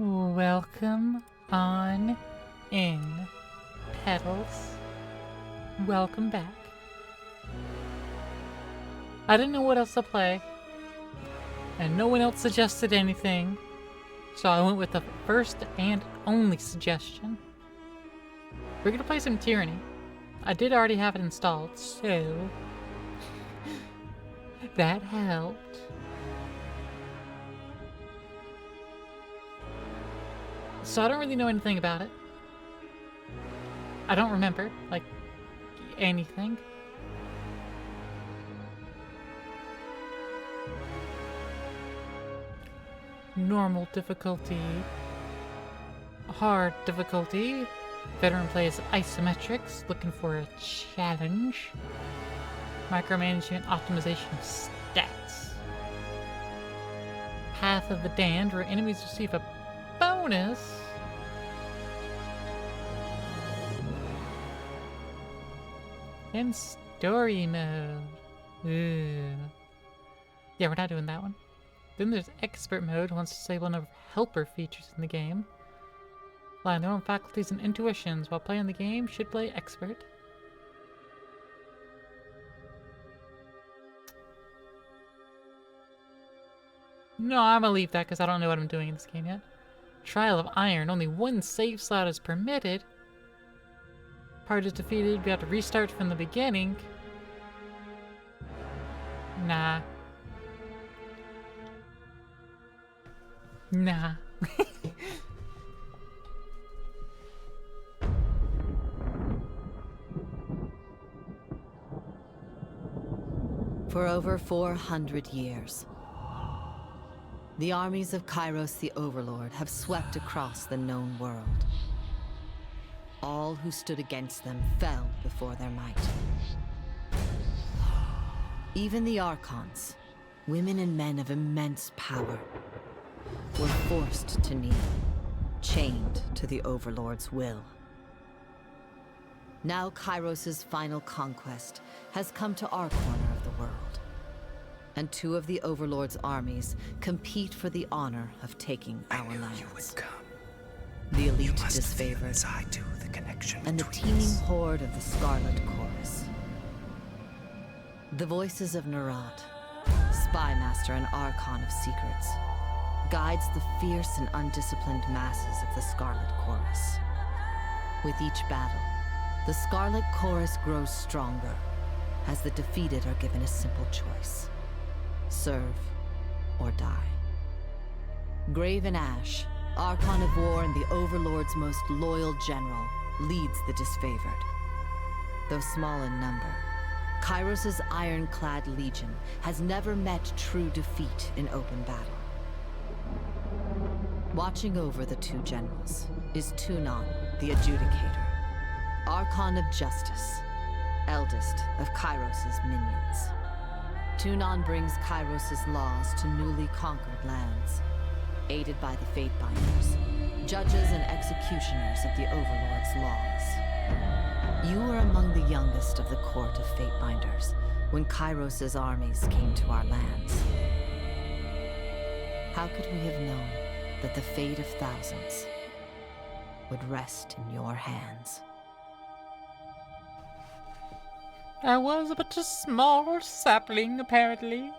Welcome on in, Petals. Welcome back. I didn't know what else to play, and no one else suggested anything, so I went with the first and only suggestion. We're gonna play some Tyranny. I did already have it installed, so that helped. So I don't really know anything about it. I don't remember, like, anything. Normal difficulty. Hard difficulty. Veteran plays isometrics, looking for a challenge. Micromanagement optimization of stats. Path of the Damned, where enemies receive a bonus. And story mode. Ugh. Yeah, we're not doing that one. Then there's expert mode, wants to disable a number of helper features in the game. Rely on their own faculties and intuitions while playing the game, should play expert. No, I'm gonna leave that because I don't know what I'm doing in this game yet. Trial of Iron, only one save slot is permitted. Party is defeated, we have to restart from the beginning. Nah. Nah. For over 400 years, the armies of Kairos the Overlord have swept across the known world. All who stood against them fell before their might. Even the Archons, women and men of immense power, were forced to kneel, chained to the Overlord's will. Now Kairos' final conquest has come to our corner of the world, and two of the Overlord's armies compete for the honor of taking our lands. The elite disfavored, and the teeming horde of the Scarlet Chorus. The voices of Nerat, spy master and Archon of secrets, guides the fierce and undisciplined masses of the Scarlet Chorus. With each battle, the Scarlet Chorus grows stronger, as the defeated are given a simple choice: serve or die. Graven Ash, Archon of War and the Overlord's most loyal general, leads the disfavored. Though small in number, Kairos' ironclad legion has never met true defeat in open battle. Watching over the two generals is Tunon, the Adjudicator, Archon of Justice, eldest of Kairos' minions. Tunon brings Kairos' laws to newly conquered lands, aided by the Fatebinders, judges and executioners of the Overlord's laws. You were among the youngest of the court of Fatebinders when Kairos' armies came to our lands. How could we have known that the fate of thousands would rest in your hands? I was but a small sapling, apparently.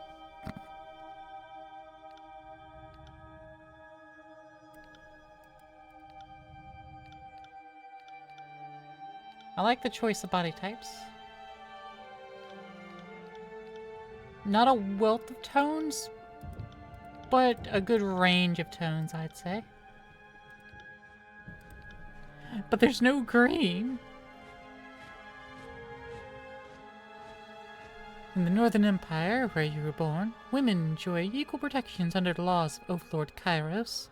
I like the choice of body types. Not a wealth of tones, but a good range of tones, I'd say. But there's no green. In the Northern Empire, where you were born, women enjoy equal protections under the laws of Overlord Kairos.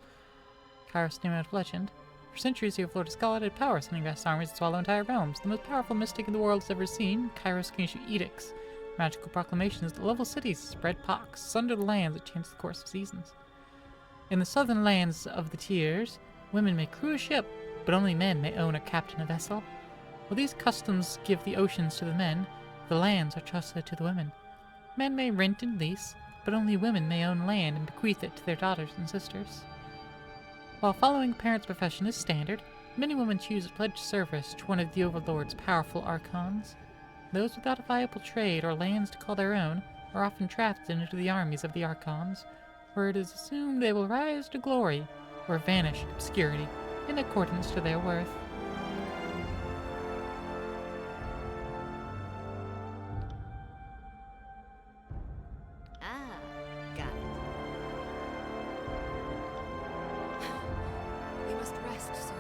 Kairos name out of legend. For centuries, the Overlord has guided power, sending vast armies to swallow entire realms. The most powerful mystic in the world has ever seen, Kairos can issue edicts, magical proclamations that level cities, spread pox, sunder the lands that change the course of seasons. In the southern lands of the Tiers, women may crew a ship, but only men may own or captain a vessel. While these customs give the oceans to the men, the lands are trusted to the women. Men may rent and lease, but only women may own land and bequeath it to their daughters and sisters. While following a parent's profession is standard, many women choose to pledge service to one of the Overlord's powerful archons. Those without a viable trade or lands to call their own are often drafted into the armies of the archons, where it is assumed they will rise to glory or vanish in obscurity in accordance to their worth. Ah, got it. We must rest soon.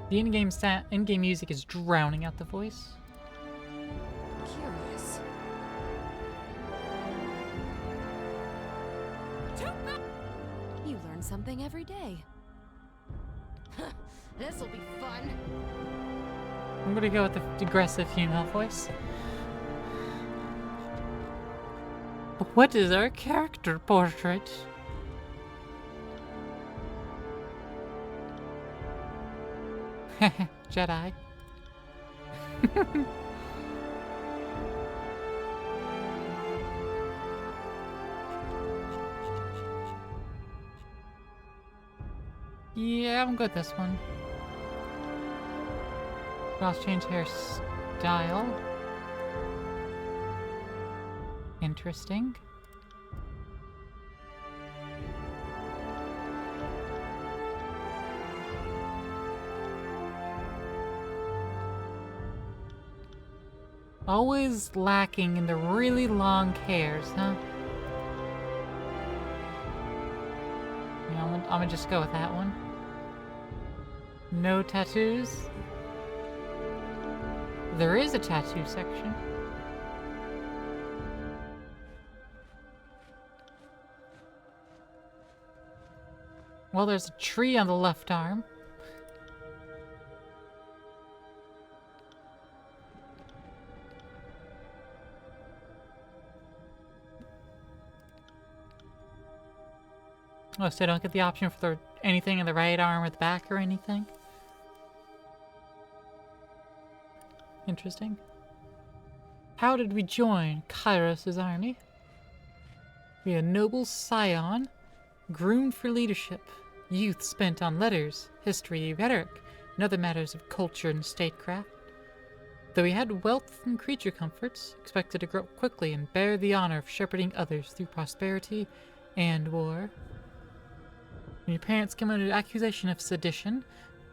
The in-game music is drowning out the voice. Curious. You learn something every day. This'll be fun. I'm gonna go with the aggressive female voice. What is our character portrait? Jedi. Yeah, I'm good with this one. I'll change hairstyle. Interesting. Always lacking in the really long hairs, huh? Yeah, I'm gonna just go with that one. No tattoos. There is a tattoo section. Well, there's a tree on the left arm. Oh, so I don't get the option for anything in the right arm or the back or anything? Interesting. How did we join Kairos' army? We a noble scion, groomed for leadership, youth spent on letters, history, rhetoric, and other matters of culture and statecraft. Though he had wealth and creature comforts, expected to grow up quickly and bear the honor of shepherding others through prosperity and war. When your parents came under accusation of sedition,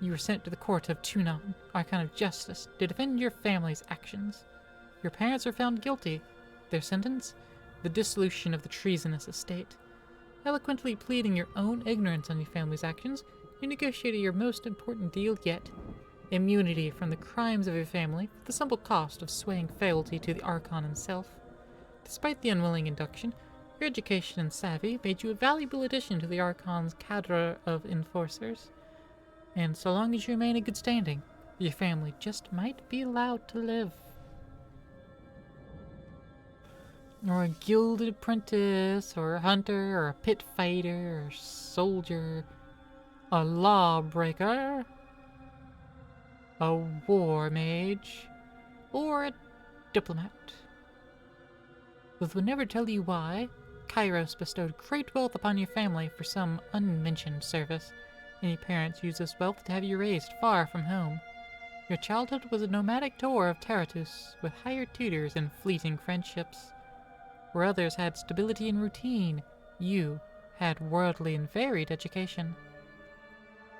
you were sent to the court of Tunon, Archon of Justice, to defend your family's actions. Your parents were found guilty. Their sentence? The dissolution of the treasonous estate. Eloquently pleading your own ignorance on your family's actions, you negotiated your most important deal yet. Immunity from the crimes of your family for the simple cost of swaying fealty to the Archon himself. Despite the unwilling induction, your education and savvy made you a valuable addition to the Archon's cadre of enforcers. And so long as you remain in good standing, your family just might be allowed to live. Or a gilded apprentice, or a hunter, or a pit fighter, or soldier, a lawbreaker, a war mage, or a diplomat. Though would never tell you why, Kairos bestowed great wealth upon your family for some unmentioned service. Any parents used this wealth to have you raised far from home. Your childhood was a nomadic tour of Terratus, with hired tutors and fleeting friendships. Where others had stability and routine, you had worldly and varied education.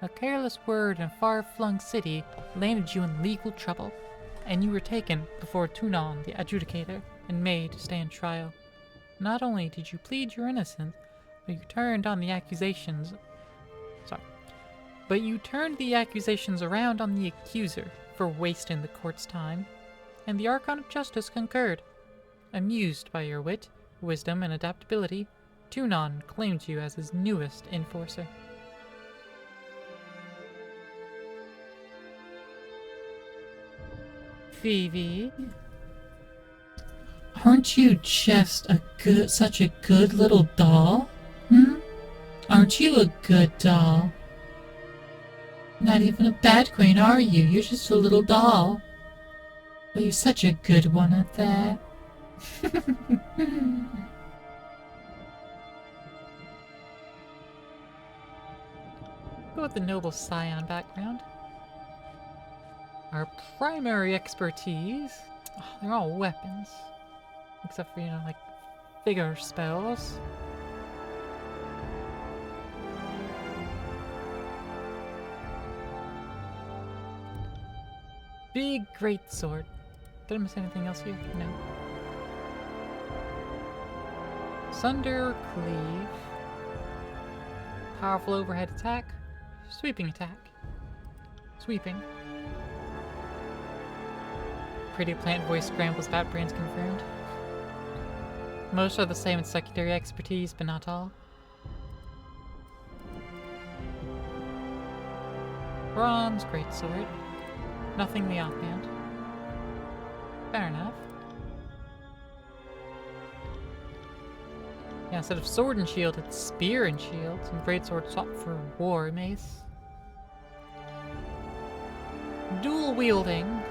A careless word in a far-flung city landed you in legal trouble, and you were taken before Tunon, the adjudicator, and made to stand trial. Not only did you plead your innocence, but you turned the accusations around on the accuser for wasting the court's time, and the Archon of Justice concurred. Amused by your wit, wisdom, and adaptability, Tunon claimed you as his newest enforcer. Phoebe? Aren't you just such a good little doll? Aren't you a good doll? Not even a bad queen, are you? You're just a little doll. But you're such a good one at that. Go with the noble scion background. Our primary expertise. Oh, they're all weapons. Except for, you know, like figure spells. Big greatsword. Did I miss anything else here? No. Sunder Cleave. Powerful overhead attack. Sweeping attack. Sweeping. Pretty plant voice scrambles bat brains confirmed. Most are the same in secondary expertise, but not all. Bronze greatsword. Nothing the offhand. Fair enough. Yeah, instead of sword and shield, it's spear and shield, and greatsword swap for war mace. Dual wielding.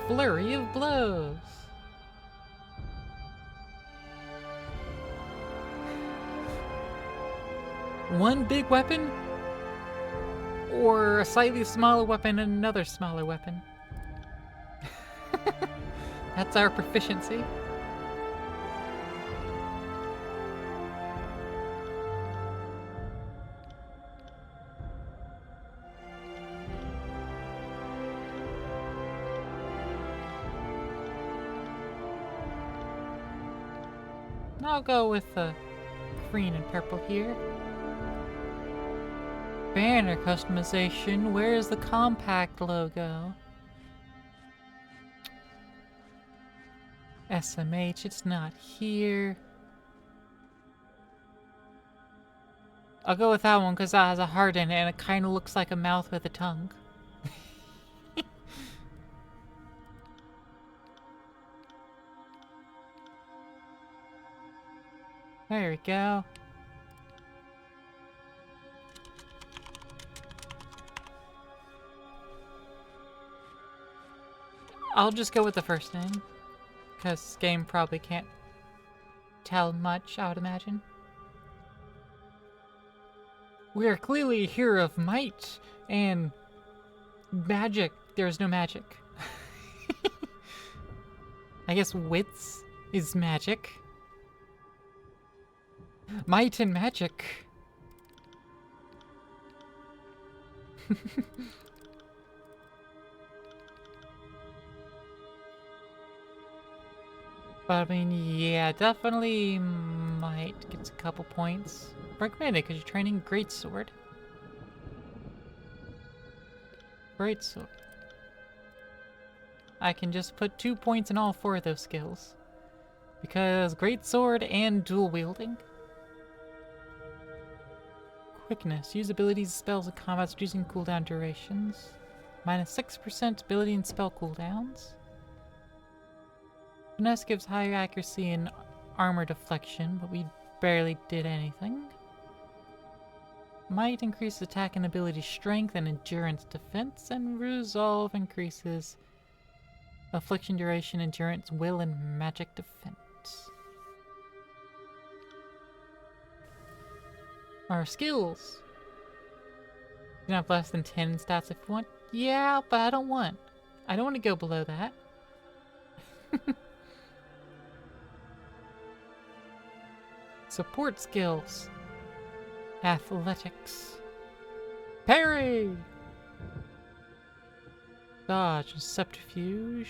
Flurry of blows. One big weapon, or a slightly smaller weapon and another smaller weapon. That's our proficiency. I'll go with the green and purple here. Banner customization. Where's the compact logo? SMH, it's not here. I'll go with that one because that has a heart in it and it kind of looks like a mouth with a tongue. There we go. I'll just go with the first name, because this game probably can't tell much, I would imagine. We are clearly a hero of might and magic. There is no magic. I guess wits is magic. Might and magic. But I mean, yeah, definitely might gets a couple points. Recommended because you're training greatsword. Greatsword. I can just put 2 points in all 4 of those skills. Because greatsword and dual wielding. Quickness. Use abilities, spells, and combats reducing cooldown durations. Minus 6% ability and spell cooldowns. Finesse gives higher accuracy and armor deflection, but we barely did anything. Might increases attack and ability strength and endurance defense, and resolve increases affliction duration, endurance, will, and magic defense. Our skills. You can have less than 10 stats if you want. Yeah, but I don't want. I don't want to go below that. Support skills. Athletics. Parry! Dodge. Subterfuge.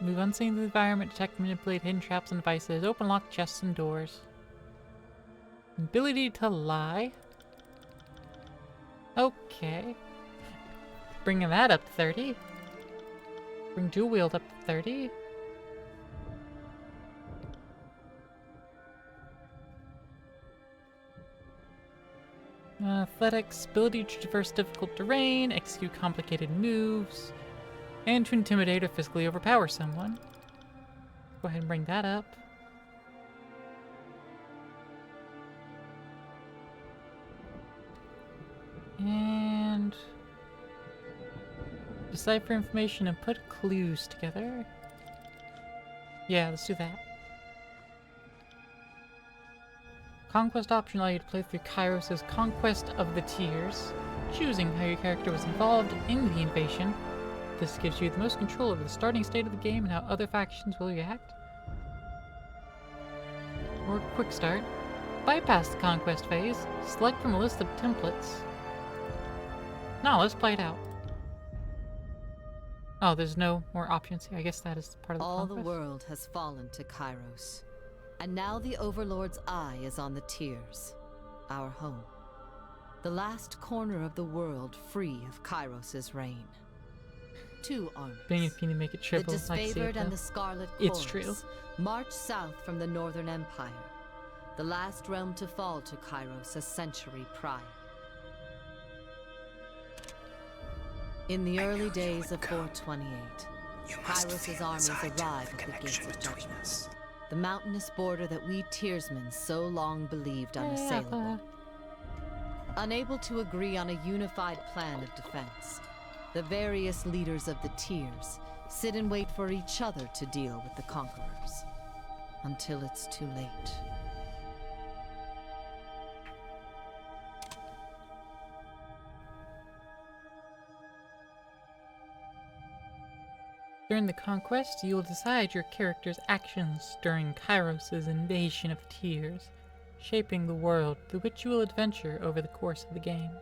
Move unseen in the environment, detect, manipulate hidden traps and devices, open locked chests and doors. Ability to lie. Okay. Bringing that up to 30. Bring dual wield up to 30. Athletics, ability to traverse difficult terrain, execute complicated moves, and to intimidate or physically overpower someone. Go ahead and bring that up. And decipher information and put clues together. Yeah, let's do that. Conquest option allows you to play through Kairos' Conquest of the Tears, choosing how your character was involved in the invasion. This gives you the most control over the starting state of the game and how other factions will react. Or Quick Start. Bypass the Conquest phase, select from a list of templates. No, let's play it out. Oh, there's no more options here. I guess that is part of the All conquest. the world has fallen to Kairos. And now the Overlord's eye is on the Tears, our home. The last corner of the world free of Kairos' reign. Two armies, Being if you need to make it the triple, like Disfavored and the Scarlet Chorus, It's true. march south from the Northern Empire, the last realm to fall to Kairos a century prior. In the early days of 428, Kairos' armies arrive at the gates of judgment. The mountainous border that we Tearsmen so long believed unassailable. Unable to agree on a unified plan of defense, the various leaders of the Tears sit and wait for each other to deal with the conquerors. Until it's too late. During the conquest, you will decide your character's actions during Kairos' invasion of Tears, shaping the world through which you will adventure over the course of the game.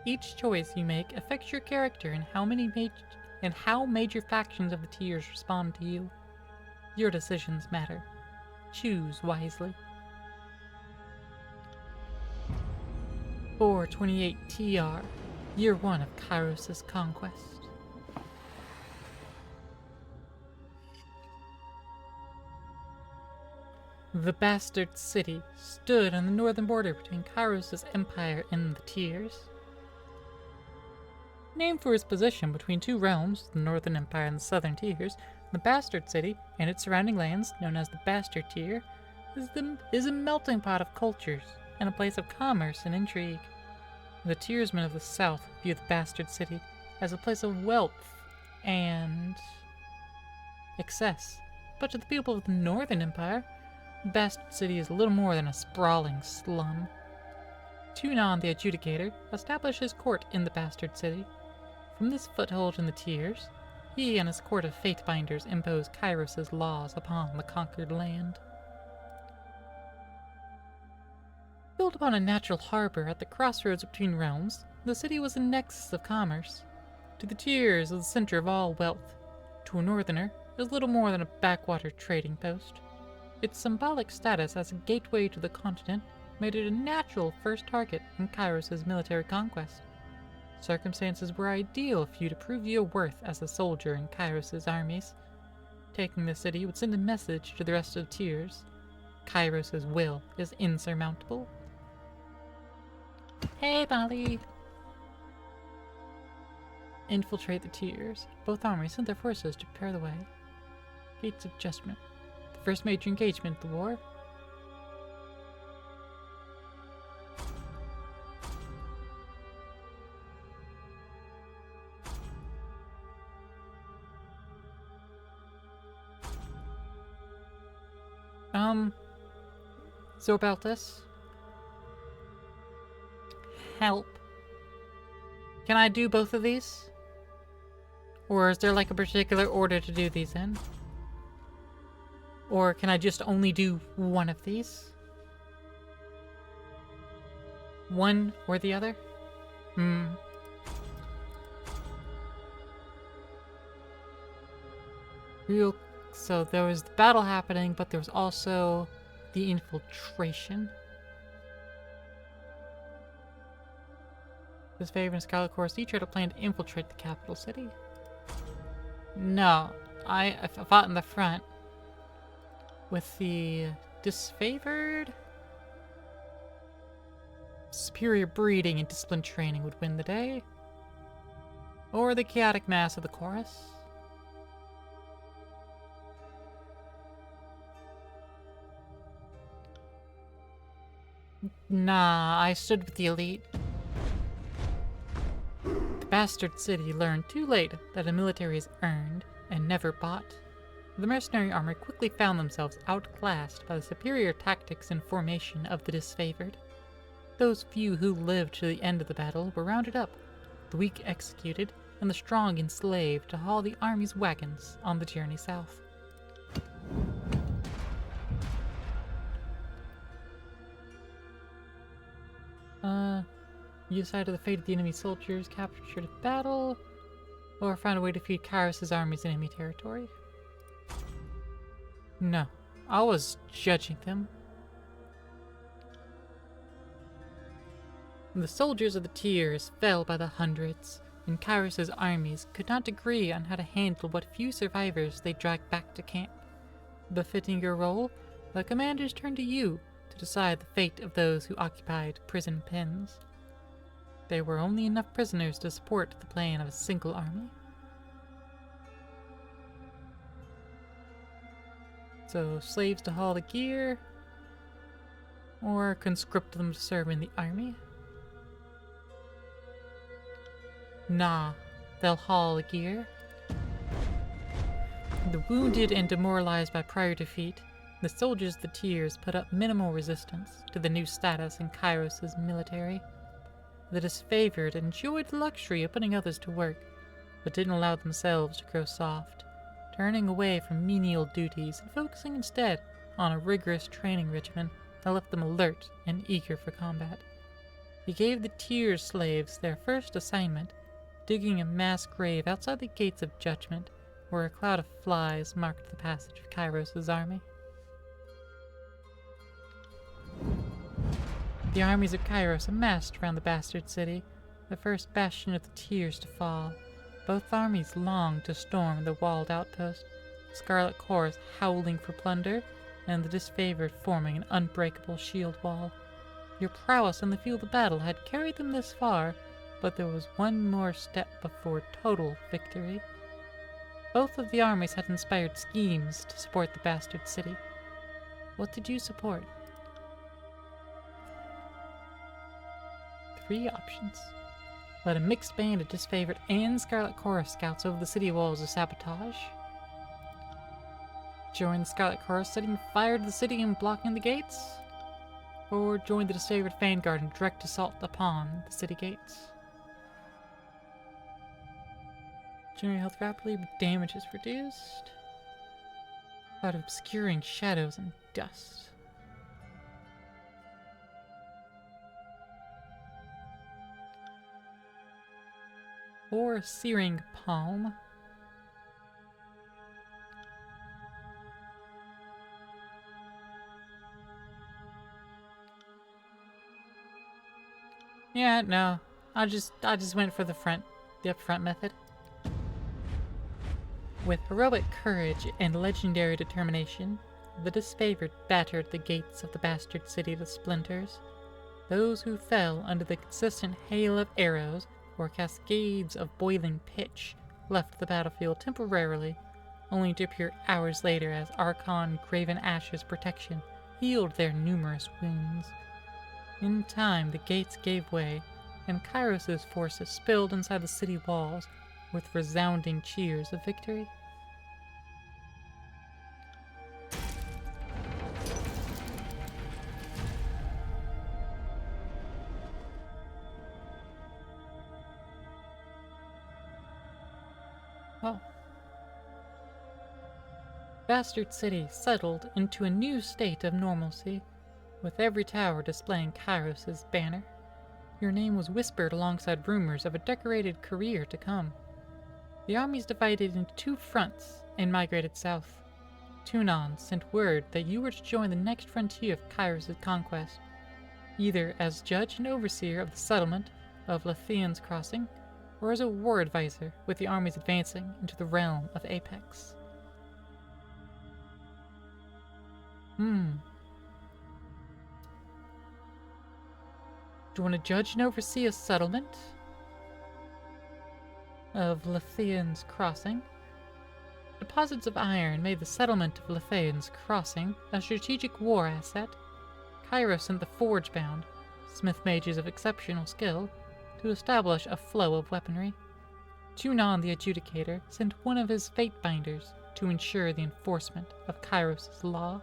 Each choice you make affects your character and how major factions of the Tears respond to you. Your decisions matter. Choose wisely. 428 TR, Year 1 of Kairos' conquest. The Bastard City stood on the northern border between Kairos' empire and the Tears. Named for its position between two realms, the Northern Empire and the Southern Tears, the Bastard City and its surrounding lands, known as the Bastard Tier, is a melting pot of cultures and a place of commerce and intrigue. The Tearsmen of the South view the Bastard City as a place of wealth and excess, but to the people of the Northern Empire, the Bastard City is little more than a sprawling slum. Tunon the Adjudicator established his court in the Bastard City. From this foothold in the Tears, he and his court of Fatebinders impose Kairos' laws upon the conquered land. Built upon a natural harbor at the crossroads between realms, the city was a nexus of commerce. To the Tears, it was the center of all wealth. To a northerner, it was little more than a backwater trading post. Its symbolic status as a gateway to the continent made it a natural first target in Kairos' military conquest. Circumstances were ideal for you to prove your worth as a soldier in Kairos' armies. Taking the city would send a message to the rest of Tears. Kairos' will is insurmountable. Hey, Molly! Infiltrate the Tears. Both armies sent their forces to prepare the way. Gates of Judgment. The first major engagement of the war. So about this. Help. Can I do both of these? Or is there like a particular order to do these in? Or can I just only do one of these? One or the other? So there was the battle happening, but there was also the infiltration. This favor and Scarlet Chorus each had a plan to infiltrate the capital city. No, I fought in the front with the disfavored. Superior breeding and disciplined training would win the day. Or the chaotic mass of the chorus. Nah, I stood with the elite. The Bastard City learned too late that a military is earned and never bought. The mercenary army quickly found themselves outclassed by the superior tactics and formation of the disfavored. Those few who lived to the end of the battle were rounded up, the weak executed, and the strong enslaved to haul the army's wagons on the journey south. You decided the fate of the enemy soldiers captured at battle, or found a way to defeat Kairos' armies in enemy territory? No, I was judging them. The soldiers of the tiers fell by the hundreds, and Kairos' armies could not agree on how to handle what few survivors they dragged back to camp. Befitting your role, the commanders turned to you to decide the fate of those who occupied prison pens. There were only enough prisoners to support the plan of a single army. So, slaves to haul the gear, or conscript them to serve in the army? Nah, they'll haul the gear. The wounded and demoralized by prior defeat, the soldiers of the tiers put up minimal resistance to the new status in Kairos' military. The disfavored enjoyed the luxury of putting others to work, but didn't allow themselves to grow soft, turning away from menial duties and focusing instead on a rigorous training regimen that left them alert and eager for combat. He gave the tiers slaves their first assignment, digging a mass grave outside the gates of Judgment, where a cloud of flies marked the passage of Kairos' army. The armies of Kairos amassed around the bastard city, the first bastion of the tiers to fall. Both armies longed to storm the walled outpost, the Scarlet Chorus howling for plunder, and the disfavored forming an unbreakable shield wall. Your prowess in the field of battle had carried them this far, but there was one more step before total victory. Both of the armies had inspired schemes to support the bastard city. What did you support? 3 options. Led a mixed band of disfavored and Scarlet Chorus scouts over the city walls to sabotage. Join the Scarlet Chorus setting fire to the city and blocking the gates. Or join the disfavored vanguard in direct assault upon the city gates. Generate health rapidly, but damage is reduced. Cloud of obscuring shadows and dust. Or Searing Palm. Yeah, no. I just went for the upfront method. With heroic courage and legendary determination, the disfavored battered the gates of the bastard city to splinters. Those who fell under the consistent hail of arrows or cascades of boiling pitch left the battlefield temporarily, only to appear hours later as Archon Graven Ash's protection healed their numerous wounds. In time, the gates gave way, and Kairos' forces spilled inside the city walls with resounding cheers of victory. Oh. Bastard City settled into a new state of normalcy, with every tower displaying Kairos' banner. Your name was whispered alongside rumors of a decorated career to come. The armies divided into 2 fronts and migrated south. Tunon sent word that you were to join the next frontier of Kairos' conquest, either as judge and overseer of the settlement of Lethean's Crossing, or as a war advisor with the armies advancing into the realm of Apex. Do you want to judge and oversee a settlement of Lethean's Crossing? Deposits of iron made the settlement of Lethean's Crossing a strategic war asset. Kairos sent the Forge-bound, smith mages of exceptional skill, to establish a flow of weaponry. Tunon the Adjudicator sent one of his Fate-binders to ensure the enforcement of Kairos' law.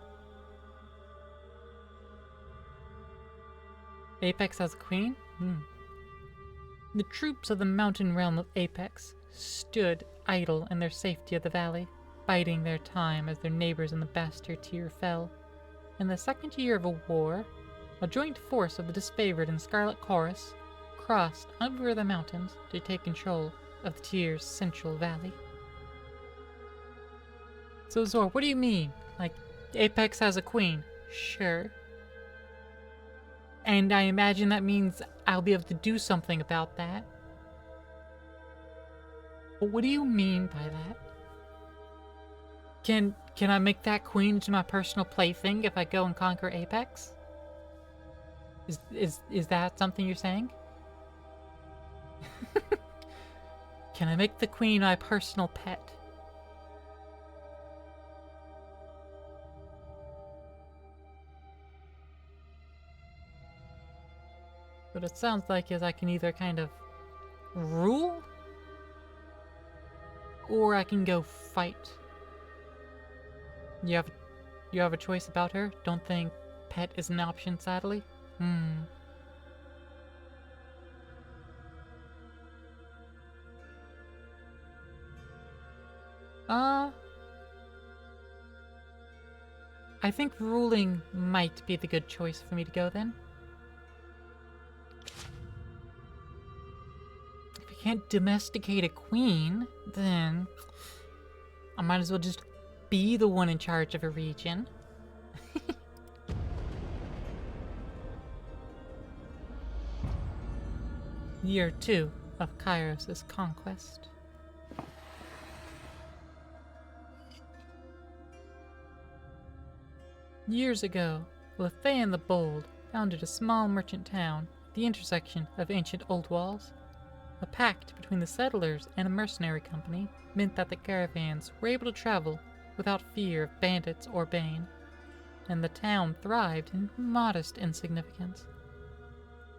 Apex as a queen? The troops of the mountain realm of Apex stood idle in their safety of the valley, biding their time as their neighbors in the Bastard tier fell. In the second year of a war, a joint force of the disfavored and Scarlet Chorus crossed over the mountains to take control of the tier's central valley. So Zor, what do you mean? Like, Apex has a queen? Sure. And I imagine that means I'll be able to do something about that. But what do you mean by that? Can I make that queen into my personal plaything if I go and conquer Apex? Is that something you're saying? Can I make the queen my personal pet? What it sounds like is I can either kind of rule, or I can go fight. You have a choice about her? Don't think pet is an option, sadly? I think ruling might be the good choice for me to go then. If I can't domesticate a queen, then I might as well just be the one in charge of a region. Year 2 of Kairos' conquest. Years ago, Lethaean the Bold founded a small merchant town at the intersection of ancient old walls. A pact between the settlers and a mercenary company meant that the caravans were able to travel without fear of bandits or bane, and the town thrived in modest insignificance.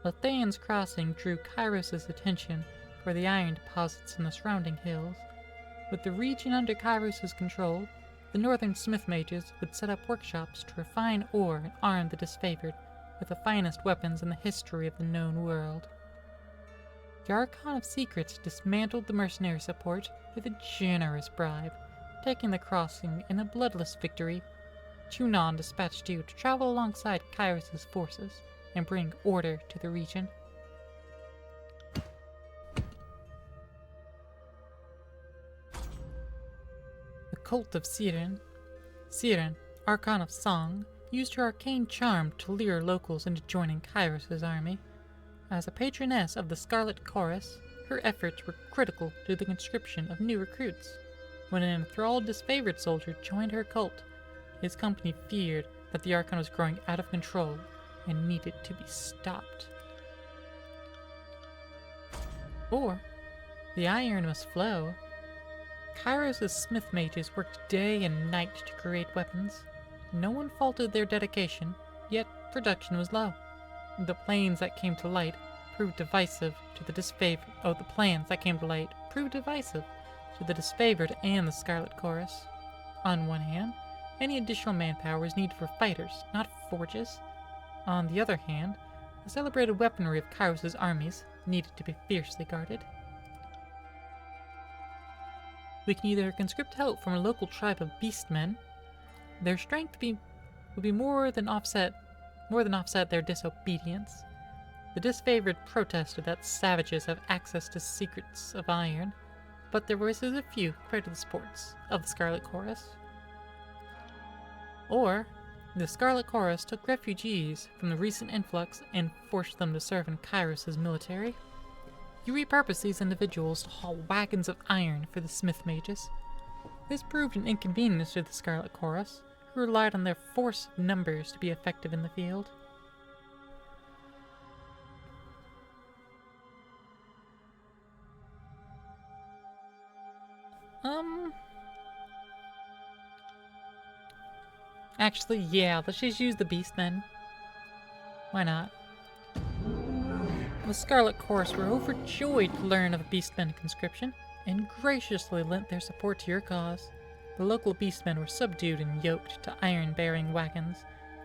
Lethaean's crossing drew Kairos' attention for the iron deposits in the surrounding hills. With the region under Kairos' control, the northern smith mages would set up workshops to refine ore and arm the disfavored with the finest weapons in the history of the known world. The Archon of Secrets dismantled the mercenary support with a generous bribe, taking the crossing in a bloodless victory. Chunon dispatched you to travel alongside Kairos' forces and bring order to the region. The cult of Siren, Archon of Song, used her arcane charm to lure locals into joining Kairos' army. As a patroness of the Scarlet Chorus, her efforts were critical to the conscription of new recruits. When an enthralled, disfavored soldier joined her cult, his company feared that the Archon was growing out of control and needed to be stopped. Or, the iron must flow. Kairos' smith mages worked day and night to create weapons. No one faulted their dedication, yet production was low. The plans that came to light proved divisive to the disfavored. And the Scarlet Chorus. On one hand, any additional manpower was needed for fighters, not forges. On the other hand, the celebrated weaponry of Kairos' armies needed to be fiercely guarded. We can either conscript help from a local tribe of beastmen. Their strength would be more than offset their disobedience. The disfavored protested that savages have access to secrets of iron, but their voices are few compared to the sports of the Scarlet Chorus. Or, the Scarlet Chorus took refugees from the recent influx and forced them to serve in Kairos' military. You repurpose these individuals to haul wagons of iron for the smith mages. This proved an inconvenience to the Scarlet Chorus, who relied on their force of numbers to be effective in the field. Actually, yeah, let's just use the Beastmen. Why not? The Scarlet Chorus were overjoyed to learn of a Beastmen conscription, and graciously lent their support to your cause. The local beastmen were subdued and yoked to iron-bearing wagons,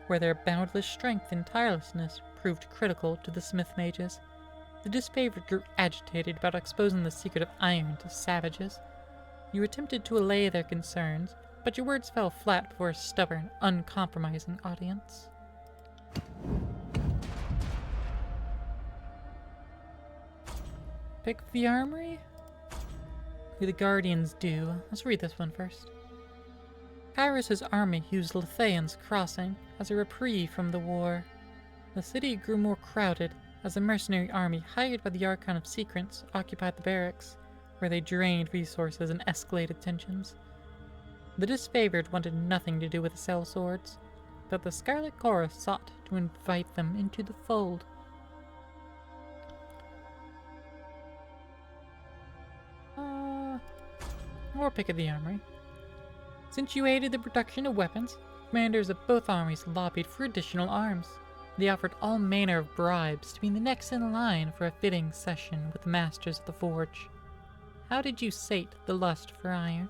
where their boundless strength and tirelessness proved critical to the smith mages. The disfavored grew agitated about exposing the secret of iron to savages. You attempted to allay their concerns, but your words fell flat before a stubborn, uncompromising audience. Pick the armory? Who the Guardians do. Let's read this one first. Kairos' army used Lathaeon's crossing as a reprieve from the war. The city grew more crowded as a mercenary army hired by the Archon of Secrets occupied the barracks, where they drained resources and escalated tensions. The disfavored wanted nothing to do with the sellswords, but the Scarlet Chorus sought to invite them into the fold. Or pick of the armory. Since you aided the production of weapons, commanders of both armies lobbied for additional arms. They offered all manner of bribes to be the next in line for a fitting session with the masters of the forge. How did you sate the lust for iron?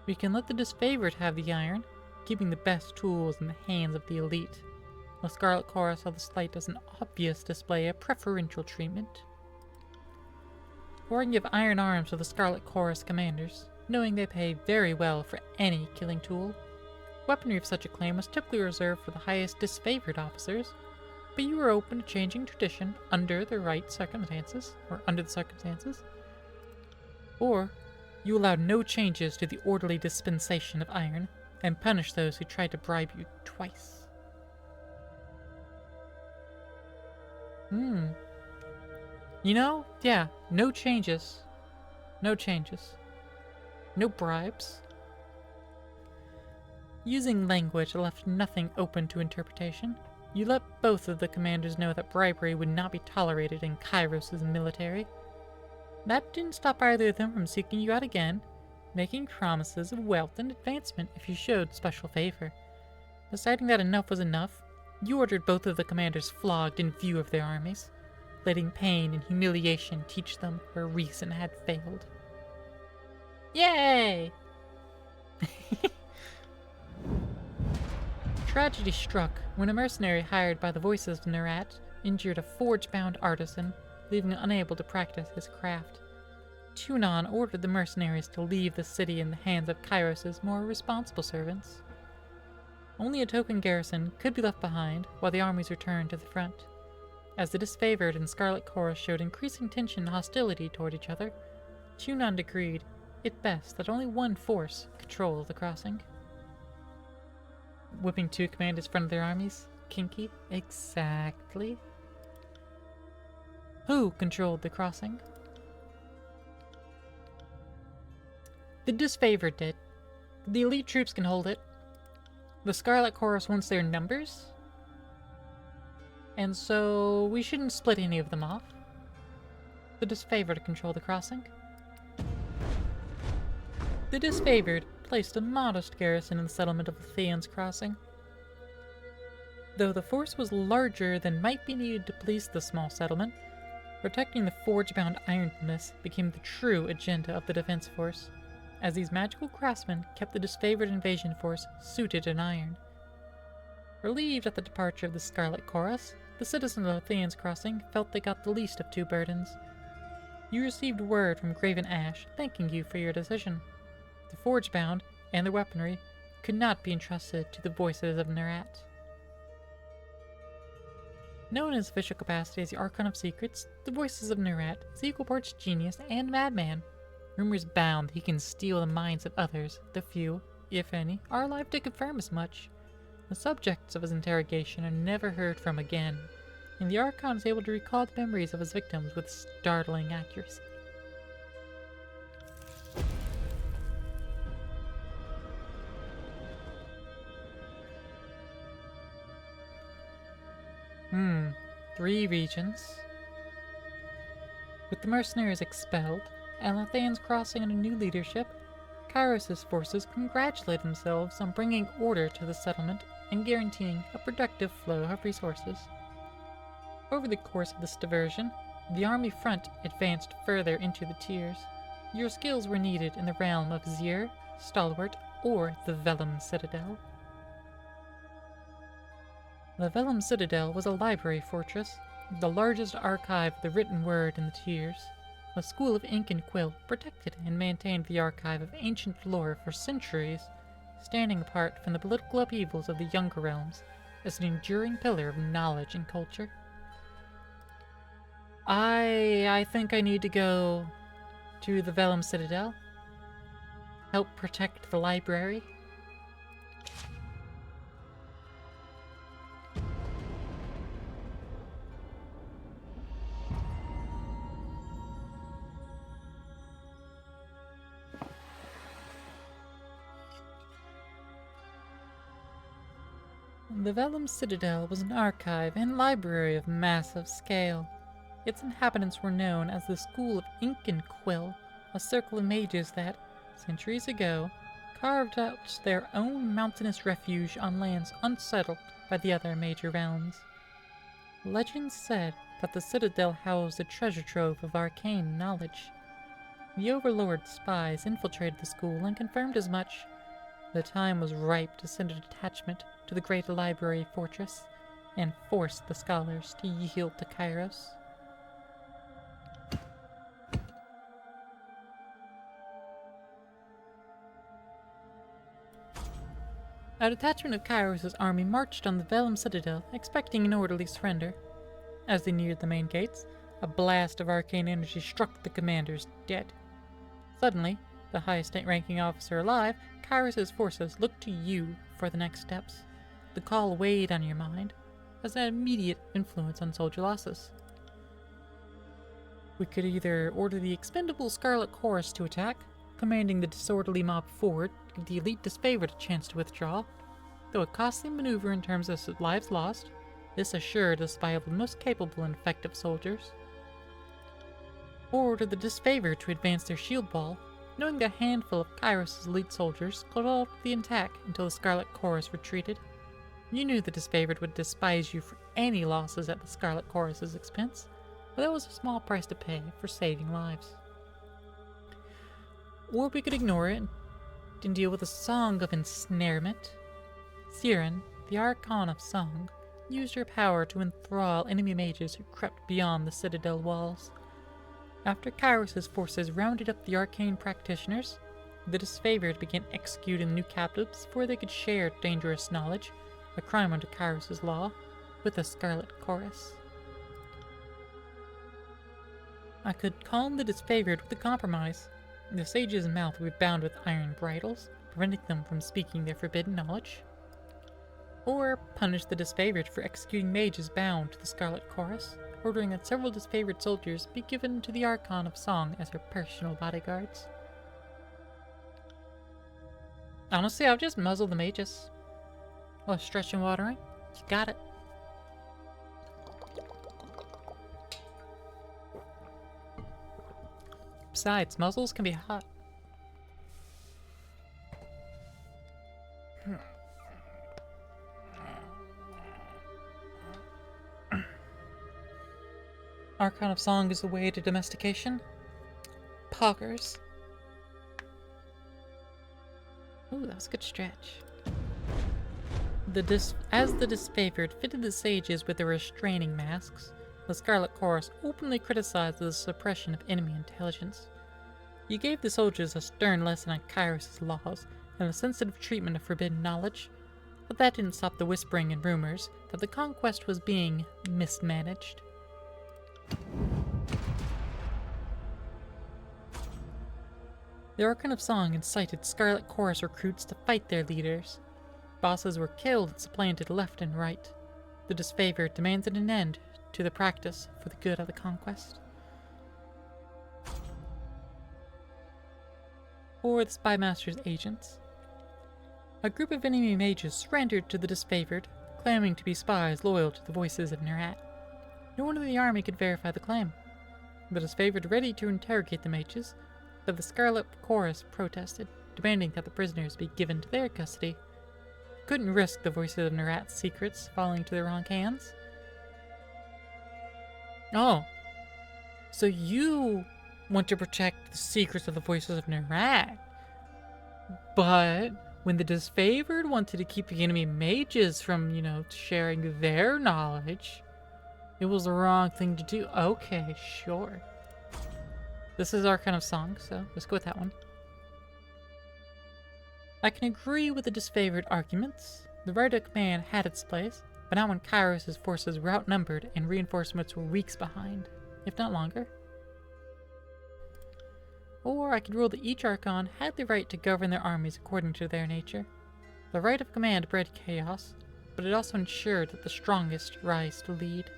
We can let the disfavored have the iron, keeping the best tools in the hands of the elite. The Scarlet Chorus saw the slight as an obvious display of preferential treatment. Or I can give iron arms to the Scarlet Chorus commanders, knowing they pay very well for any killing tool. Weaponry of such a claim was typically reserved for the highest disfavored officers, but you were open to changing tradition under the right circumstances, or you allowed no changes to the orderly dispensation of iron, and punished those who tried to bribe you twice. You know, yeah, no changes. No changes. No bribes. Using language left nothing open to interpretation. You let both of the commanders know that bribery would not be tolerated in Kairos' military. That didn't stop either of them from seeking you out again, making promises of wealth and advancement if you showed special favor. Deciding that enough was enough, you ordered both of the commanders flogged in view of their armies, letting pain and humiliation teach them where reason had failed. Yay! Tragedy struck when a mercenary hired by the Voices of Nerat injured a forge-bound artisan, leaving him unable to practice his craft. Tunon ordered the mercenaries to leave the city in the hands of Kairos' more responsible servants. Only a token garrison could be left behind while the armies returned to the front. As the disfavored and Scarlet Chorus showed increasing tension and hostility toward each other, Tunon decreed it best that only one force control the crossing. Whipping two commanders in front of their armies? Kinky? Exactly. Who controlled the crossing? The disfavored did. The elite troops can hold it. The Scarlet Chorus wants their numbers, and so we shouldn't split any of them off. The disfavored control the crossing. The disfavored placed a modest garrison in the settlement of Lathaeon's crossing. Though the force was larger than might be needed to police the small settlement, protecting the forge-bound ironless became the true agenda of the defense force, as these magical craftsmen kept the disfavored invasion force suited in iron. Relieved at the departure of the Scarlet Chorus, the citizens of Lathaeon's crossing felt they got the least of two burdens. You received word from Graven Ash thanking you for your decision. The forge-bound and their weaponry could not be entrusted to the Voices of Nerat. Known in his official capacity as the Archon of Secrets, the Voices of Nerat is equal parts genius and madman. Rumors abound that he can steal the minds of others. The few, if any, are alive to confirm as much. The subjects of his interrogation are never heard from again, and the Archon is able to recall the memories of his victims with startling accuracy. Three regions. With the mercenaries expelled, and Lathaeon's crossing under new leadership, Kairos' forces congratulate themselves on bringing order to the settlement and guaranteeing a productive flow of resources. Over the course of this diversion, the army front advanced further into the tiers, Your skills were needed in the realm of Zir, Stalwart, or the Vellum Citadel. The Vellum Citadel was a library fortress, the largest archive of the written word in the Tiers. A school of ink and quill protected and maintained the archive of ancient lore for centuries, standing apart from the political upheavals of the Younger Realms as an enduring pillar of knowledge and culture. I think I need to go to the Vellum Citadel, help protect the library. The Vellum Citadel was an archive and library of massive scale. Its inhabitants were known as the School of Ink and Quill, a circle of mages that, centuries ago, carved out their own mountainous refuge on lands unsettled by the other major realms. Legends said that the Citadel housed a treasure trove of arcane knowledge. The Overlord's spies infiltrated the school and confirmed as much. The time was ripe to send a detachment to the great library fortress and force the scholars to yield to Kairos. A detachment of Kairos' army marched on the Vellum Citadel, expecting an orderly surrender. As they neared the main gates, a blast of arcane energy struck the commanders dead. Suddenly, the highest ranking officer alive, Kairos' forces looked to you for the next steps. The call weighed on your mind, as an immediate influence on soldier losses. We could either order the expendable Scarlet Chorus to attack, commanding the disorderly mob forward to give the elite disfavored a chance to withdraw. Though a costly maneuver in terms of lives lost, this assured the survival of the most capable and effective soldiers. Or order the disfavored to advance their shield wall, knowing that a handful of Kairos' elite soldiers could hold the attack until the Scarlet Chorus retreated. You knew the disfavored would despise you for any losses at the Scarlet Chorus' expense, but that was a small price to pay for saving lives. Or we could ignore it and deal with a song of ensnarement. Tyranny, the Archon of Song, used her power to enthrall enemy mages who crept beyond the Citadel walls. After Kairos' forces rounded up the arcane practitioners, the disfavored began executing new captives before they could share dangerous knowledge, a crime under Kairos' law, with the Scarlet Chorus. I could calm the disfavored with a compromise. The sage's mouth would be bound with iron bridles, preventing them from speaking their forbidden knowledge. Or punish the disfavored for executing mages bound to the Scarlet Chorus, ordering that several disfavored soldiers be given to the Archon of Song as her personal bodyguards. Honestly, I'll just muzzle the mages. Oh, stretch and watering? You got it. Besides, muzzles can be hot. Archon of Song is the way to domestication. Poggers. Ooh, that was a good stretch. As the disfavored fitted the sages with their restraining masks, the Scarlet Chorus openly criticized the suppression of enemy intelligence. You gave the soldiers a stern lesson on Kairos' laws and the sensitive treatment of forbidden knowledge, but that didn't stop the whispering and rumors that the conquest was being mismanaged. The Archon of Song incited Scarlet Chorus recruits to fight their leaders. Bosses were killed and supplanted left and right. The disfavored demanded an end to the practice for the good of the conquest. Or the Spymaster's agents. A group of enemy mages surrendered to the disfavored, claiming to be spies loyal to the voices of Nerat. No one in the army could verify the claim. The disfavored ready to interrogate the mages, but the Scarlet Chorus protested, demanding that the prisoners be given to their custody. Couldn't risk the voices of Nerat's secrets falling to the wrong hands. Oh, so you want to protect the secrets of the voices of Narat. But when the disfavored wanted to keep the enemy mages from, sharing their knowledge, it was the wrong thing to do. Okay, sure. This is our kind of song, so let's go with that one. I can agree with the disfavored arguments. The right of command had its place, but not when Kairos' forces were outnumbered and reinforcements were weeks behind, if not longer. Or I could rule that each Archon had the right to govern their armies according to their nature. The right of command bred chaos, but it also ensured that the strongest rise to lead.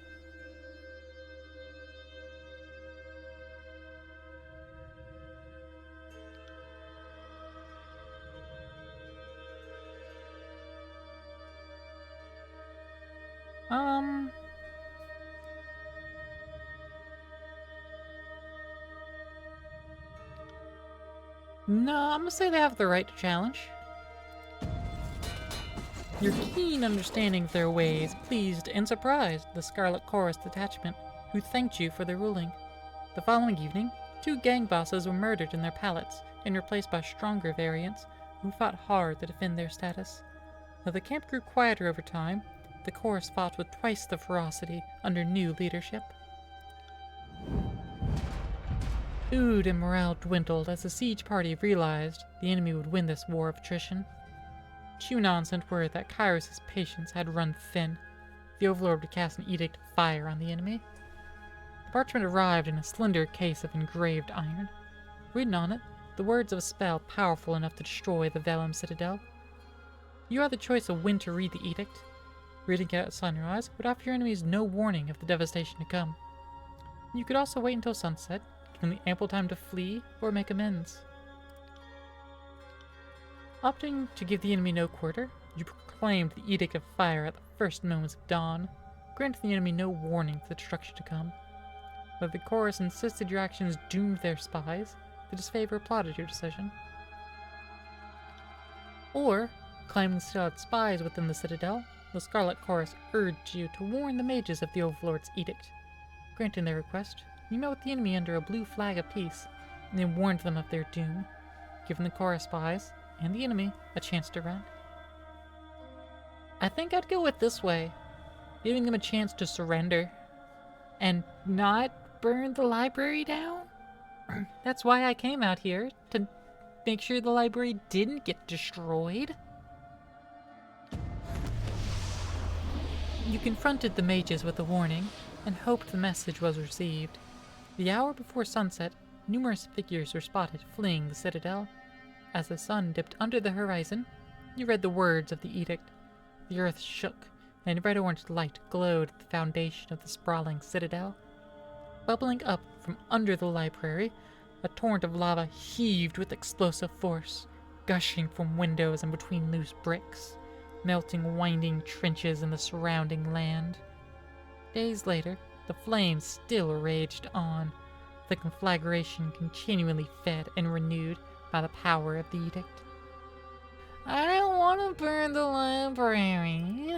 No, I'm gonna say they have the right to challenge. Your keen understanding of their ways pleased and surprised the Scarlet Chorus detachment, who thanked you for their ruling. The following evening, 2 gang bosses were murdered in their pallets and replaced by stronger variants, who fought hard to defend their status. Though the camp grew quieter over time, the chorus fought with twice the ferocity under new leadership. Food and morale dwindled as the siege party realized the enemy would win this war of attrition. Chunon sent word that Kairos' patience had run thin. The Overlord would cast an edict of fire on the enemy. The parchment arrived in a slender case of engraved iron. Written on it, the words of a spell powerful enough to destroy the Vellum Citadel. You had the choice of when to read the edict. Reading it at sunrise would offer your enemies no warning of the devastation to come. You could also wait until sunset, giving them ample time to flee or make amends. Opting to give the enemy no quarter, you proclaimed the Edict of Fire at the first moments of dawn, granting the enemy no warning of the destruction to come. Though the chorus insisted your actions doomed their spies, the disfavor applauded your decision. Or, claiming still had spies within the Citadel, the Scarlet Chorus urged you to warn the mages of the Overlord's edict. Granting their request, you met with the enemy under a blue flag of peace, and then warned them of their doom, giving the chorus spies and the enemy a chance to run. I think I'd go with this way, giving them a chance to surrender and not burn the library down. That's why I came out here, to make sure the library didn't get destroyed. You confronted the mages with a warning and hoped the message was received. The hour before sunset, numerous figures were spotted fleeing the citadel. As the sun dipped under the horizon, you read the words of the edict. The earth shook, and red-orange light glowed at the foundation of the sprawling citadel. Bubbling up from under the library, a torrent of lava heaved with explosive force, gushing from windows and between loose bricks, melting winding trenches in the surrounding land. Days later, the flames still raged on, the conflagration continually fed and renewed by the power of the edict. I don't want to burn the library.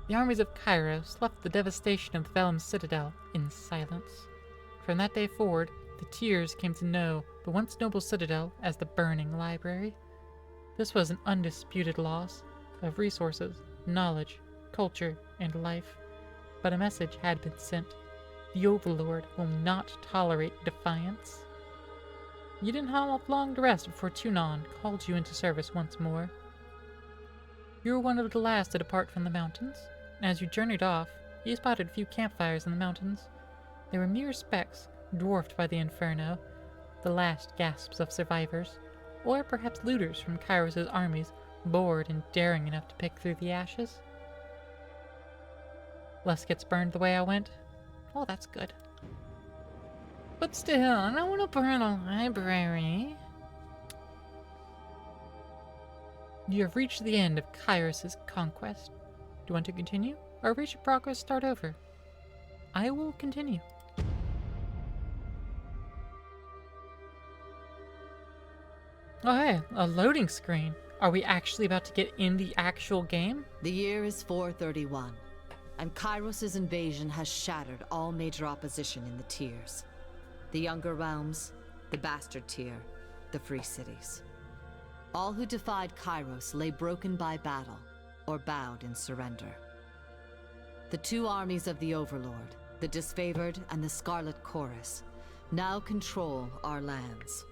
The armies of Kairos left the devastation of the Vellum Citadel in silence. From that day forward, the Tears came to know the once noble citadel as the Burning Library. This was an undisputed loss of resources, knowledge, culture, and life. But a message had been sent. The Overlord will not tolerate defiance. You didn't have long to rest before Tunon called you into service once more. You were one of the last to depart from the mountains. As you journeyed off, you spotted a few campfires in the mountains. They were mere specks, dwarfed by the inferno, the last gasps of survivors, or perhaps looters from Kairos' armies, bored and daring enough to pick through the ashes. Less gets burned the way I went. Oh, that's good. But still, I don't want to burn a library. You have reached the end of Kairos' conquest. Do you want to continue, or reach your progress start over? I will continue. Oh hey, a loading screen. Are we actually about to get in the actual game? The year is 431, and Kairos' invasion has shattered all major opposition in the tiers. The Younger Realms, the Bastard Tier, the Free Cities. All who defied Kairos lay broken by battle, or bowed in surrender. The two armies of the Overlord, the Disfavored and the Scarlet Chorus, now control our lands.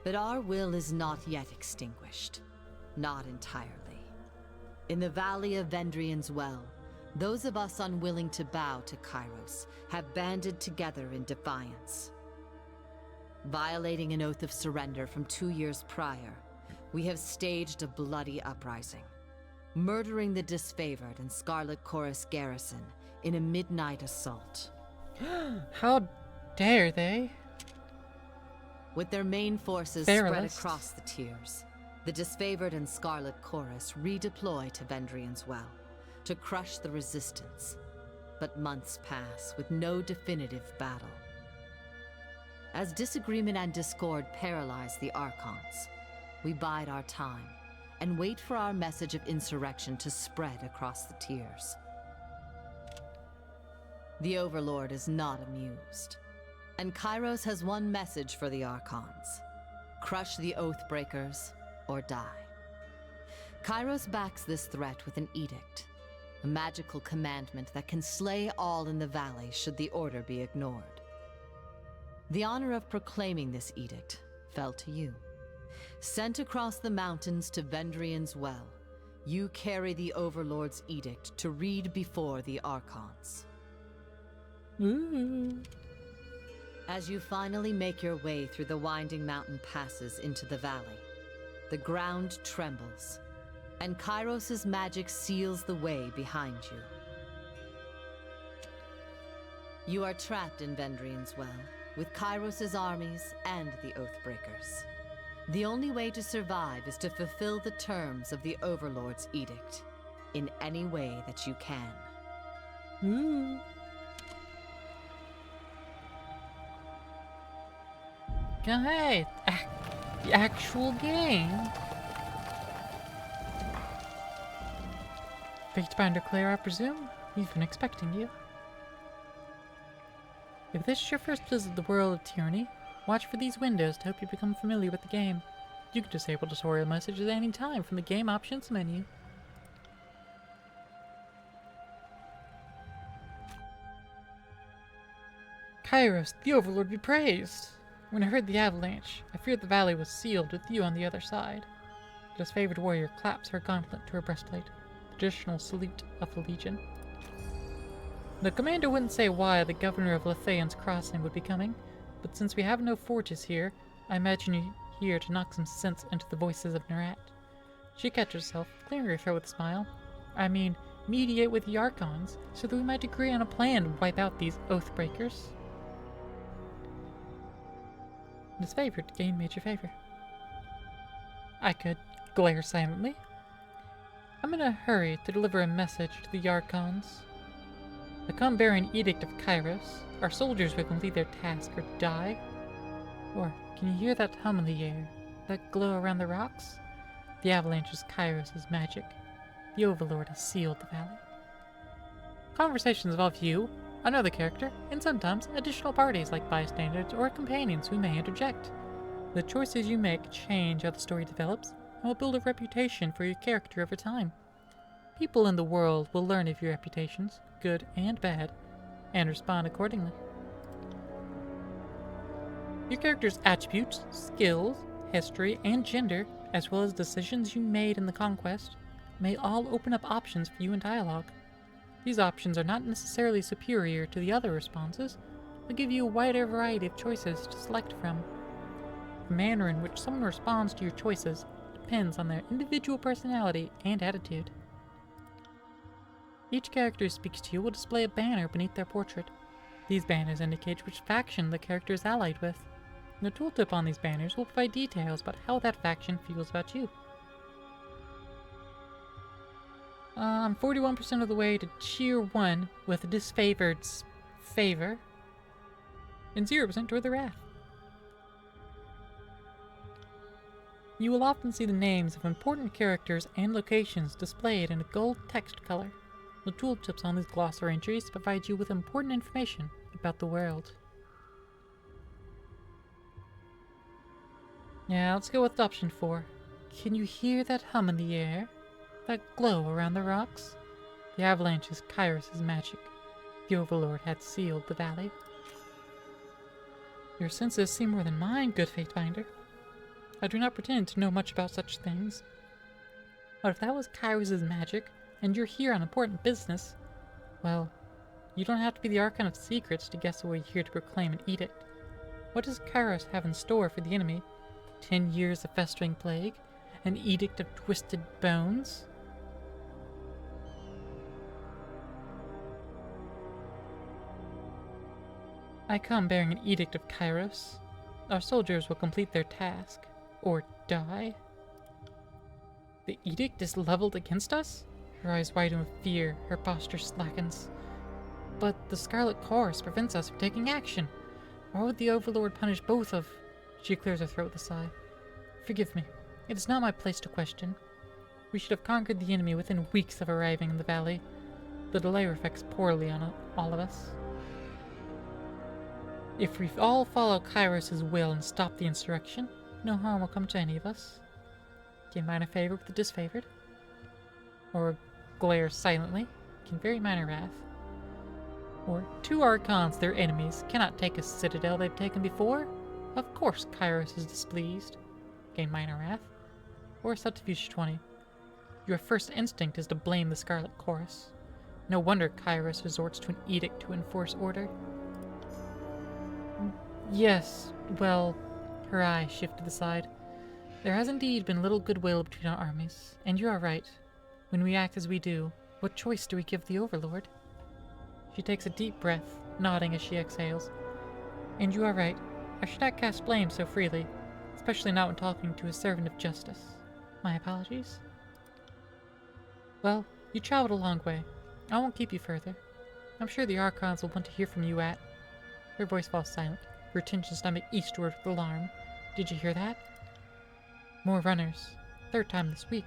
But our will is not yet extinguished. Not entirely. In the Valley of Vendrian's Well, those of us unwilling to bow to Kairos have banded together in defiance. Violating an oath of surrender from 2 years prior, we have staged a bloody uprising, murdering the Disfavored and Scarlet Chorus garrison in a midnight assault. How dare they? With their main forces spread across the tiers, the Disfavored and Scarlet Chorus redeploy to Vendrian's Well to crush the resistance. But months pass with no definitive battle. As disagreement and discord paralyze the Archons, we bide our time and wait for our message of insurrection to spread across the tiers. The Overlord is not amused, and Kairos has one message for the Archons: crush the Oathbreakers or die. Kairos backs this threat with an edict, a magical commandment that can slay all in the valley should the order be ignored. The honor of proclaiming this edict fell to you. Sent across the mountains to Vendrian's Well, you carry the Overlord's edict to read before the Archons. Ooh. As you finally make your way through the winding mountain passes into the valley, the ground trembles, and Kairos' magic seals the way behind you. You are trapped in Vendrian's Well, with Kairos' armies and the Oathbreakers. The only way to survive is to fulfill the terms of the Overlord's edict, in any way that you can. Ooh. Hey, the actual game. Fatebinder Claire, I presume? We've been expecting you. If this is your first visit to the world of Tyranny, watch for these windows to help you become familiar with the game. You can disable tutorial messages at any time from the game options menu. Kairos, the Overlord be praised! When I heard the avalanche, I feared the valley was sealed with you on the other side. The disfavored warrior claps her gauntlet to her breastplate, the traditional salute of the Legion. The commander wouldn't say why the governor of Lethaean's Crossing would be coming, but since we have no forges here, I imagine you're here to knock some sense into the voices of Nerat. She catches herself, clearing her throat with a smile. I mean, mediate with the Archons, so that we might agree on a plan to wipe out these Oathbreakers. Disfavored gain major favor. I could glare silently. I'm in a hurry to deliver a message to the Archons. I come bear an edict of Kairos. Our soldiers will complete their task or die. Or can you hear that hum in the air? That glow around the rocks? The avalanche is Kairos' magic. The Overlord has sealed the valley. Conversations involve you, another character, and sometimes additional parties like bystanders or companions who may interject. The choices you make change how the story develops and will build a reputation for your character over time. People in the world will learn of your reputations, good and bad, and respond accordingly. Your character's attributes, skills, history, and gender, as well as decisions you made in the conquest, may all open up options for you in dialogue. These options are not necessarily superior to the other responses, but give you a wider variety of choices to select from. The manner in which someone responds to your choices depends on their individual personality and attitude. Each character who speaks to you will display a banner beneath their portrait. These banners indicate which faction the character is allied with. The tooltip on these banners will provide details about how that faction feels about you. I'm 41% of the way to Tier 1 with Disfavored's favor, and 0% toward the Wrath. You will often see the names of important characters and locations displayed in a gold text color. The tooltips on these glossary entries provide you with important information about the world. Yeah, let's go with option 4. Can you hear that hum in the air? That glow around the rocks? The avalanche is Kairos' magic. The Overlord had sealed the valley. Your senses seem more than mine, good Fatefinder. I do not pretend to know much about such things. But if that was Kairos' magic, and you're here on important business, well, you don't have to be the Archon of Secrets to guess that we're here to proclaim an edict. What does Kairos have in store for the enemy? 10 years of festering plague? An edict of twisted bones? I come bearing an edict of Kairos. Our soldiers will complete their task, or die. The edict is leveled against us? Her eyes widen with fear, her posture slackens. But the Scarlet Chorus prevents us from taking action. Why would the Overlord punish both of... She clears her throat with a sigh. Forgive me. It is not my place to question. We should have conquered the enemy within weeks of arriving in the valley. The delay reflects poorly on all of us. If we all follow Kairos' will and stop the insurrection, no harm will come to any of us. Do you mind a favor with the disfavored? Or glare silently? Can very minor wrath. Or 2 Archons, their enemies, cannot take a citadel they've taken before? Of course Kairos is displeased. Gain minor wrath. Or subterfuge 20. Your first instinct is to blame the Scarlet Chorus. No wonder Kairos resorts to an edict to enforce order. Yes, well, her eye shifted aside. There has indeed been little goodwill between our armies, and you are right. When we act as we do, what choice do we give the Overlord? She takes a deep breath, nodding as she exhales. And you are right. I should not cast blame so freely, especially not when talking to a servant of justice. My apologies. Well, you traveled a long way. I won't keep you further. I'm sure the Archons will want to hear from you at... Her voice falls silent, her attention stomach eastward with alarm. Did you hear that? More runners. 3rd time this week.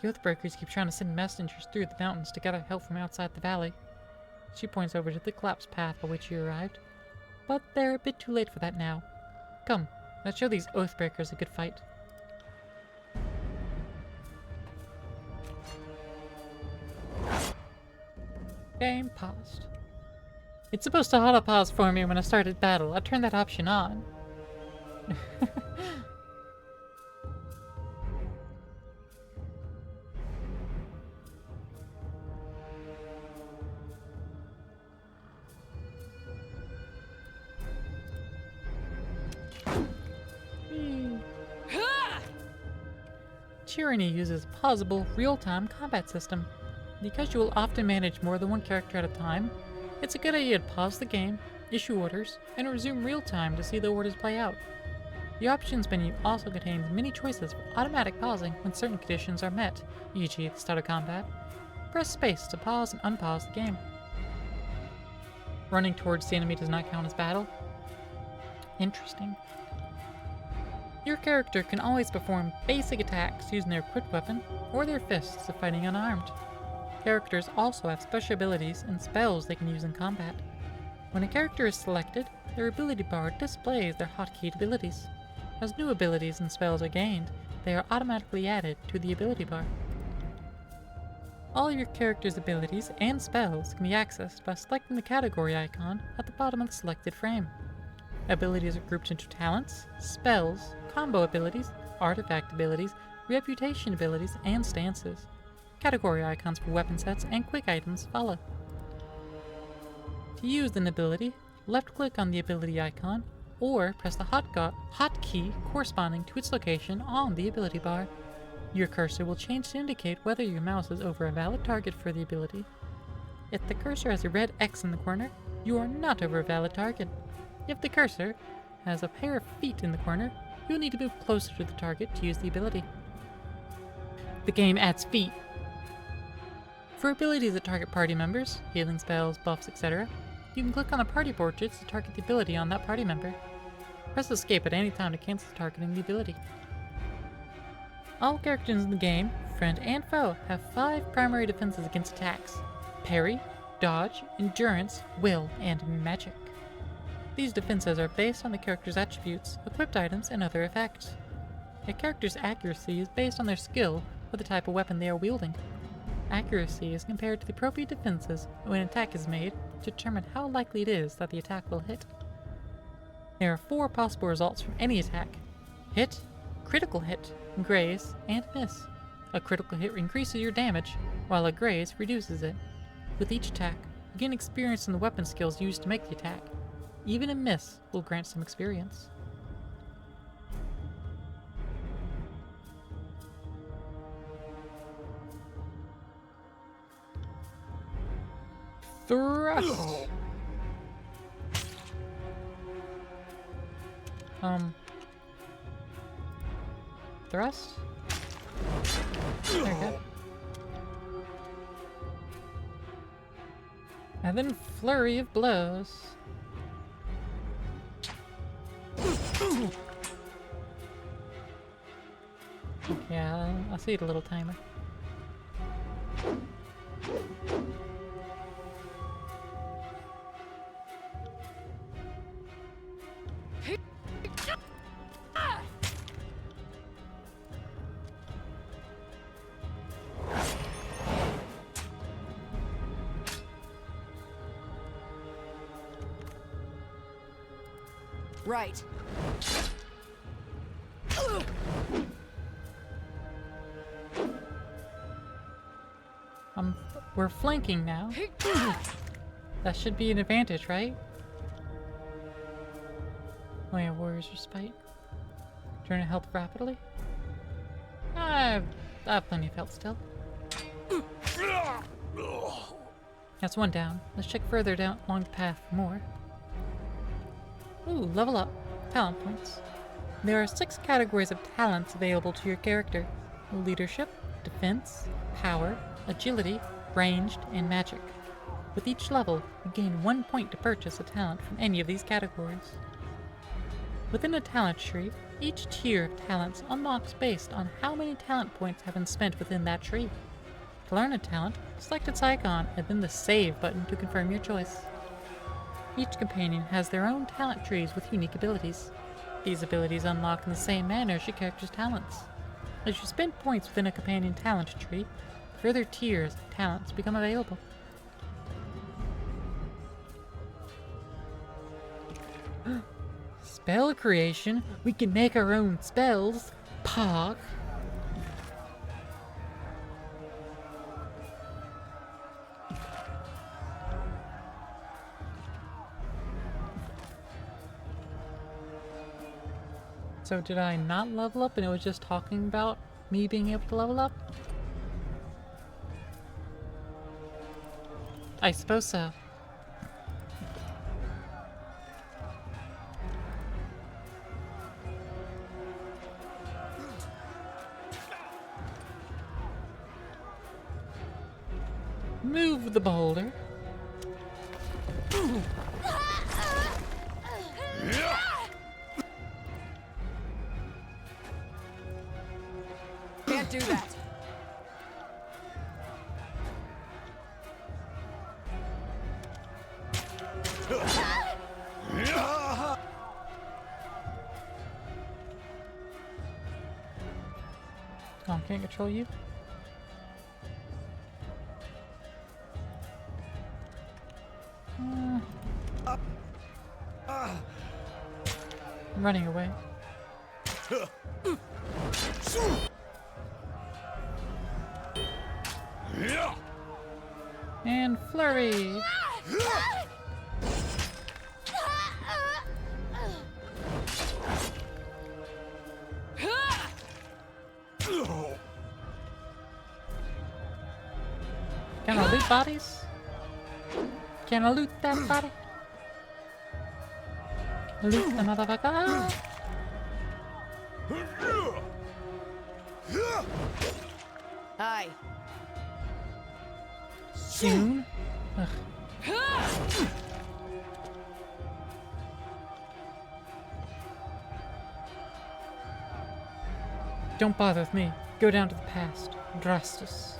The Oathbreakers keep trying to send messengers through the mountains to gather help from outside the valley. She points over to the collapsed path by which you arrived. But they're a bit too late for that now. Come, let's show these Oathbreakers a good fight. Game paused. It's supposed to auto-pause for me when I started battle. I turned that option on. Tyranny uses a pausable, real-time combat system. Because you will often manage more than one character at a time, it's a good idea to pause the game, issue orders, and resume real-time to see the orders play out. The options menu also contains many choices for automatic pausing when certain conditions are met, e.g. at the start of combat. Press space to pause and unpause the game. Running towards the enemy does not count as battle. Interesting. Your character can always perform basic attacks using their equipped weapon or their fists if fighting unarmed. Characters also have special abilities and spells they can use in combat. When a character is selected, their ability bar displays their hotkeyed abilities. As new abilities and spells are gained, they are automatically added to the ability bar. All your character's abilities and spells can be accessed by selecting the category icon at the bottom of the selected frame. Abilities are grouped into talents, spells, combo abilities, artifact abilities, reputation abilities, and stances. Category icons for weapon sets and quick items follow. To use an ability, left-click on the ability icon, or press the hotkey corresponding to its location on the ability bar. Your cursor will change to indicate whether your mouse is over a valid target for the ability. If the cursor has a red X in the corner, you are not over a valid target. If the cursor has a pair of feet in the corner, you'll need to move closer to the target to use the ability. The game adds feet. For abilities that target party members, healing spells, buffs, etc., you can click on the party portraits to target the ability on that party member. Press escape at any time to cancel targeting the ability. All characters in the game, friend and foe, have 5 primary defenses against attacks: parry, dodge, endurance, will, and magic. These defenses are based on the character's attributes, equipped items, and other effects. A character's accuracy is based on their skill or the type of weapon they are wielding. Accuracy is compared to the appropriate defenses when an attack is made to determine how likely it is that the attack will hit. There are 4 possible results from any attack: hit, critical hit, graze, and miss. A critical hit increases your damage, while a graze reduces it. With each attack, you gain experience in the weapon skills used to make the attack. Even a miss will grant some experience. Thrust! Thrust? There we go. And then flurry of blows. Yeah, I'll see the little timer. Right. We're flanking now. That should be an advantage, right? Oh yeah, Warrior's Respite. Turn to health rapidly. I have plenty of health still. That's 1 down. Let's check further down along the path for more. Ooh, level up. Talent points. There are 6 categories of talents available to your character: leadership, defense, power, agility, ranged, and magic. With each level, you gain 1 point to purchase a talent from any of these categories. Within a talent tree, each tier of talents unlocks based on how many talent points have been spent within that tree. To learn a talent, select its icon and then the save button to confirm your choice. Each companion has their own talent trees with unique abilities. These abilities unlock in the same manner as your character's talents. As you spend points within a companion talent tree, further tiers of talents become available. Spell creation? We can make our own spells. Pog. So did I not level up and it was just talking about me being able to level up? I suppose so. Move the boulder. Can't do that. Oh, can't control you? I'm running away. And flurry! Can I loot bodies? Can I loot that body? Loot the motherfucker! Aye. Soon? Ugh. Don't bother with me. Go down to the past. Drastus.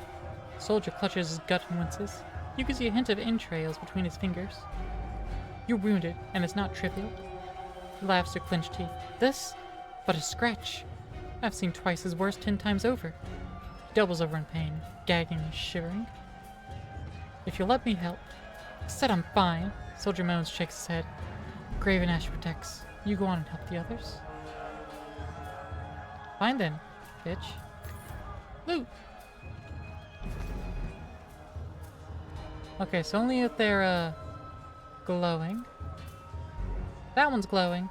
Soldier clutches his gut and winces. You can see a hint of entrails between his fingers. You're wounded, and it's not trivial. He laughs through clenched teeth. This? But a scratch. I've seen twice as worse 10 times over. He doubles over in pain, gagging and shivering. If you'll let me help. I said I'm fine. Soldier moans, shakes his head. Graven Ash protects. You go on and help the others. Fine then, bitch. Loot! Okay, so only if they're, glowing. That one's glowing.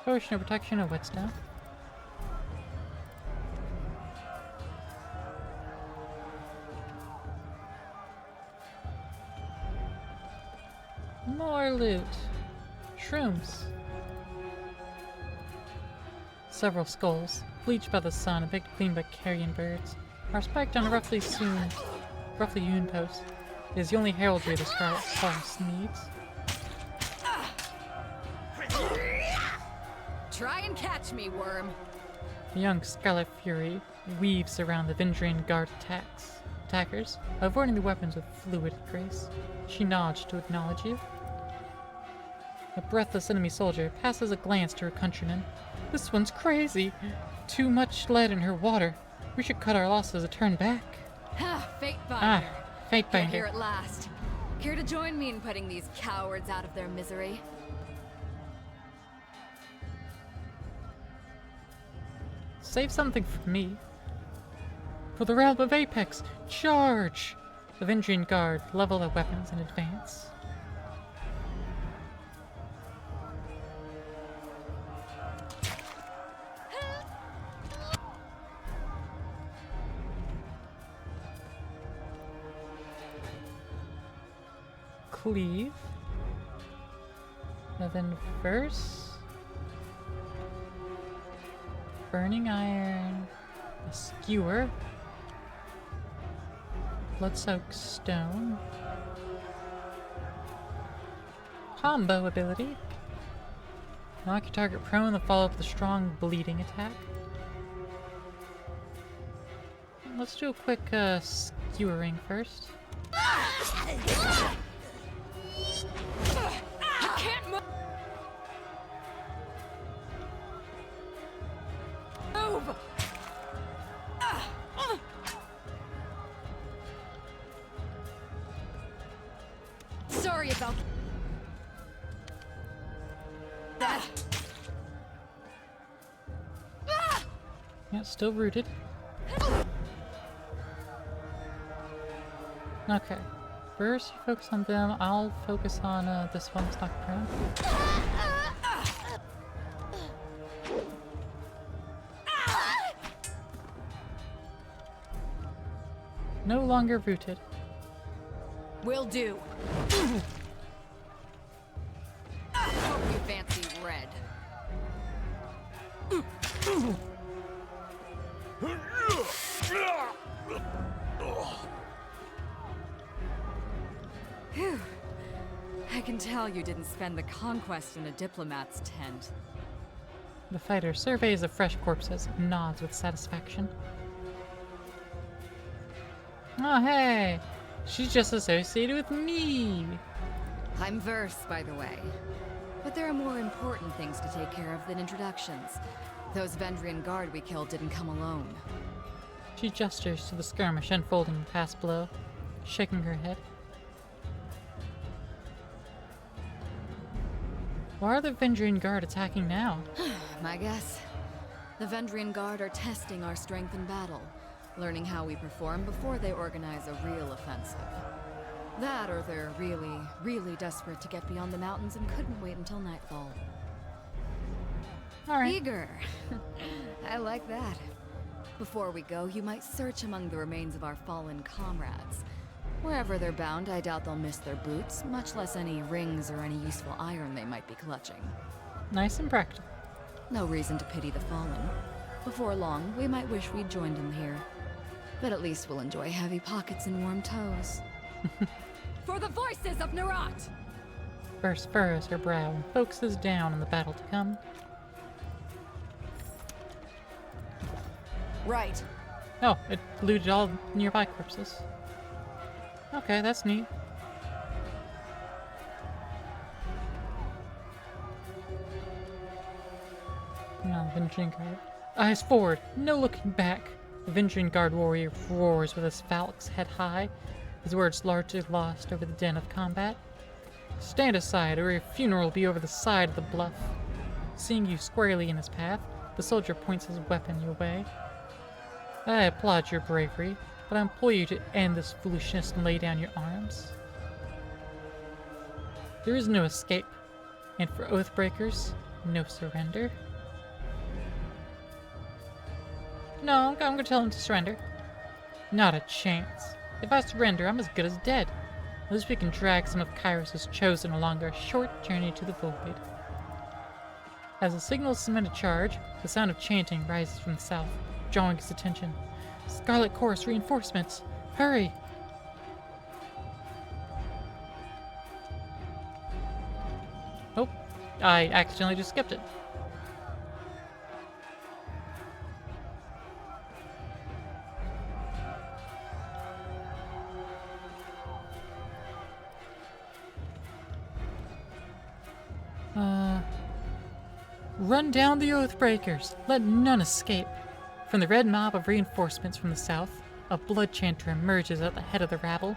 Potion of protection of whetstone. More loot. Shrooms. Several skulls, bleached by the sun and picked clean by carrion birds, are spiked on a roughly hewn post. It is the only heraldry the Scarlet Forest needs. Try and catch me, worm. The young Scarlet Fury weaves around the Vendrian Guard attackers, avoiding the weapons with fluid grace. She nods to acknowledge you. A breathless enemy soldier passes a glance to her countrymen. This one's crazy. Too much lead in her water. We should cut our losses and turn back. Fate binder. Fate You're binder. here at last. Care to join me in putting these cowards out of their misery? Save something for me. For the realm of Apex, charge! The Vendrian Guard level their weapons in advance. Cleave. And then first, burning iron, a skewer, blood-soaked stone, combo ability. Knock your target prone and follow up with a strong bleeding attack. Let's do a quick skewering first. Sorry about that. Yeah, still rooted. Okay. First, you focus on them. I'll focus on this one, stock prone. No longer rooted. Will do. Hope you fancy red. Phew. I can tell you didn't spend the conquest in a diplomat's tent. The fighter surveys the fresh corpses and nods with satisfaction. Oh, hey! She's just associated with me! I'm Verse, by the way. But there are more important things to take care of than introductions. Those Vendrian Guard we killed didn't come alone. She gestures to the skirmish unfolding past below, shaking her head. Why are the Vendrian Guard attacking now? My guess. The Vendrian Guard are testing our strength in battle, learning how we perform before they organize a real offensive. That or they're really, really desperate to get beyond the mountains and couldn't wait until nightfall. Alright. Eager. I like that. Before we go, you might search among the remains of our fallen comrades. Wherever they're bound, I doubt they'll miss their boots, much less any rings or any useful iron they might be clutching. Nice and practical. No reason to pity the fallen. Before long, we might wish we'd joined them here. But at least we'll enjoy heavy pockets and warm toes. For the voices of Narat! Verse furrows her brow and focuses down on the battle to come. Right. Oh, it looted all nearby corpses. Okay, that's neat. No, Avenging Guard. Eyes forward, no looking back. The Avenging Guard warrior roars with his phalanx head high, his words largely lost over the din of combat. Stand aside, or your funeral will be over the side of the bluff. Seeing you squarely in his path, the soldier points his weapon your way. I applaud your bravery, but I implore you to end this foolishness and lay down your arms. There is no escape, and for Oathbreakers, no surrender. No, I'm gonna tell him to surrender. Not a chance. If I surrender, I'm as good as dead. At least we can drag some of Kairos' chosen along our short journey to the void. As the signals cement a charge, the sound of chanting rises from the south, drawing his attention. Scarlet Chorus reinforcements! Hurry! Oh, I accidentally just skipped it. Run down the Oathbreakers! Let none escape! From the red mob of reinforcements from the south, a blood chanter emerges at the head of the rabble,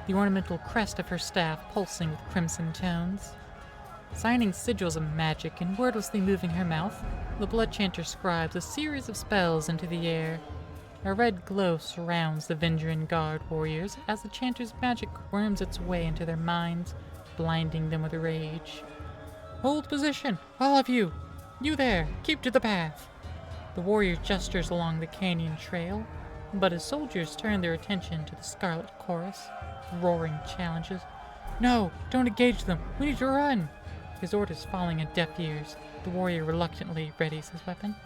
the ornamental crest of her staff pulsing with crimson tones. Signing sigils of magic and wordlessly moving her mouth, the blood chanter scribes a series of spells into the air. A red glow surrounds the Avenging Guard warriors as the chanter's magic worms its way into their minds, blinding them with rage. Hold position, all of you! You there, keep to the path! The warrior gestures along the canyon trail, but his soldiers turn their attention to the Scarlet Chorus, roaring challenges. No, don't engage them, we need to run! His orders falling on deaf ears, the warrior reluctantly readies his weapon.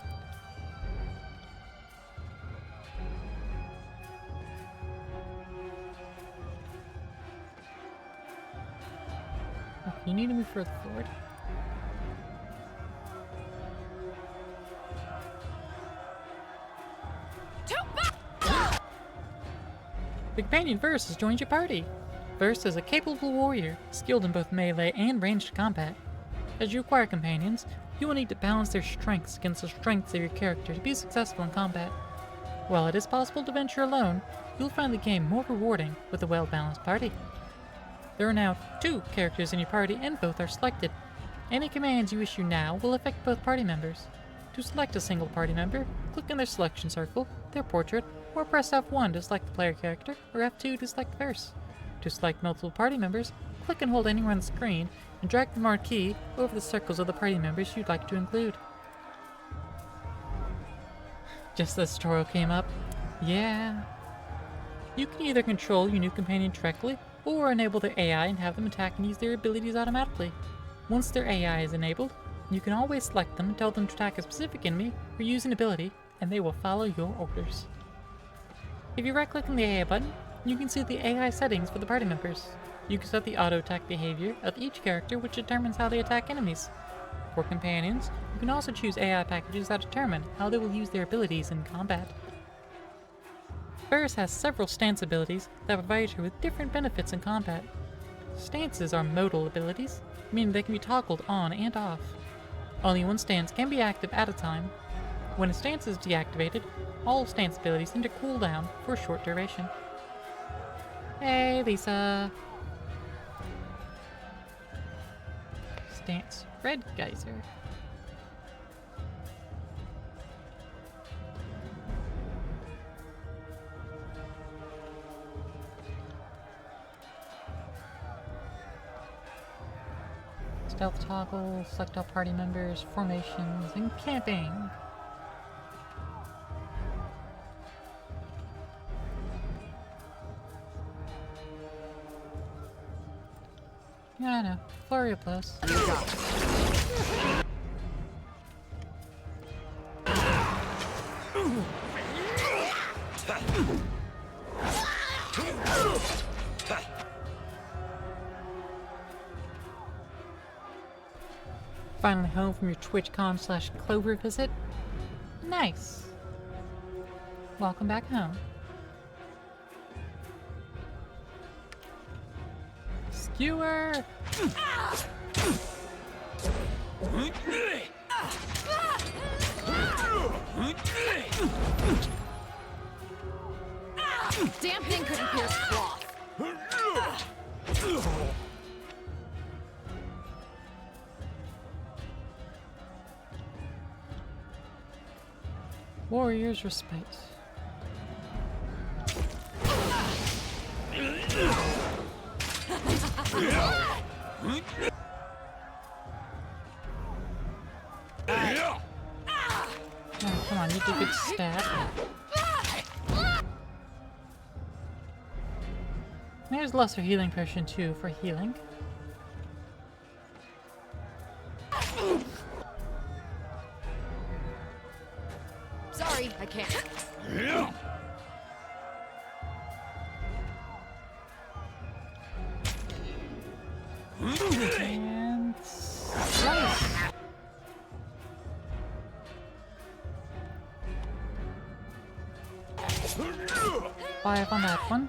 Okay, you need to move further forward. The companion Verse has joined your party. Verse is a capable warrior, skilled in both melee and ranged combat. As you acquire companions, you will need to balance their strengths against the strengths of your character to be successful in combat. While it is possible to venture alone, you'll find the game more rewarding with a well-balanced party. There are now 2 characters in your party and both are selected. Any commands you issue now will affect both party members. To select a single party member, click on their selection circle, their portrait, or press F1 to select the player character, or F2 to select Verse. To select multiple party members, click and hold anywhere on the screen, and drag the marquee over the circles of the party members you'd like to include. Just as tutorial came up, yeah. You can either control your new companion directly, or enable their AI and have them attack and use their abilities automatically. Once their AI is enabled, you can always select them and tell them to attack a specific enemy or use an ability, and they will follow your orders. If you right-click on the AI button, you can see the AI settings for the party members. You can set the auto-attack behavior of each character, which determines how they attack enemies. For companions, you can also choose AI packages that determine how they will use their abilities in combat. Verse has several stance abilities that provide her with different benefits in combat. Stances are modal abilities, meaning they can be toggled on and off. Only one stance can be active at a time. When a stance is deactivated, all stance abilities tend to cool down for a short duration. Hey, Lisa! Stance Red Geyser. Stealth toggle, select all party members, formations, and camping. Yeah, I know. Flurry of blows. Finally home from your TwitchCon/Clover visit? Nice. Welcome back home. Skewer! Damn thing couldn't pierce cloth. Warrior's Respite. Oh, come on, you did a good stab. There's lesser healing potion too for healing. Sorry, I can't. And slice. 5 on that one.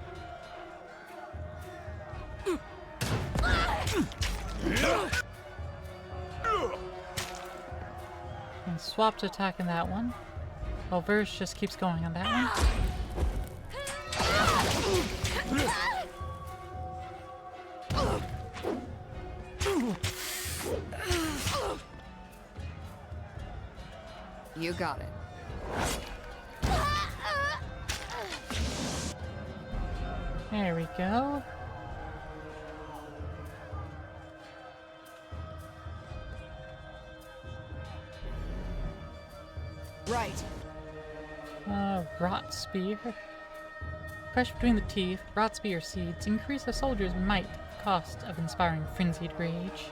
And swapped attack in that one. Well, Verse just keeps going on that one. You got it. There we go. Right. Rot Spear. Crushed between the teeth, Rot Spear seeds increase a soldier's might at the cost of inspiring frenzied rage.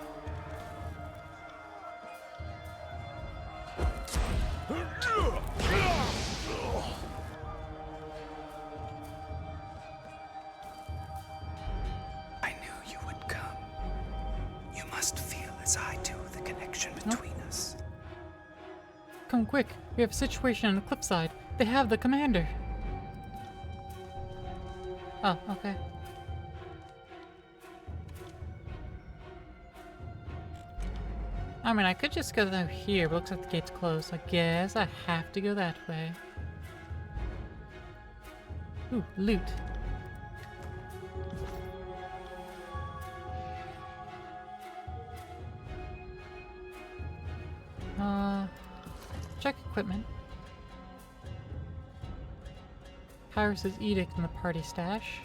I knew you would come. You must feel as I do the connection between us. Come quick, we have a situation on the cliffside. They have the commander. Oh, okay. I mean, I could just go through here, but looks like the gate's closed. I guess I have to go that way. Ooh, loot. Check equipment. Pyrus' edict in the party stash.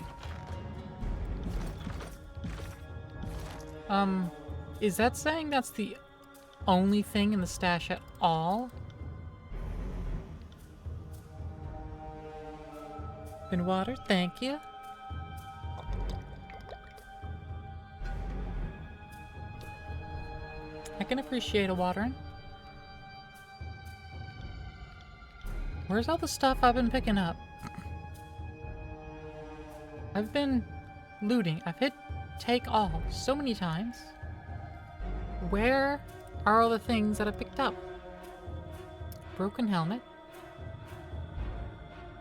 Is that saying that's the only thing in the stash at all? In water, thank you. I can appreciate a watering. Where's all the stuff I've been picking up? I've been looting. I've hit take all so many times. Where are all the things that I picked up? Broken helmet.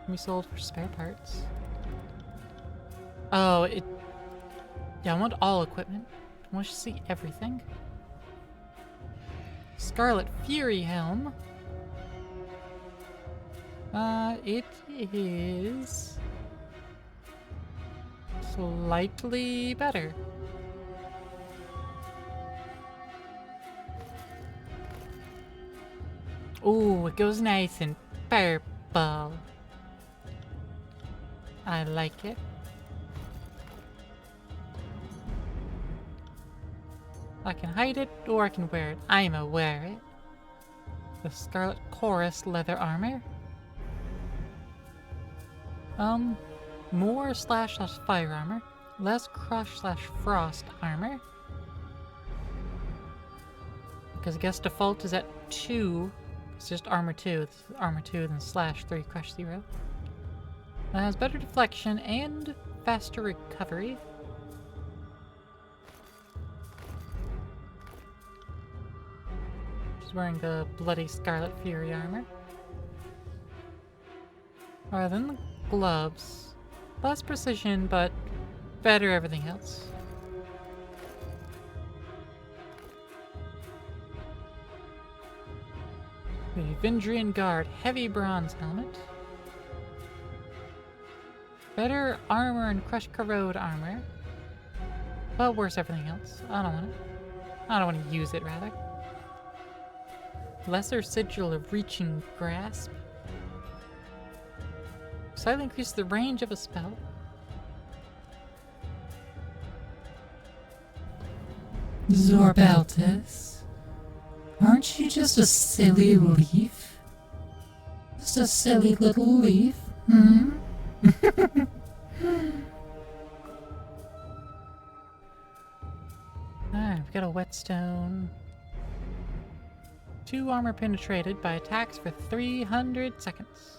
We sold for spare parts. Oh, it... Yeah, I want all equipment. I want to see everything. Scarlet Fury Helm. It is... slightly better. Ooh, it goes nice and purple. I like it. I can hide it, or I can wear it. I'ma wear it. The Scarlet Chorus leather armor. More slash/fire armor. Less crush/frost armor. Because I guess default is at 2. It's just armor 2. It's armor 2, then /3, crush 0. It has better deflection and faster recovery. She's wearing the bloody Scarlet Fury armor. Alright, then the gloves. Less precision, but better everything else. The Vindrian Guard heavy bronze helmet. Better armor and crush corrode armor. But worse everything else. I don't want it. I don't want to use it, rather. Lesser sigil of reaching grasp. Slightly increase the range of a spell. Zorbeltis, aren't you just a silly leaf? Just a silly little leaf, hmm? Alright, we've got a whetstone. 2 armor penetrated by attacks for 300 seconds.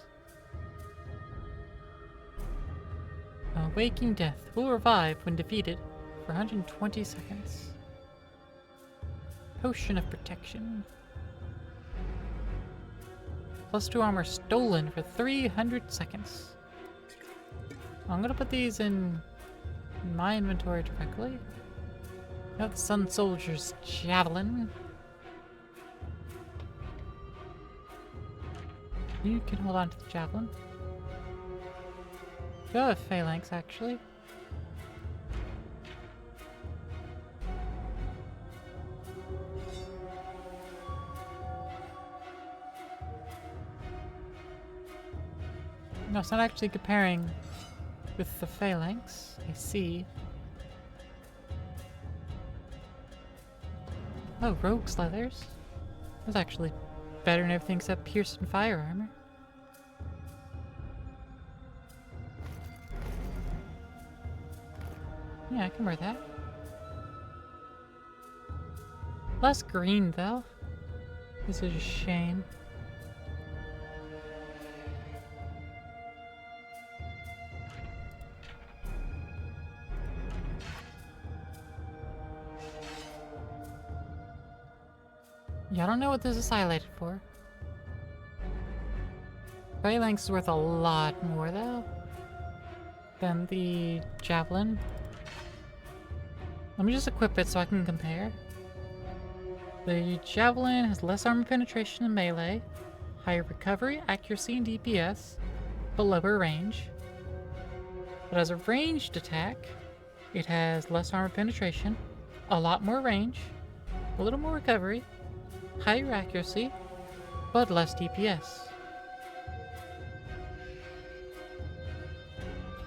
A waking death will revive when defeated for 120 seconds. Potion of protection. +2 armor stolen for 300 seconds. I'm gonna put these in my inventory directly. I have the Sun Soldier's Javelin. You can hold on to the Javelin. You have a Phalanx, actually. No, it's not actually comparing with the Phalanx. I see. Oh, Rogue's Leathers. That's actually better than everything except Pierced and Fire Armor. Yeah, I can wear that. Less green, though. This is a shame. Yeah, I don't know what this is highlighted for. Phalanx is worth a lot more, though, than the Javelin. Let me just equip it so I can compare. The Javelin has less armor penetration and melee, higher recovery, accuracy, and DPS, but lower range. But as a ranged attack, it has less armor penetration, a lot more range, a little more recovery, higher accuracy, but less DPS.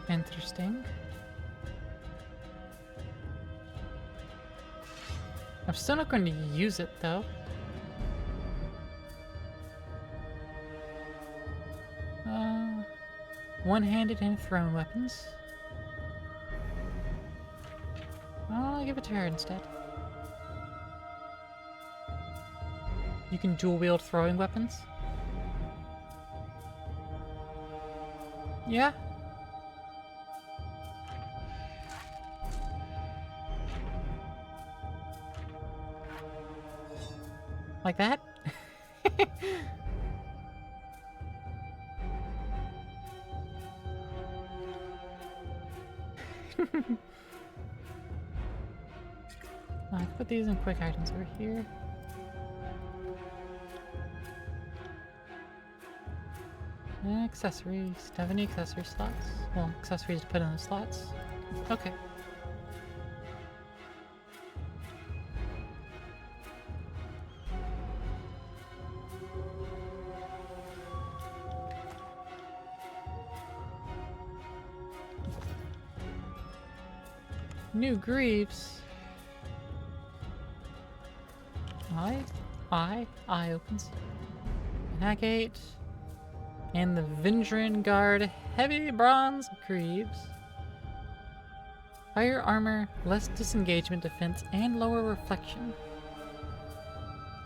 Interesting. I'm still not going to use it, though. One-handed and thrown weapons. I'll give it to her instead. You can dual-wield throwing weapons? Yeah? Like that? I'll put these in quick items over here. Accessories. Do I have any accessory slots? Well, accessories to put in the slots. Okay. New Greaves. Eye opens. Agate. And the Vindrian Guard heavy bronze Greaves. Higher armor, less disengagement defense, and lower reflection.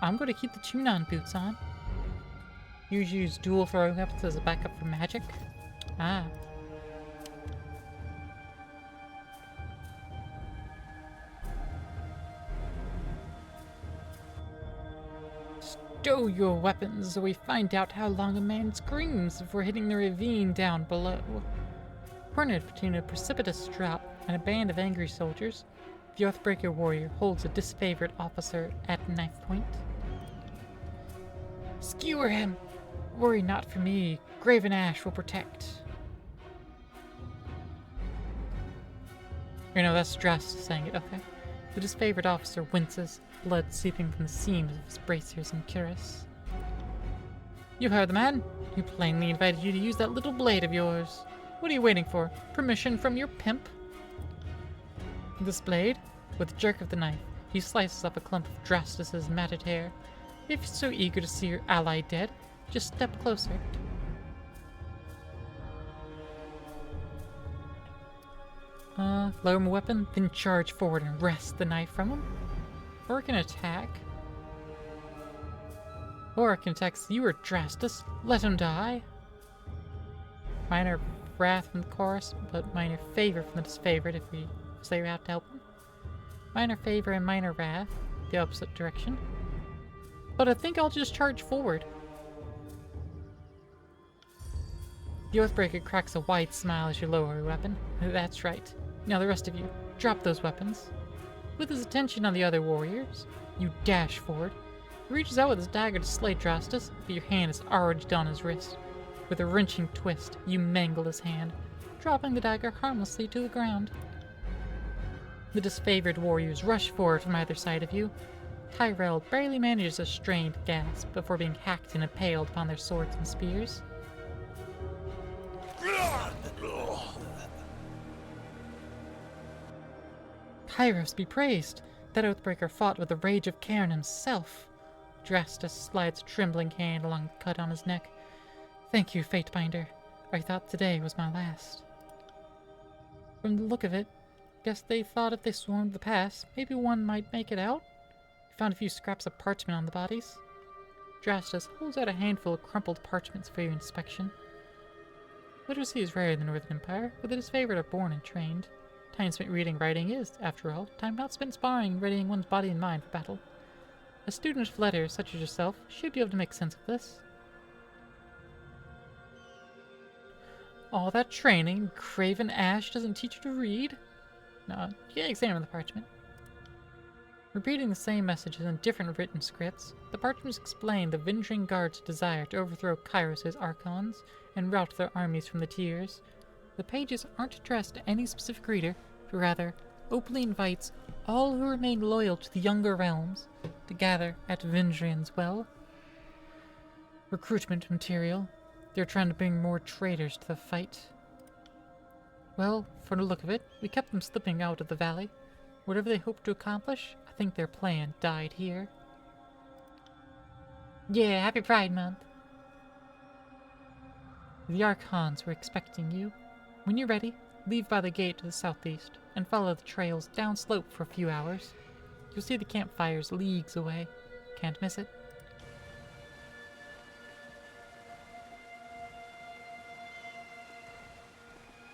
I'm going to keep the Tunon boots on. You use dual throwing weapons as a backup for magic. Ah. Stow your weapons so we find out how long a man screams before hitting the ravine down below. Cornered between a precipitous drop and a band of angry soldiers, the Oathbreaker warrior holds a disfavored officer at knife point. Skewer him! Worry not for me. Graven Ash will protect. You know, that's Drast saying it, okay. The disfavored officer winces, blood seeping from the seams of his bracers and cuirass. You heard the man. He plainly invited you to use that little blade of yours. What are you waiting for? Permission from your pimp? This blade, with a jerk of the knife, he slices up a clump of Drastus's matted hair. If you're so eager to see your ally dead, just step closer. Lower my weapon, then charge forward and wrest the knife from him. Or I can attack. Or I can attack you or Drastus. Let him die. Minor wrath from the chorus, but minor favor from the disfavored if we say we have to help him. Minor favor and minor wrath, the opposite direction. But I think I'll just charge forward. The Oathbreaker cracks a wide smile as you lower your weapon. That's right. Now the rest of you, drop those weapons. With his attention on the other warriors, you dash forward. He reaches out with his dagger to slay Drastus, but your hand is already on his wrist. With a wrenching twist, you mangle his hand, dropping the dagger harmlessly to the ground. The disfavored warriors rush forward from either side of you. Tyrell barely manages a strained gasp before being hacked and impaled upon their swords and spears. Kairos be praised! That Oathbreaker fought with the rage of Cairn himself. Drastus slides a trembling hand along the cut on his neck. Thank you, Fatebinder. I thought today was my last. From the look of it, guess they thought if they swarmed the pass, maybe one might make it out? We found a few scraps of parchment on the bodies. Drastus holds out a handful of crumpled parchments for your inspection. Literacy is rare in the Northern Empire, but the disfavored are born and trained. Time spent reading and writing is, after all, time not spent sparring and readying one's body and mind for battle. A student of letters such as yourself should be able to make sense of this. All that training, Graven Ash doesn't teach you to read? No, you can't examine the parchment. Repeating the same messages in different written scripts, the parchments explain the Vindring Guard's desire to overthrow Kairos' Archons and rout their armies from the tiers. The pages aren't addressed to any specific reader, but rather openly invites all who remain loyal to the younger realms to gather at Vindrian's Well. Recruitment material. They're trying to bring more traitors to the fight. Well, for the look of it, we kept them slipping out of the valley. Whatever they hoped to accomplish, I think their plan died here. Yeah, happy Pride Month! The Archons were expecting you. When you're ready, leave by the gate to the southeast and follow the trails downslope for a few hours. You'll see the campfires leagues away. Can't miss it.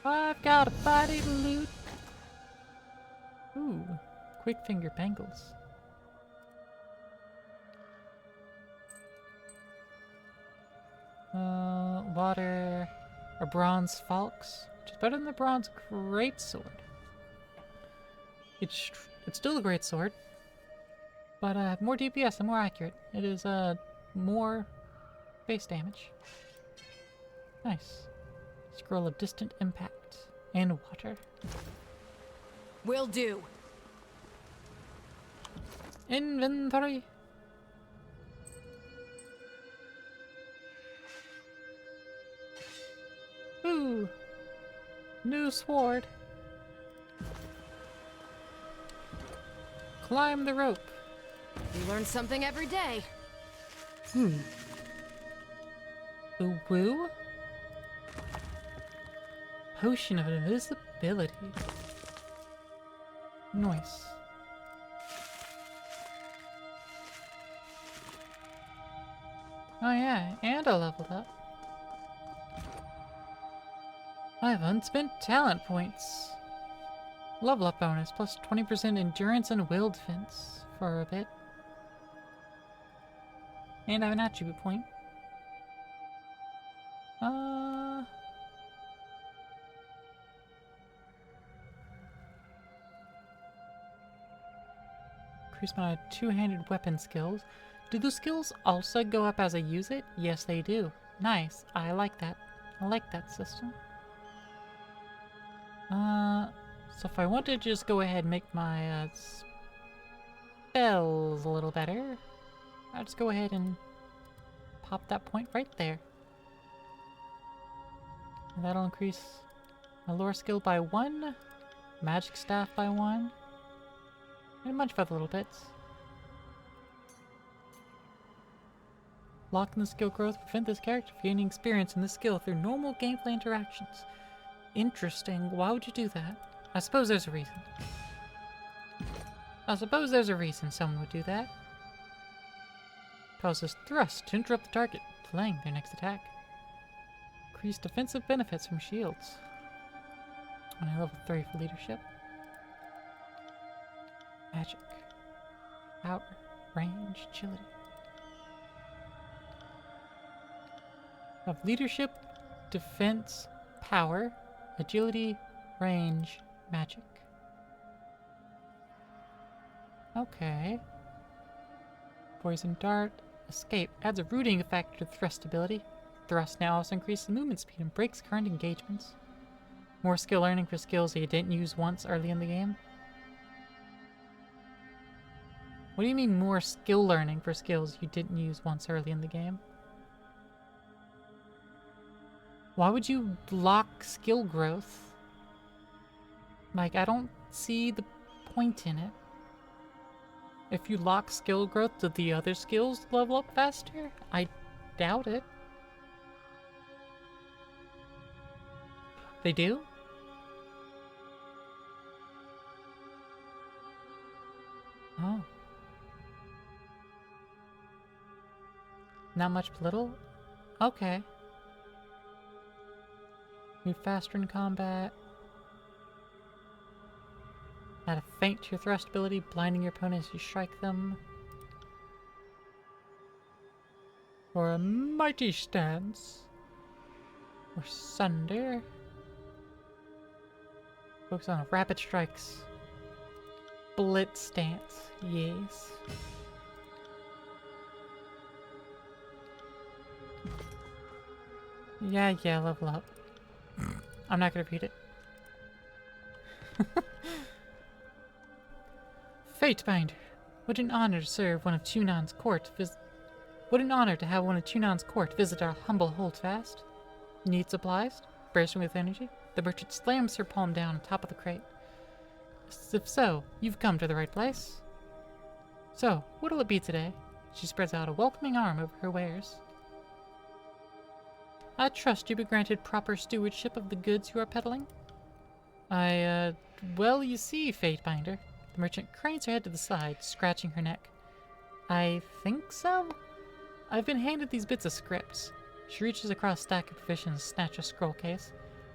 I've got a body to loot. Ooh, quick finger bangles. Water, a bronze falx, which is better than the bronze greatsword. It's still a greatsword, but more DPS and more accurate. It is more base damage. Nice. Scroll of distant impact and water. Will do. Inventory. Ooh. New sword. Climb the rope. You learn something every day. The woo? Potion of invisibility. Nice. Oh yeah, and I leveled up. I have unspent talent points. Level up bonus plus 20% endurance and will defense for a bit. And I have an attribute point. Increase my two-handed weapon skills. Do the skills also go up as I use it? Yes, they do. Nice. I like that. I like that system. So if I want to just go ahead and make my spells a little better, I'll just go ahead and pop that point right there. And that'll increase my lore skill by 1, magic staff by 1, and a bunch of other little bits. Locking the skill growth will prevent this character from gaining experience in this skill through normal gameplay interactions. Interesting. Why would you do that? I suppose there's a reason. I suppose there's a reason someone would do that. Causes thrust to interrupt the target, delaying their next attack. Increase defensive benefits from shields. On a level 3 for leadership. Magic. Power. Range. Agility. Of leadership, defense, power, agility, range, magic. Okay. Poison dart, escape. Adds a rooting effect to thrust ability. Thrust now also increases the movement speed and breaks current engagements. More skill learning for skills that you didn't use once early in the game. What do you mean more skill learning for skills you didn't use once early in the game? Why would you lock skill growth? Like, I don't see the point in it. If you lock skill growth, do the other skills level up faster? I doubt it. They do? Oh. Not much little? Okay. Move faster in combat. Add a feint to your thrust ability, blinding your opponent as you strike them. Or a mighty stance. Or sunder. Focus on rapid strikes. Blitz stance. Yes. Yeah, level up. I'm not gonna read it. Fatebinder. What an honor to serve one of Chunan's court. What an honor to have one of Chunan's court visit our humble holdfast. Need supplies? Bursting with energy, the merchant slams her palm down on top of the crate. If so, you've come to the right place. So, what'll it be today? She spreads out a welcoming arm over her wares. I trust you be granted proper stewardship of the goods you are peddling? Well, you see, Fatebinder. The merchant cranes her head to the side, scratching her neck. I think so? I've been handed these bits of scripts. She reaches across a stack of provisions to snatch a scroll case.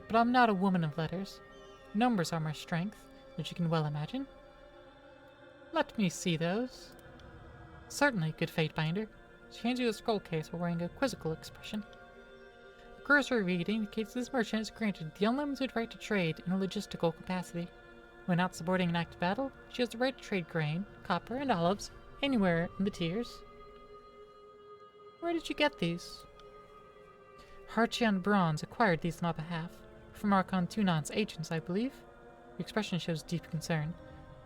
But I'm not a woman of letters. Numbers are my strength, which you can well imagine. Let me see those. Certainly, good Fatebinder. She hands you the scroll case while wearing a quizzical expression. The cursory read indicates this merchant is granted the unlimited right to trade in a logistical capacity. When not supporting an active battle, she has the right to trade grain, copper, and olives anywhere in the tiers. Where did you get these? Harchian Bronze acquired these on my behalf. From Archon Tunan's agents, I believe. Your expression shows deep concern.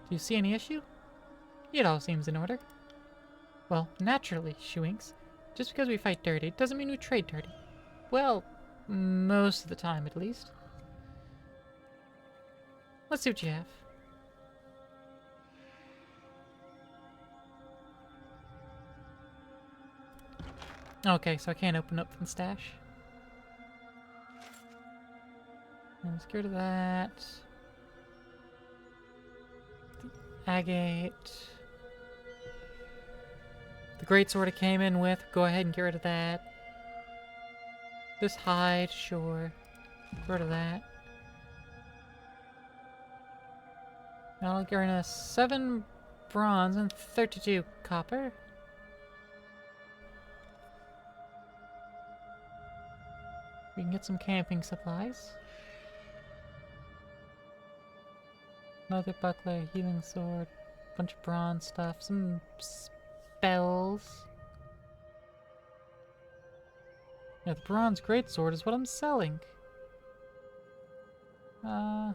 Do you see any issue? It all seems in order. Well, naturally, she winks. Just because we fight dirty doesn't mean we trade dirty. Well, most of the time, at least. Let's see what you have. Okay, so I can't open up the stash. Let's get rid of that. The agate. The greatsword it came in with, go ahead and get rid of that. This hide, sure. Get rid of that. I'll get rid of 7 bronze and 32 copper. We can get some camping supplies. Another buckler, healing sword, bunch of bronze stuff, some spells. Yeah, the bronze greatsword is what I'm selling. Hammer.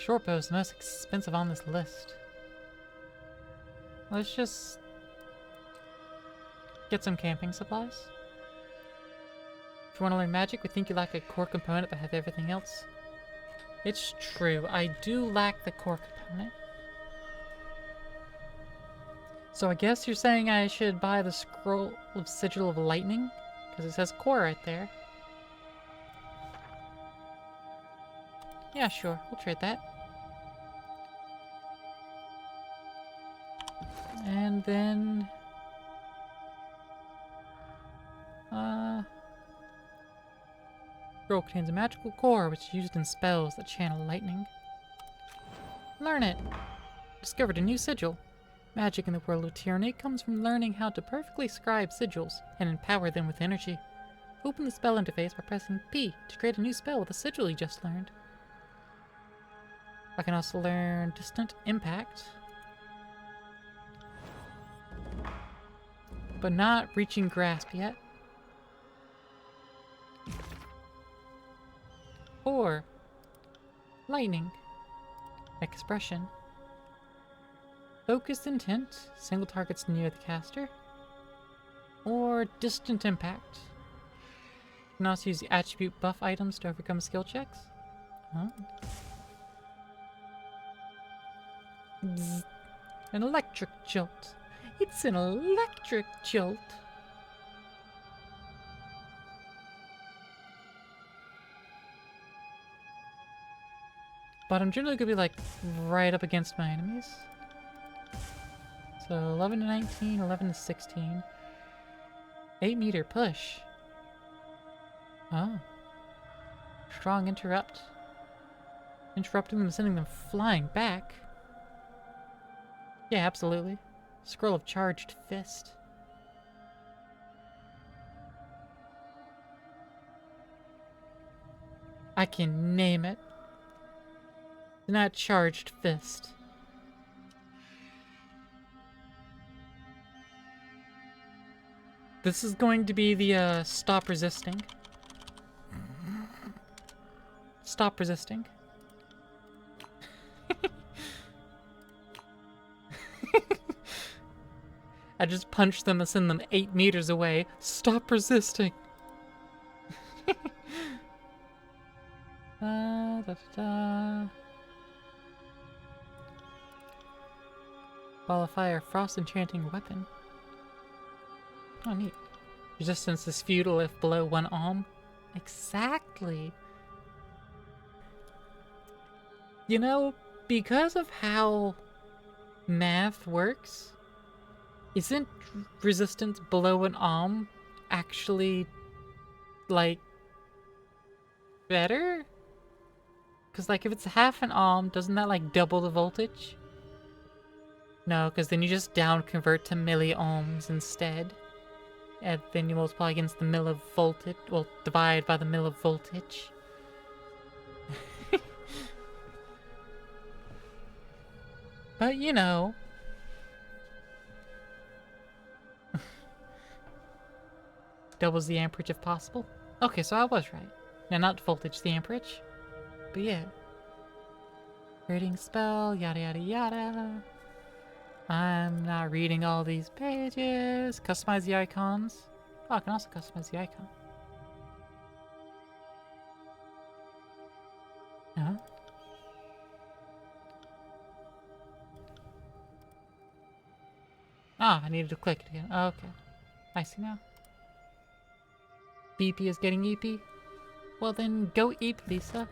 Shortbow is the most expensive on this list. Let's just get some camping supplies. If you want to learn magic, we think you lack a core component but have everything else. It's true, I do lack the core component. So I guess you're saying I should buy the scroll of Sigil of Lightning? Because it says core right there. Yeah, sure, we'll trade that. And then... Scroll contains a magical core which is used in spells that channel lightning. Learn it! Discovered a new sigil. Magic in the world of Tyranny comes from learning how to perfectly scribe sigils and empower them with energy. Open the spell interface by pressing P to create a new spell with a sigil you just learned. I can also learn Distant Impact, but not Reaching Grasp yet. Or Lightning, Expression, Focused Intent, single targets near the caster, or Distant Impact. You can also use the attribute buff items to overcome skill checks. Huh? Bzz. An electric jolt. It's an electric jolt. But I'm generally gonna be like right up against my enemies. So 11 to 19, 11 to 16. 8-meter push. Oh. Strong interrupt. Interrupting them and sending them flying back. Yeah, absolutely. Scroll of Charged Fist. I can name it. Not Charged Fist. This is going to be the Stop Resisting. Stop Resisting. I just punch them and send them 8 meters away. Stop resisting. Da, da, da. Ball of Fire, Frost Enchanting Weapon. Oh, neat. Resistance is futile if below 1 ohm. Exactly. You know, because of how math works, isn't resistance below 1 ohm actually, like, better? Because, like, if it's half an ohm, doesn't that, like, double the voltage? No, because then you just down convert to milliohms instead. And then you multiply against the mill of voltage, well, divide by the mill of voltage. But, you know. Doubles the amperage if possible. Okay, so I was right. Now, not voltage, the amperage. But yeah. Creating spell, yada yada yada. I'm not reading all these pages. Customize the icons. Oh, I can also customize the icon. Huh? Ah, I needed to click it again. Okay. I see now. BP is getting EP? Well then, go eep, Lisa.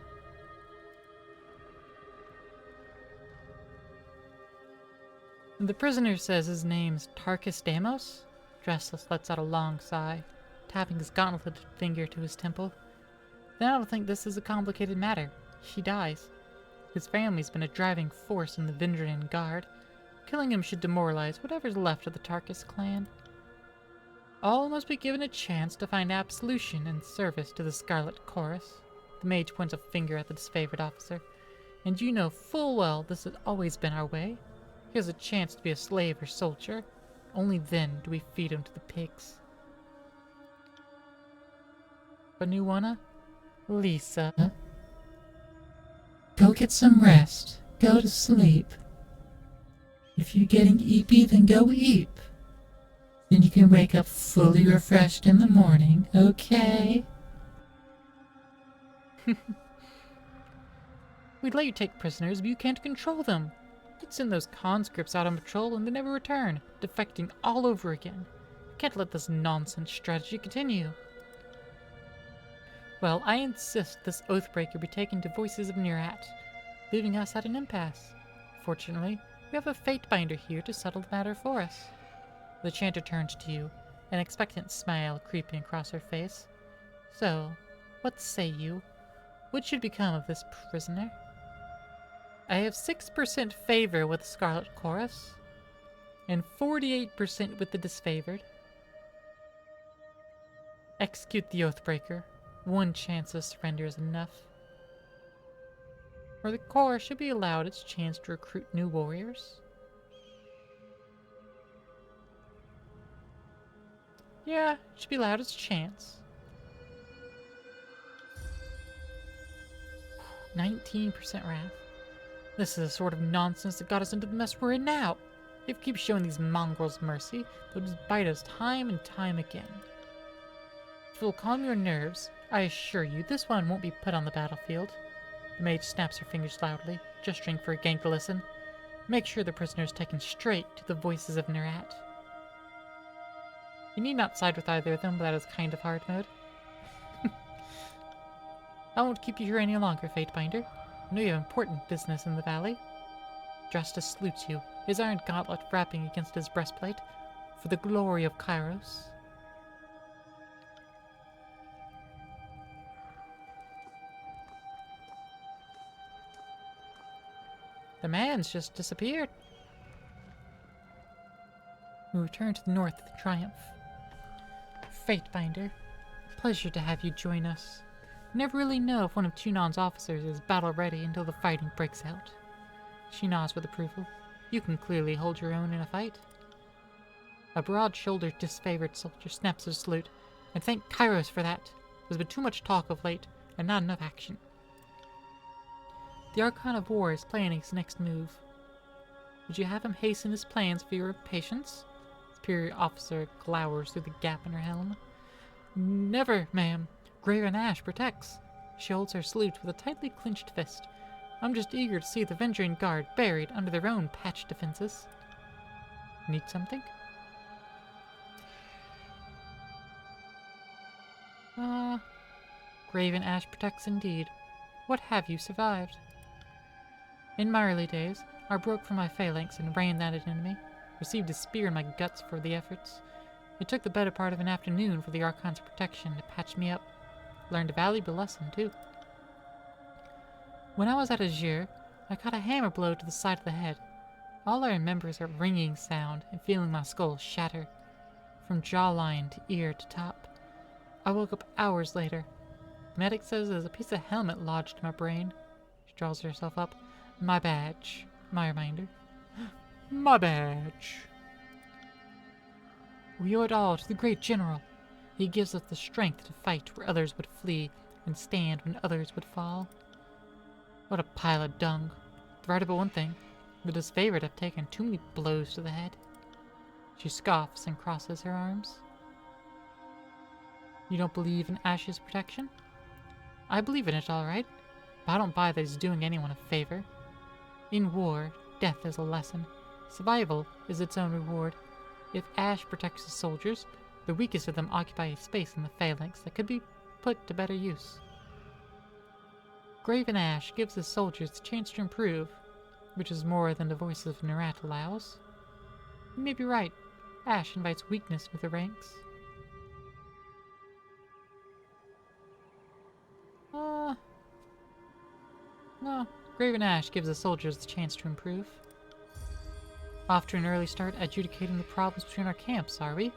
The prisoner says his name's Tarkus Damos. Dressless lets out a long sigh, tapping his gauntleted finger to his temple. Then I don't think this is a complicated matter. She dies. His family's been a driving force in the Vindrian Guard. Killing him should demoralize whatever's left of the Tarkus clan. All must be given a chance to find absolution in service to the Scarlet Chorus. The mage points a finger at the disfavored officer. And you know full well this has always been our way. Here's a chance to be a slave or soldier. Only then do we feed him to the pigs. But Nuwana? Lisa? Go get some rest. Go to sleep. If you're getting eepy, then go eep. Then you can wake up fully refreshed in the morning, okay? We'd let you take prisoners, but you can't control them. You'd send those conscripts out on patrol and they never return, defecting all over again. You can't let this nonsense strategy continue. Well, I insist this Oathbreaker be taken to Voices of Nerat, leaving us at an impasse. Fortunately, we have a Fatebinder here to settle the matter for us. The chanter turns to you, an expectant smile creeping across her face. So, what say you? What should become of this prisoner? I have 6% favor with the Scarlet Chorus, and 48% with the disfavored. Execute the Oathbreaker. One chance of surrender is enough. Or the Corps should be allowed its chance to recruit new warriors. Yeah, it should be allowed its chance. 19% wrath. This is the sort of nonsense that got us into the mess we're in now. If we keep showing these mongrels mercy, they'll just bite us time and time again. If it'll calm your nerves, I assure you this one won't be put on the battlefield. The mage snaps her fingers loudly, gesturing for a gang to listen. Make sure the prisoner is taken straight to the Voices of Nerat. You need not side with either of them, but that is kind of hard mode. I won't keep you here any longer, Fatebinder. I know you have important business in the valley. Justice salutes you, his iron gauntlet wrapping against his breastplate. For the glory of Kairos. The man's just disappeared. We return to the north with triumph. Fatebinder, pleasure to have you join us. You never really know if one of Tunon's officers is battle ready until the fighting breaks out. She nods with approval. You can clearly hold your own in a fight. A broad-shouldered, disfavored soldier snaps his salute, and thank Kairos for that. There's been too much talk of late, and not enough action. The Archon of War is planning his next move. Would you have him hasten his plans for your patience? The superior officer glowers through the gap in her helm. Never, ma'am. Graven Ash protects. She holds her salute with a tightly clenched fist. I'm just eager to see the Vindrian Guard buried under their own patched defenses. Need something? Graven Ash protects indeed. What have you survived? In my early days, I broke from my phalanx and ran at an enemy. Received a spear in my guts for the efforts. It took the better part of an afternoon for the Archon's protection to patch me up. Learned a valuable lesson, too. When I was at Azure, I caught a hammer blow to the side of the head. All I remember is a ringing sound and feeling my skull shatter, from jawline to ear to top. I woke up hours later. The medic says there's a piece of helmet lodged in my brain. She draws herself up. My badge. My reminder. My badge. We owe it all to the great general. He gives us the strength to fight where others would flee and stand when others would fall. What a pile of dung. Right about one thing. The disfavored have taken too many blows to the head. She scoffs and crosses her arms. You don't believe in Ash's protection? I believe in it, all right, but I don't buy that he's doing anyone a favor. In war, death is a lesson. Survival is its own reward. If Ash protects his soldiers, the weakest of them occupy a space in the phalanx that could be put to better use. Graven Ash gives his soldiers the chance to improve, which is more than the Voices of Nerat allows. You may be right. Ash invites weakness into the ranks. No, Graven Ash gives the soldiers the chance to improve. Off to an early start adjudicating the problems between our camps, are we?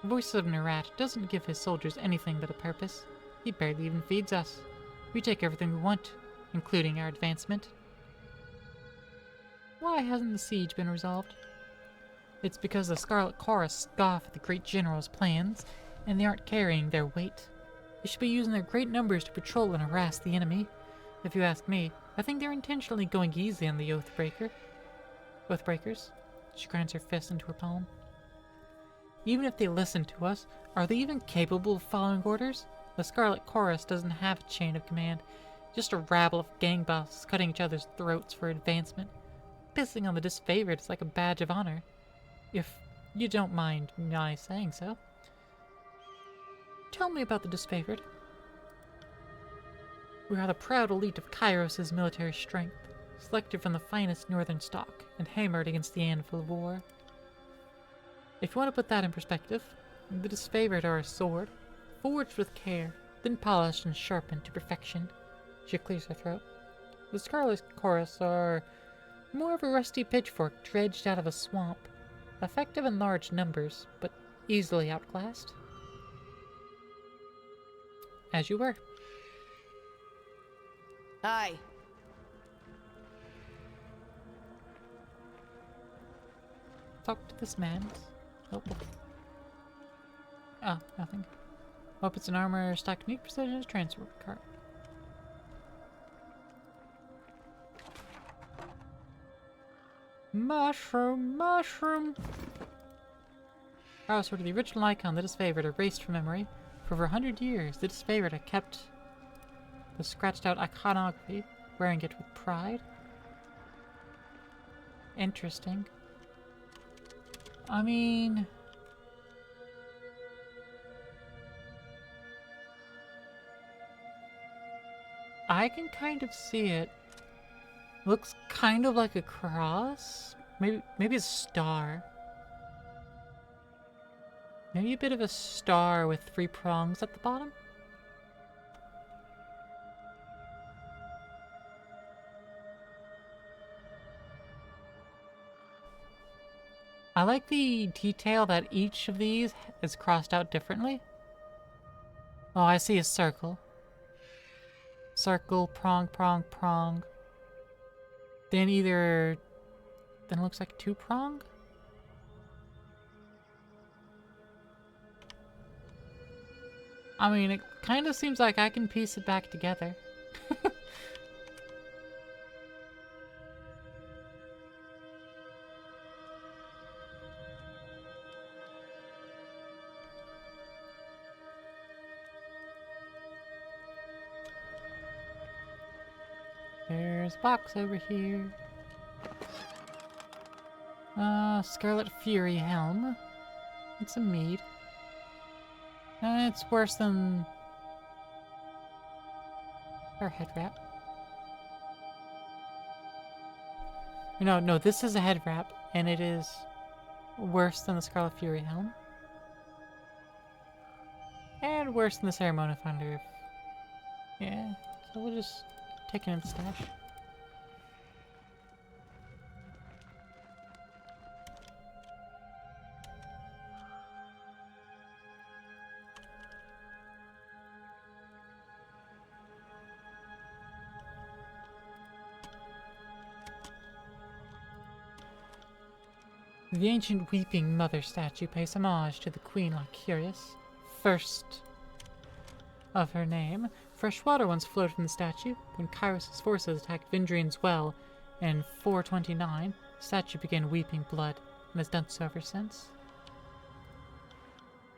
The voice of Narat doesn't give his soldiers anything but a purpose. He barely even feeds us. We take everything we want, including our advancement. Why hasn't the siege been resolved? It's because the Scarlet Chorus scoff at the great general's plans, and they aren't carrying their weight. They should be using their great numbers to patrol and harass the enemy. If you ask me, I think they're intentionally going easy on the Oathbreakers. She grinds her fist into her palm. Even if they listen to us, are they even capable of following orders? The Scarlet Chorus doesn't have a chain of command, just a rabble of gang bosses cutting each other's throats for advancement. Pissing on the disfavored is like a badge of honor, if you don't mind my saying so. Tell me about the disfavored. We are the proud elite of Kairos' military strength, selected from the finest northern stock and hammered against the anvil of war. If you want to put that in perspective, the disfavored are a sword, forged with care, then polished and sharpened to perfection. She clears her throat. The Scarlet Chorus are more of a rusty pitchfork dredged out of a swamp, effective in large numbers, but easily outclassed. As you were. Aye. Talk to this man. Oh. Oh, nothing. Weapons and armor stacked neat precision as transport cart. Mushroom! Oh, sort of the original icon, the disfavored, erased from memory. For over 100 years, the disfavored had kept the scratched out iconography, wearing it with pride. Interesting. I mean, I can kind of see it. Looks kind of like a cross. Maybe a star. Maybe a bit of a star with 3 prongs at the bottom. I like the detail that each of these is crossed out differently. Oh, I see a circle. Circle, prong, prong, prong. Then it looks like 2 prong? I mean, it kind of seems like I can piece it back together. There's a box over here. Scarlet Fury helm. It's a mead. It's worse than our head wrap. No, this is a head wrap, and it is worse than the Scarlet Fury helm. And worse than the Ceremony Finder. Yeah, so we'll just take it in the stash. The ancient Weeping Mother statue pays homage to the Queen Lycurius, first of her name. Fresh water once flowed from the statue. When Kairos' forces attacked Vindrian's well in 429, the statue began weeping blood, and has done so ever since.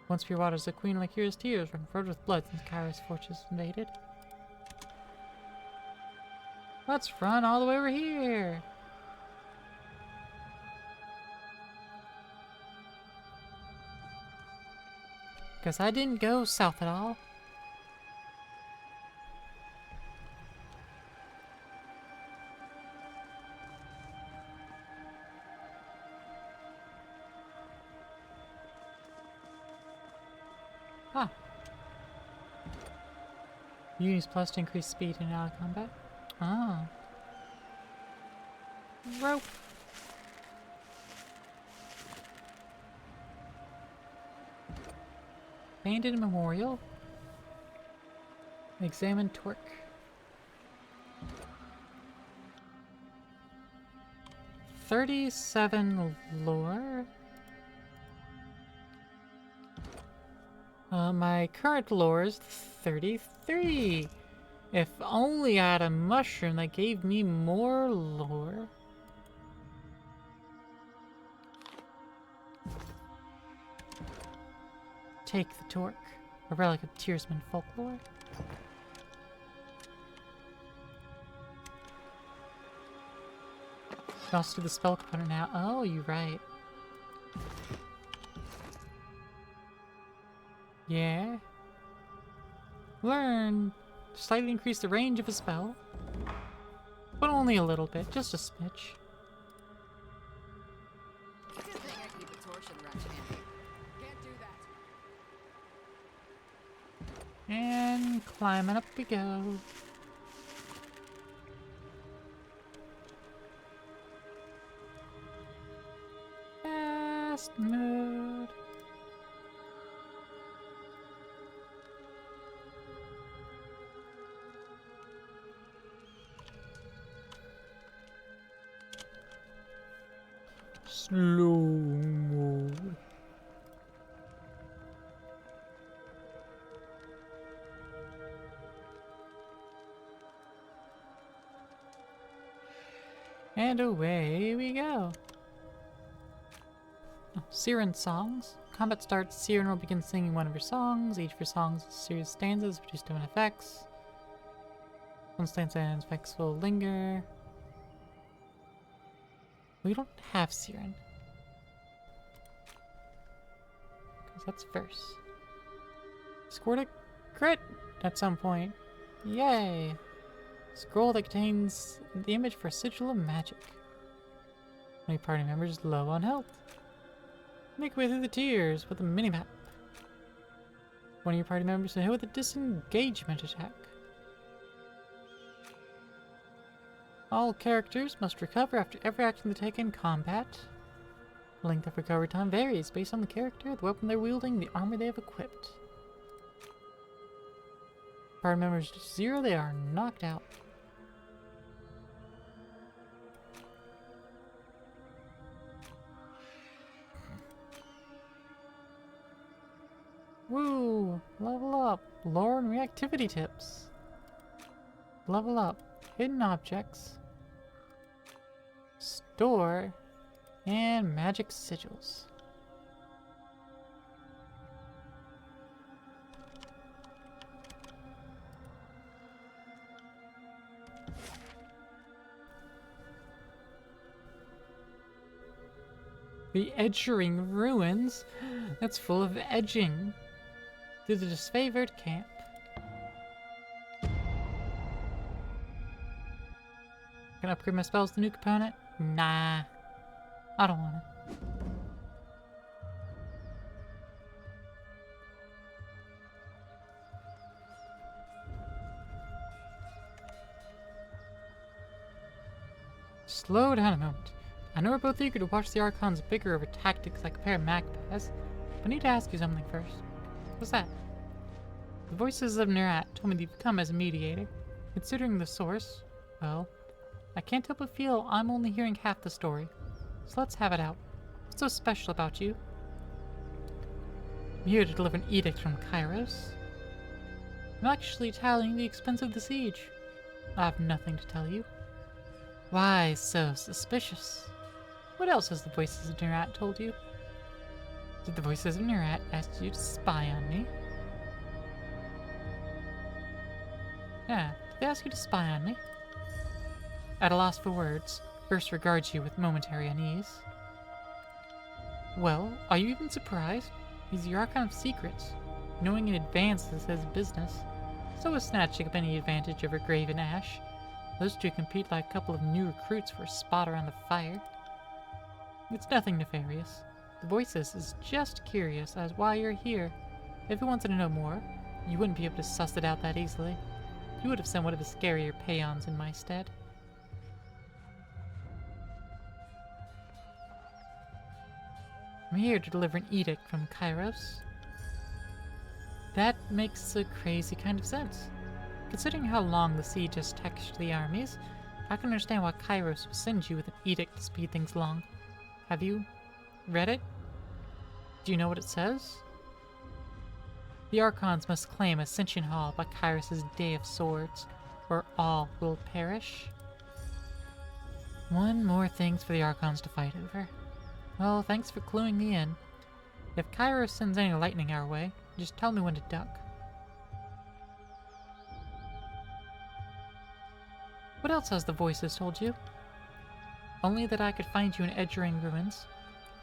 Once pure waters, the Queen Lycurius' tears run flooded with blood since Kairos' forces invaded. Let's run all the way over here! Because I didn't go south at all. Ah. Use plus to increase speed in ally combat. Ah. Rope. Banded memorial. Examine torque. 37 lore. My current lore is 33. If only I had a mushroom that gave me more lore. Take the torque, a relic of Tearsman folklore. Can also do the spell component now. Oh, you're right. Yeah. Learn. Slightly increase the range of a spell. But only a little bit, just a smidge. Good thing I keep a torch in the wrench handy. Can't do that. And climbing up we go. Fast mode. Slow mode. And away we go. Oh, Siren songs. Combat starts, Siren will begin singing one of her songs. Each of her songs is a series of stanzas, produce different effects. One stanza and effects will linger. We don't have Siren. Because that's verse. Scored a crit at some point. Yay! Scroll that contains the image for a sigil of magic. Many party members low on health. Make way through the tiers with a minimap. One of your party members is hit with a disengagement attack. All characters must recover after every action they take in combat. The length of recovery time varies based on the character, the weapon they're wielding, the armor they have equipped. Party members 0, they are knocked out. Woo! Level up! Lore and reactivity tips. Level up. Hidden objects. Store. And magic sigils. The Edgering Ruins? That's full of edging. Through the disfavored camp. Can I upgrade my spells to new component? Nah. I don't want it. Slow down a moment. I know we're both eager to watch the Archon's bigger over tactics like a pair of magpies, but I need to ask you something first. What's that? The voices of Nerat told me that you've come as a mediator. Considering the source, well, I can't help but feel I'm only hearing half the story. So let's have it out. What's so special about you? I'm here to deliver an edict from Kairos. I'm actually tallying the expense of the siege. I have nothing to tell you. Why so suspicious? What else has the voices of Nerat told you? Did the voices of Nerat ask you to spy on me? Yeah, did they ask you to spy on me? At a loss for words, Burst regards you with momentary unease. Well, are you even surprised? He's the Archon of Secrets. Knowing in advance is his business. So is snatching up any advantage over Grave and Ash. Those two compete like a couple of new recruits for a spot around the fire. It's nothing nefarious. The Voices is just curious as why you're here. If you wanted to know more, you wouldn't be able to suss it out that easily. You would have sent one of the scarier peons in my stead. I'm here to deliver an edict from Kairos. That makes a crazy kind of sense. Considering how long the siege has taxed the armies, I can understand why Kairos would send you with an edict to speed things along. Have you read it? Do you know what it says? The Archons must claim Ascension Hall by Kairos' Day of Swords, or all will perish. One more things for the Archons to fight over. Well, thanks for cluing me in. If Kairos sends any lightning our way, just tell me when to duck. What else has the voices told you? Only that I could find you in Edgering ruins.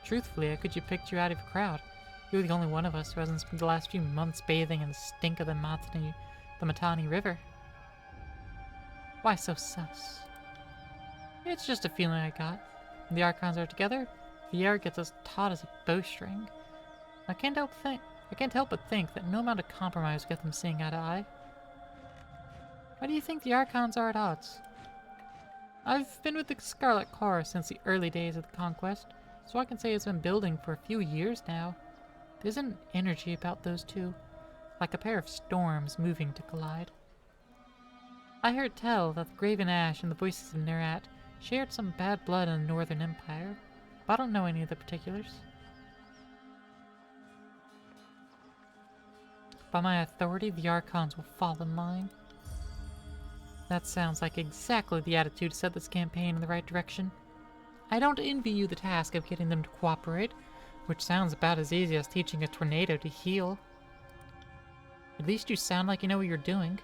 Truthfully, I could have picked you out of a crowd. You're the only one of us who hasn't spent the last few months bathing in the stink of the Matani River. Why so sus? It's just a feeling I got. When the Archons are together, the air gets as taut as a bowstring. I can't help but think that no amount of compromise will get them seeing eye to eye. Why do you think the Archons are at odds? I've been with the Scarlet Corps since the early days of the conquest, so I can say it's been building for a few years now. There's an energy about those two, like a pair of storms moving to collide. I heard tell that the Graven Ash and the Voices of Nerat shared some bad blood in the Northern Empire, but I don't know any of the particulars. By my authority, the Archons will fall in line. That sounds like exactly the attitude to set this campaign in the right direction. I don't envy you the task of getting them to cooperate, which sounds about as easy as teaching a tornado to heal. At least you sound like you know what you're doing.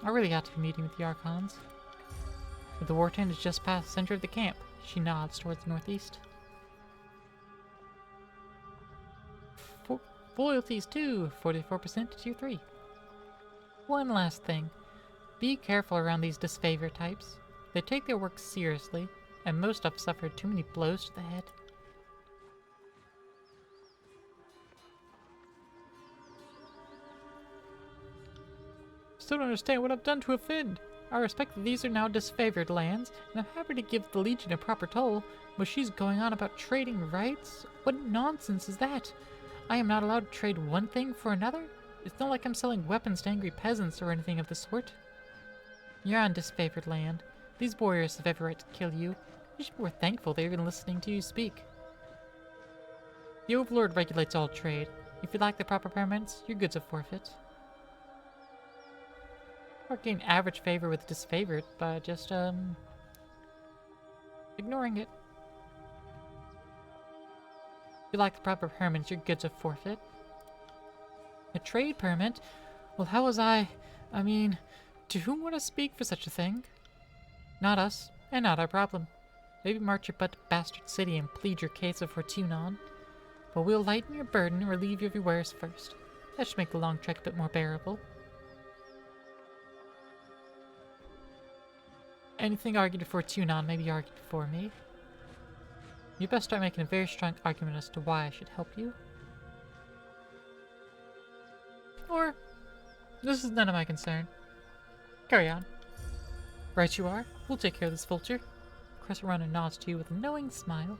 I really got to be meeting with the Archons. The war tent is just past the center of the camp. She nods towards the northeast. Loyalties too, 44% to tier 3. One last thing. Be careful around these disfavored types. They take their work seriously, and most have suffered too many blows to the head. Still don't understand what I've done to offend. I respect that these are now disfavored lands, and I'm happy to give the Legion a proper toll, but she's going on about trading rights? What nonsense is that? I am not allowed to trade one thing for another? It's not like I'm selling weapons to angry peasants or anything of the sort. You're on disfavored land. These warriors have every right to kill you. You should be more thankful they're even listening to you speak. The Overlord regulates all trade. If you lack the proper permits, your goods are forfeit. Or gain average favor with disfavored by just, ignoring it. If you lack the proper permits, your goods are forfeit. A trade permit? Well, how was I mean, to whom would I speak for such a thing? Not us, and not our problem. Maybe march your butt to Bastard City and plead your case of Fortunon. But we'll lighten your burden and relieve you of your wares first. That should make the long trek a bit more bearable. Anything argued for Fortunon may be argued for me. You best start making a very strong argument as to why I should help you. Or, this is none of my concern. Carry on. Right you are. We'll take care of this vulture. Crescent Runner nods to you with a knowing smile.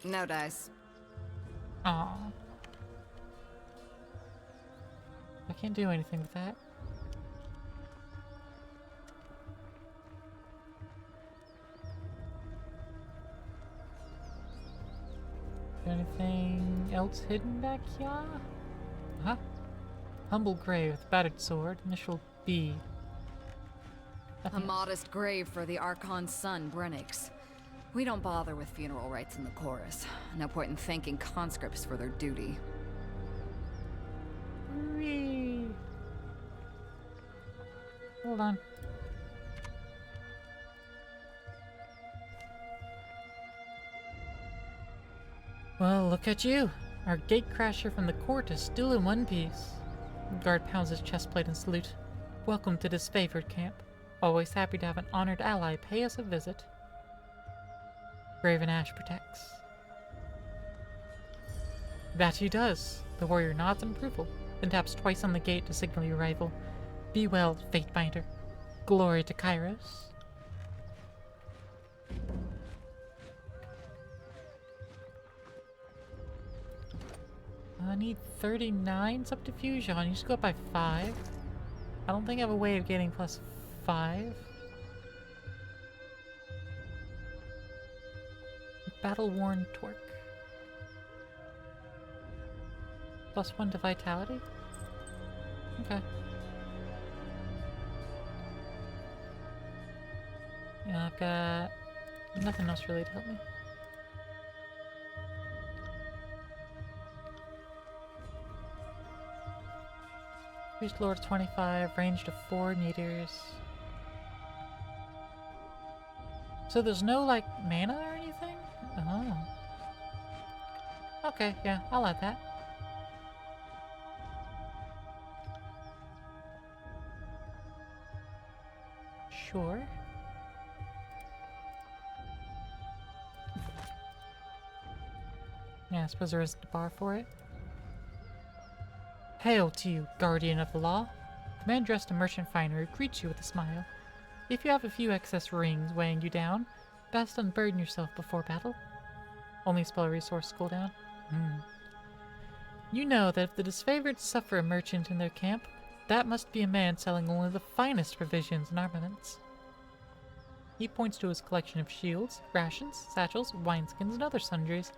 No dice. Aww. I can't do anything with that. Anything else hidden back here? Huh? Humble grave with battered sword, initial B. A modest grave for the Archon's son, Brennix. We don't bother with funeral rites in the chorus. No point in thanking conscripts for their duty. Whee. Hold on. Well, look at you. Our gatecrasher from the court is still in one piece. The guard pounds his chest plate in salute. Welcome to disfavored camp. Always happy to have an honored ally pay us a visit. Graven Ash protects. That he does. The warrior nods in approval, then taps twice on the gate to signal your arrival. Be well, Fatebinder. Glory to Kairos. I need 39 subterfuge on. You just go up by 5. I don't think I have a way of getting plus 5. Battle-worn torque. Plus 1 to vitality? Okay. Yeah, I've got nothing else really to help me. Reached lower to 25, range to 4 meters. So there's no, like, mana or anything? Oh. Okay, yeah, I'll add that. Sure. Yeah, I suppose there isn't a bar for it. Hail to you, guardian of the law. The man dressed in merchant finery greets you with a smile. If you have a few excess rings weighing you down, best unburden yourself before battle. Only spell resource cooldown. You know that if the disfavored suffer a merchant in their camp, that must be a man selling only the finest provisions and armaments. He points to his collection of shields, rations, satchels, wineskins, and other sundries.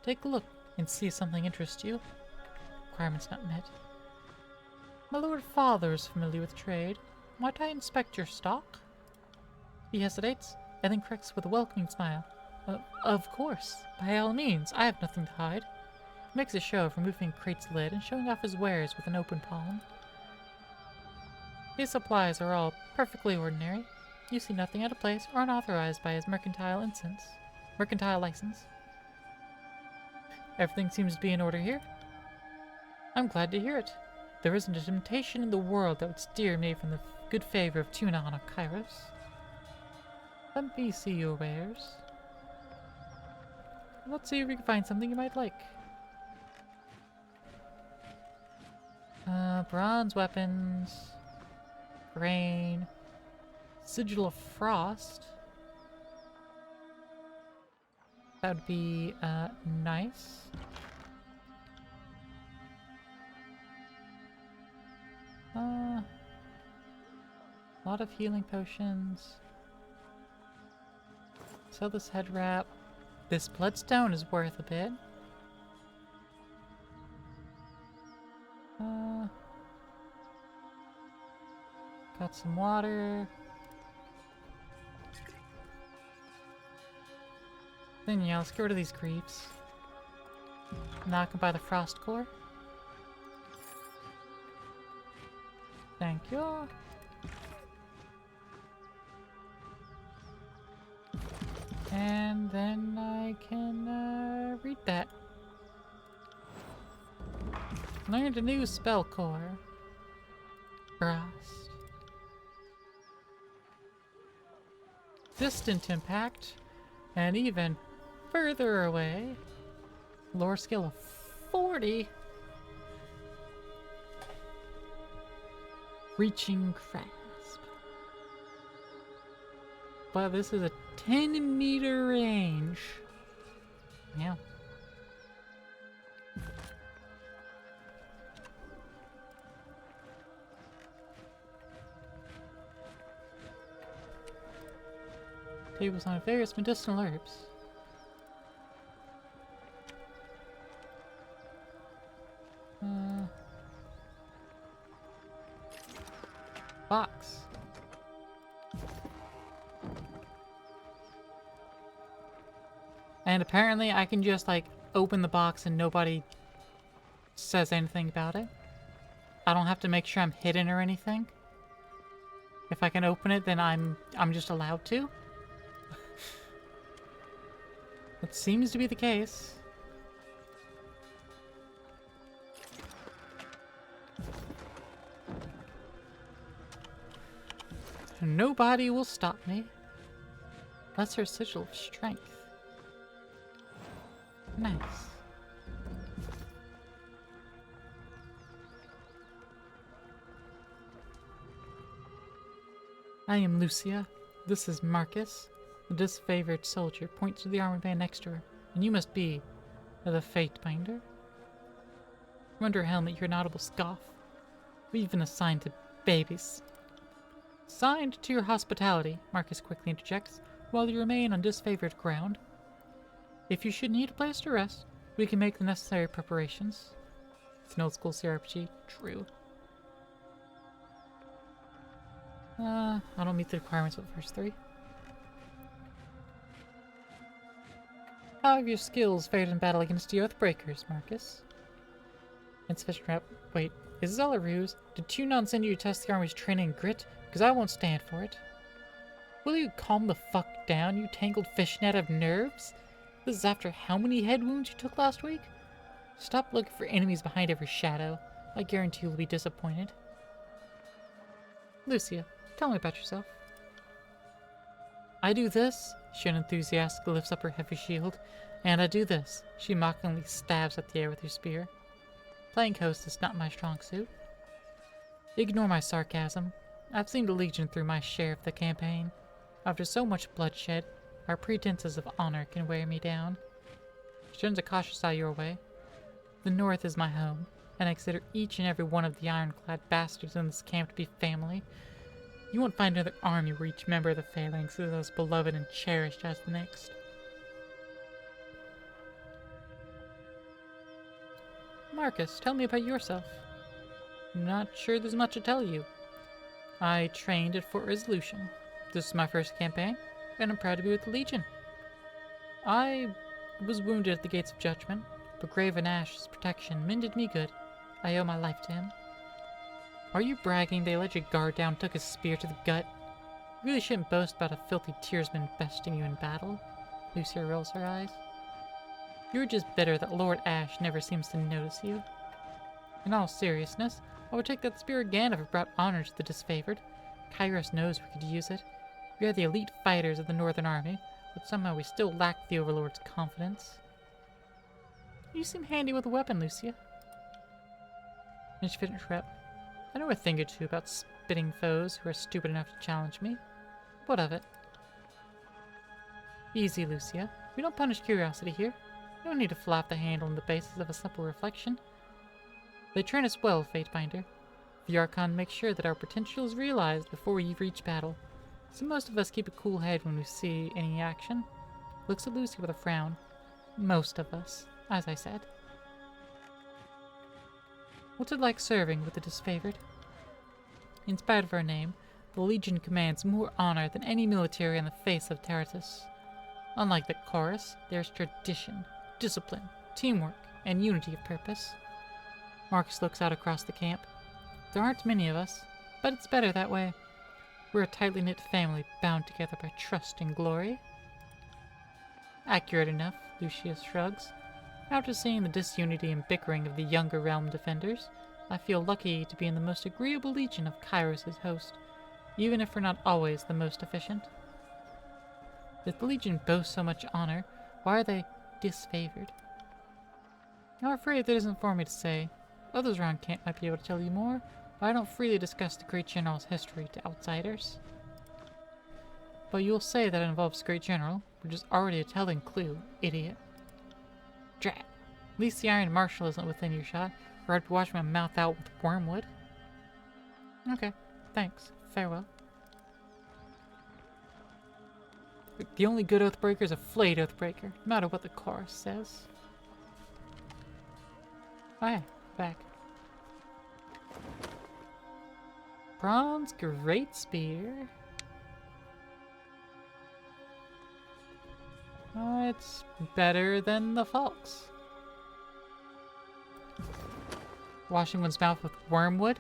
Take a look and see if something interests you. Requirements not met. My lord father is familiar with trade. Might I inspect your stock? He hesitates, and then corrects with a welcoming smile. Of course. By all means, I have nothing to hide. He makes a show of removing a crate's lid and showing off his wares with an open palm. His supplies are all perfectly ordinary. You see nothing out of place or unauthorized by his mercantile license. Everything seems to be in order here. I'm glad to hear it. There isn't a temptation in the world that would steer me from the good favor of Tunon or Kairos. Let me see your wares. Let's see if we can find something you might like. Bronze weapons. Grain. Sigil of Frost. That would be, nice. A lot of healing potions. Sell this head wrap. This bloodstone is worth a bit. Got some water. Then yeah, let's get rid of these creeps. Now I can buy the frost core. Thank you. And then I can read that. Learned a new spell core. Frost. Distant impact. And even further away. Lore skill of 40. Reaching grasp. But this is a 10-meter range. Yeah. Tables on various medicinal herbs. Box. And apparently I can just like open the box and nobody says anything about it. I don't have to make sure I'm hidden or anything. If I can open it, then I'm just allowed to. That seems to be the case. Nobody will stop me. Lesser sigil of strength. Nice. I am Lucia. This is Marcus. The disfavored soldier points to the armored man next to her. And you must be the Fate Binder. From under her helmet, your audible scoff. We've been assigned to babies. Signed to your hospitality, Marcus quickly interjects, while you remain on disfavored ground. If you should need a place to rest, we can make the necessary preparations. It's an old school CRPG. True. I don't meet the requirements of the first three. How have your skills fared in battle against the Oathbreakers, Marcus? Insufficient rep. Wait, is this all a ruse? Did Tunon send you to test the army's training and grit? Because I won't stand for it. Will you calm the fuck down, you tangled fishnet of nerves? This is after how many head wounds you took last week? Stop looking for enemies behind every shadow. I guarantee you'll be disappointed. Lucia, tell me about yourself. I do this, she unenthusiastically lifts up her heavy shield, and I do this. She mockingly stabs at the air with her spear. Playing host is not my strong suit. Ignore my sarcasm. I've seen the Legion through my share of the campaign. After so much bloodshed, our pretenses of honor can wear me down. She turns a cautious eye your way. The North is my home, and I consider each and every one of the ironclad bastards in this camp to be family. You won't find another army where each member of the phalanx is as beloved and cherished as the next. Marcus, tell me about yourself. I'm not sure there's much to tell you. I trained at Fort Resolution. This is my first campaign, and I'm proud to be with the Legion. I was wounded at the Gates of Judgment, but Graven Ash's protection mended me good. I owe my life to him. Are you bragging they let your guard down and took a spear to the gut? You really shouldn't boast about a filthy tearsman besting you in battle. Lucia rolls her eyes. You're just bitter that Lord Ash never seems to notice you. In all seriousness, I would take that spear again if it brought honor to the disfavored. Kairos knows we could use it. We are the elite fighters of the Northern Army, but somehow we still lack the Overlord's confidence. You seem handy with a weapon, Lucia. Insufficient rep. I know a thing or two about spitting foes who are stupid enough to challenge me. What of it? Easy, Lucia. We don't punish curiosity here. You don't need to flap the handle on the basis of a simple reflection. They train us well, Fatebinder. The Archon makes sure that our potential is realized before we reach battle, so most of us keep a cool head when we see any action. Looks at Lucy with a frown. Most of us, as I said. What's it like serving with the disfavored? In spite of our name, the Legion commands more honor than any military on the face of Terratus. Unlike the Chorus, there's tradition, discipline, teamwork, and unity of purpose. Marcus looks out across the camp. There aren't many of us, but it's better that way. We're a tightly knit family bound together by trust and glory. Accurate enough, Lucius shrugs. After seeing the disunity and bickering of the younger realm defenders, I feel lucky to be in the most agreeable legion of Kairos' host, even if we're not always the most efficient. If the legion boasts so much honor, why are they disfavored? I'm afraid that isn't for me to say. Others around camp might be able to tell you more, but I don't freely discuss the great general's history to outsiders. But you'll say that it involves great general, which is already a telling clue, idiot. Drat. At least the Iron Marshal isn't within earshot, or I'd be washing my mouth out with wormwood. Okay, thanks. Farewell. The only good Oathbreaker is a flayed Oathbreaker, no matter what the chorus says. Oh yeah, back. Bronze Great Spear. It's better than the Falks. Washing one's mouth with wormwood?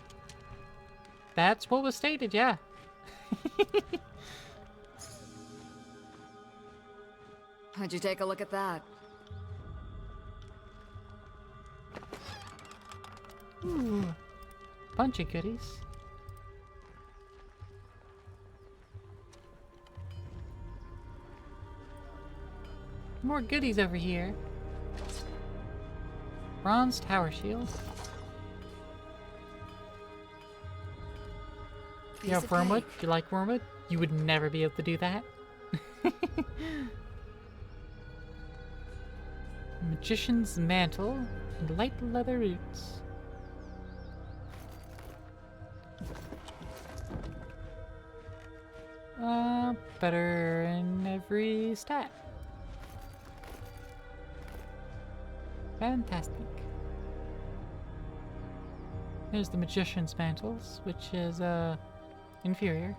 That's what was stated, yeah. How'd you take a look at that? Ooh, bunch of goodies. More goodies over here. Bronze Tower Shield. You have wormwood? Do you like wormwood? You would never be able to do that. Magician's mantle and light leather boots. Better in every stat. Fantastic. Here's the magician's mantles, which is inferior.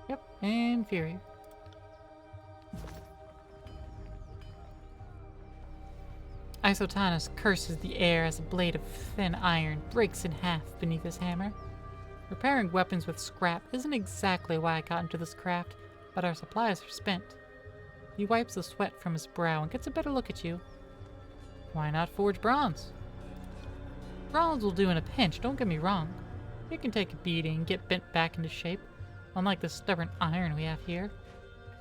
Yep, inferior. Isotanus curses the air as a blade of thin iron breaks in half beneath his hammer. Repairing weapons with scrap isn't exactly why I got into this craft, but our supplies are spent. He wipes the sweat from his brow and gets a better look at you. Why not forge bronze? Bronze will do in a pinch, don't get me wrong. It can take a beating and get bent back into shape, unlike the stubborn iron we have here.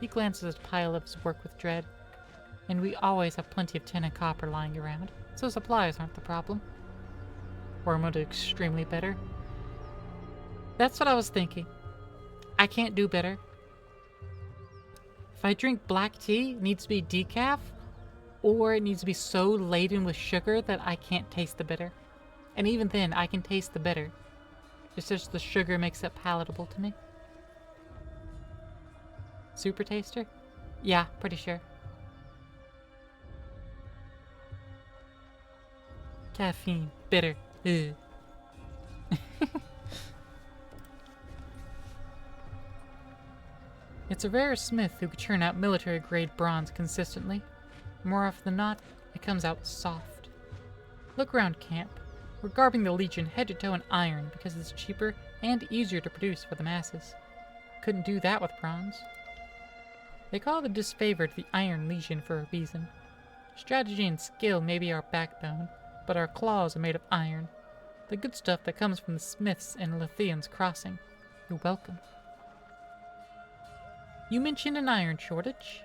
He glances at the pile of his work with dread, and we always have plenty of tin and copper lying around, so supplies aren't the problem. Wormwood is extremely bitter. That's what I was thinking. I can't do bitter. If I drink black tea, it needs to be decaf, or it needs to be so laden with sugar that I can't taste the bitter. And even then, I can taste the bitter. It's just the sugar makes it palatable to me. Super taster? Yeah, pretty sure. Caffeine. Bitter. Ugh. It's a rare smith who could churn out military-grade bronze consistently. More often than not, it comes out soft. Look around camp. We're garbing the Legion head to toe in iron because it's cheaper and easier to produce for the masses. Couldn't do that with bronze. They call the disfavored the Iron Legion for a reason. Strategy and skill may be our backbone, but our claws are made of iron. The good stuff that comes from the smiths in Lithian's Crossing. You're welcome. You mentioned an iron shortage?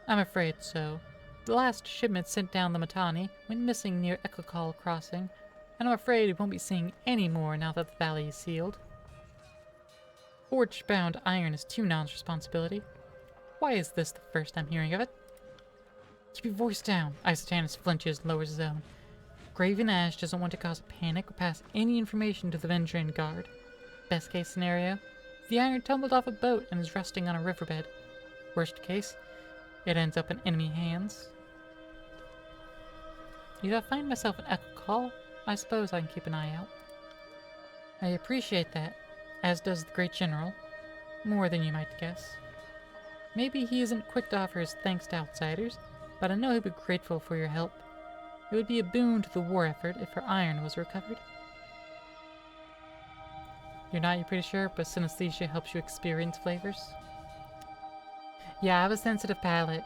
I'm afraid so. The last shipment sent down the Matani went missing near Ekokal Crossing, and I'm afraid we won't be seeing any more now that the valley is sealed. Forge-bound iron is Tunon's responsibility. Why is this the first I'm hearing of it? Keep your voice down. Isotanus flinches and lowers his own. Graven Ash doesn't want to cause a panic or pass any information to the Vendrian Guard. Best case scenario, the iron tumbled off a boat and is rusting on a riverbed. Worst case, it ends up in enemy hands. If I find myself an echo call, I suppose I can keep an eye out. I appreciate that, as does the Great General. More than you might guess. Maybe he isn't quick to offer his thanks to outsiders, but I know he'd be grateful for your help. It would be a boon to the war effort if her iron was recovered. You're pretty sure, but synesthesia helps you experience flavors? Yeah, I have a sensitive palate.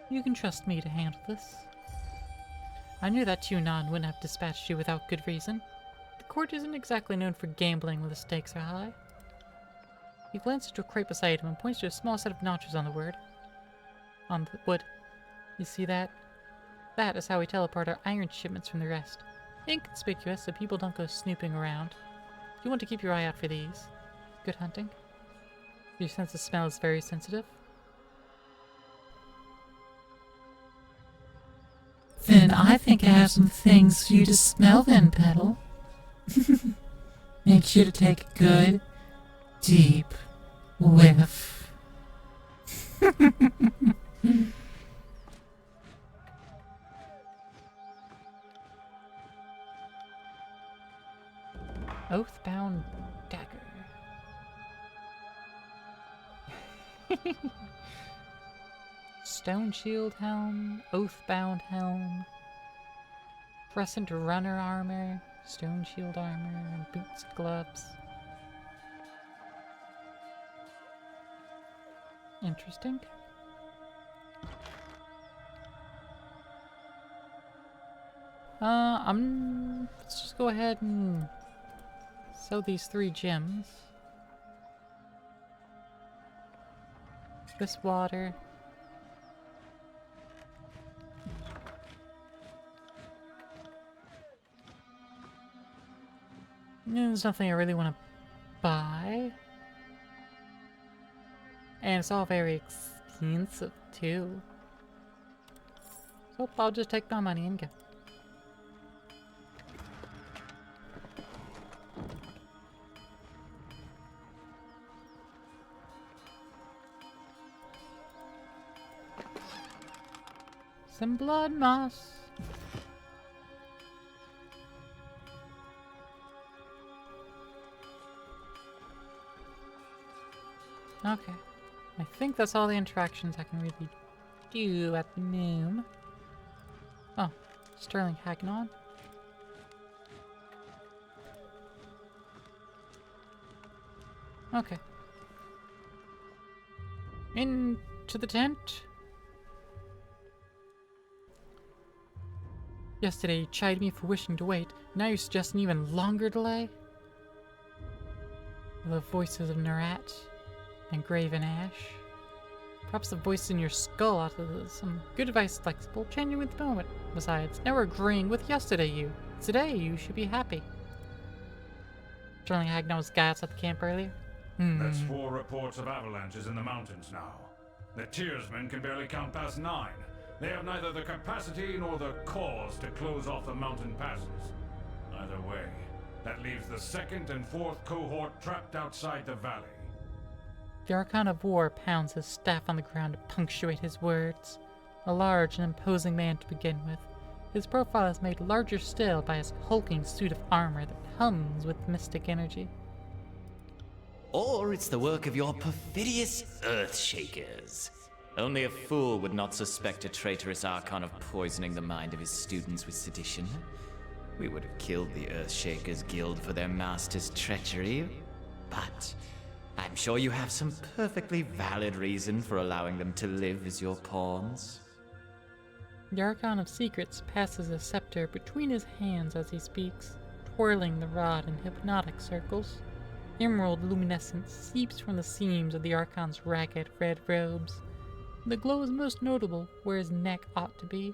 You can trust me to handle this. I knew that Tunon wouldn't have dispatched you without good reason. The court isn't exactly known for gambling when the stakes are high. He glances to a crate beside him and points to a small set of notches on the wood. You see that? That is how we tell apart our iron shipments from the rest. Inconspicuous, so people don't go snooping around. You want to keep your eye out for these. Good hunting. Your sense of smell is very sensitive. Then I think I have some things for you to smell then, Petal. Make sure to take a good, deep whiff. Oathbound dagger. Stone shield helm, oathbound helm, crescent runner armor, stone shield armor, and boots and gloves. Interesting. Let's just go ahead and sell these 3 gems. This water. There's nothing I really want to buy. And it's all very expensive, too. So I'll just take my money and go. Some blood moss. Okay. I think that's all the interactions I can really do at the moment. Oh, Sterling Hagnon. Okay. Into the tent. Yesterday you chided me for wishing to wait. Now you're suggesting even longer delay? The voices of Nerat and Graven Ash. Perhaps the voice in your skull offers some good advice, flexible, changing with the moment. Besides, now we're agreeing with yesterday you. Today you should be happy. Sterling Hagnon was guy outside the camp earlier. That's 4 reports of avalanches in the mountains now. The Tearsmen can barely count past 9. They have neither the capacity nor the cause to close off the mountain passes. Either way, that leaves the 2nd and 4th cohort trapped outside the valley. The Archon of War pounds his staff on the ground to punctuate his words. A large and imposing man to begin with. His profile is made larger still by his hulking suit of armor that hums with mystic energy. Or it's the work of your perfidious Earthshakers. Only a fool would not suspect a traitorous Archon of poisoning the mind of his students with sedition. We would have killed the Earthshakers Guild for their master's treachery, but I'm sure you have some perfectly valid reason for allowing them to live as your pawns. The Archon of Secrets passes a scepter between his hands as he speaks, twirling the rod in hypnotic circles. Emerald luminescence seeps from the seams of the Archon's ragged red robes. The glow is most notable where his neck ought to be.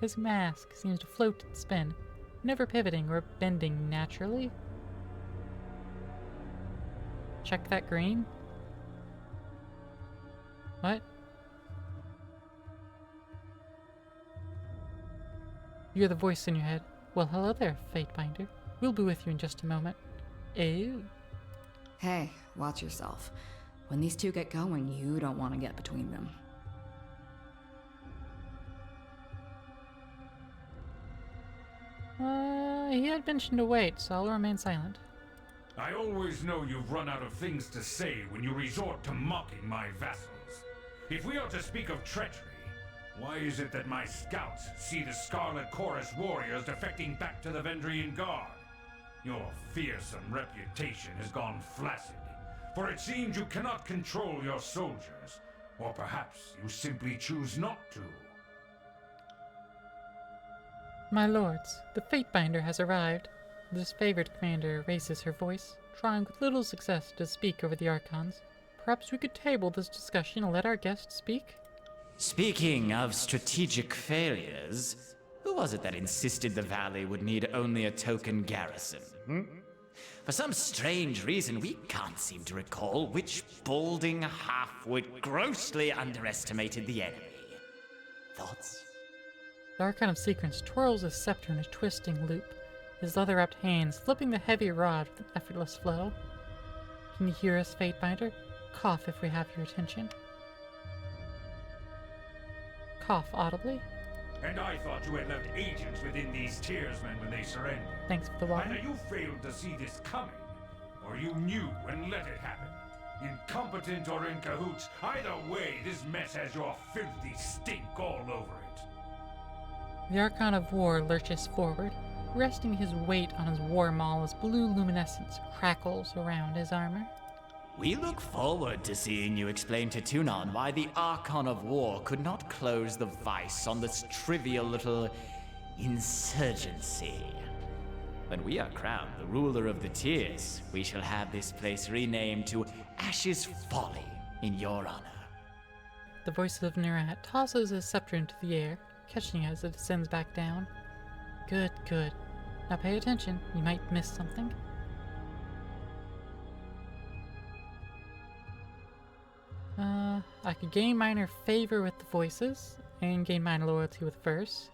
His mask seems to float and spin, never pivoting or bending naturally. Check that green. What? You hear the voice in your head. Well, hello there, Fatebinder. We'll be with you in just a moment. Ew. Hey, watch yourself. When these two get going, you don't want to get between them. He had mentioned to wait, so I'll remain silent. I always know you've run out of things to say when you resort to mocking my vassals. If we are to speak of treachery, why is it that my scouts see the Scarlet Chorus warriors defecting back to the Vendrian Guard? Your fearsome reputation has gone flaccid, for it seems you cannot control your soldiers, or perhaps you simply choose not to. My lords, the Fatebinder has arrived. The disfavored commander raises her voice, trying with little success to speak over the Archons. Perhaps we could table this discussion and let our guest speak? Speaking of strategic failures, who was it that insisted the valley would need only a token garrison? For some strange reason, we can't seem to recall which balding half-wit grossly underestimated the enemy. Thoughts? The Archon of Secrets twirls his scepter in a twisting loop, his leather-wrapped hands flipping the heavy rod with an effortless flow. Can you hear us, Fatebinder? Cough if we have your attention. Cough audibly. And I thought you had left agents within these Tearsmen when they surrendered. Thanks for the water. Either you failed to see this coming, or you knew and let it happen. Incompetent or in cahoots, either way, this mess has your filthy stink all over it. The Archon of War lurches forward, resting his weight on his war maul as blue luminescence crackles around his armor. We look forward to seeing you explain to Tunon why the Archon of War could not close the vice on this trivial little insurgency. When we are crowned the ruler of the Tears, we shall have this place renamed to Ash's Folly in your honor. The voice of Nerat tosses his scepter into the air, catching it as it descends back down. Good, good. Now pay attention, you might miss something. I could gain minor favor with the voices, and gain minor loyalty with verse,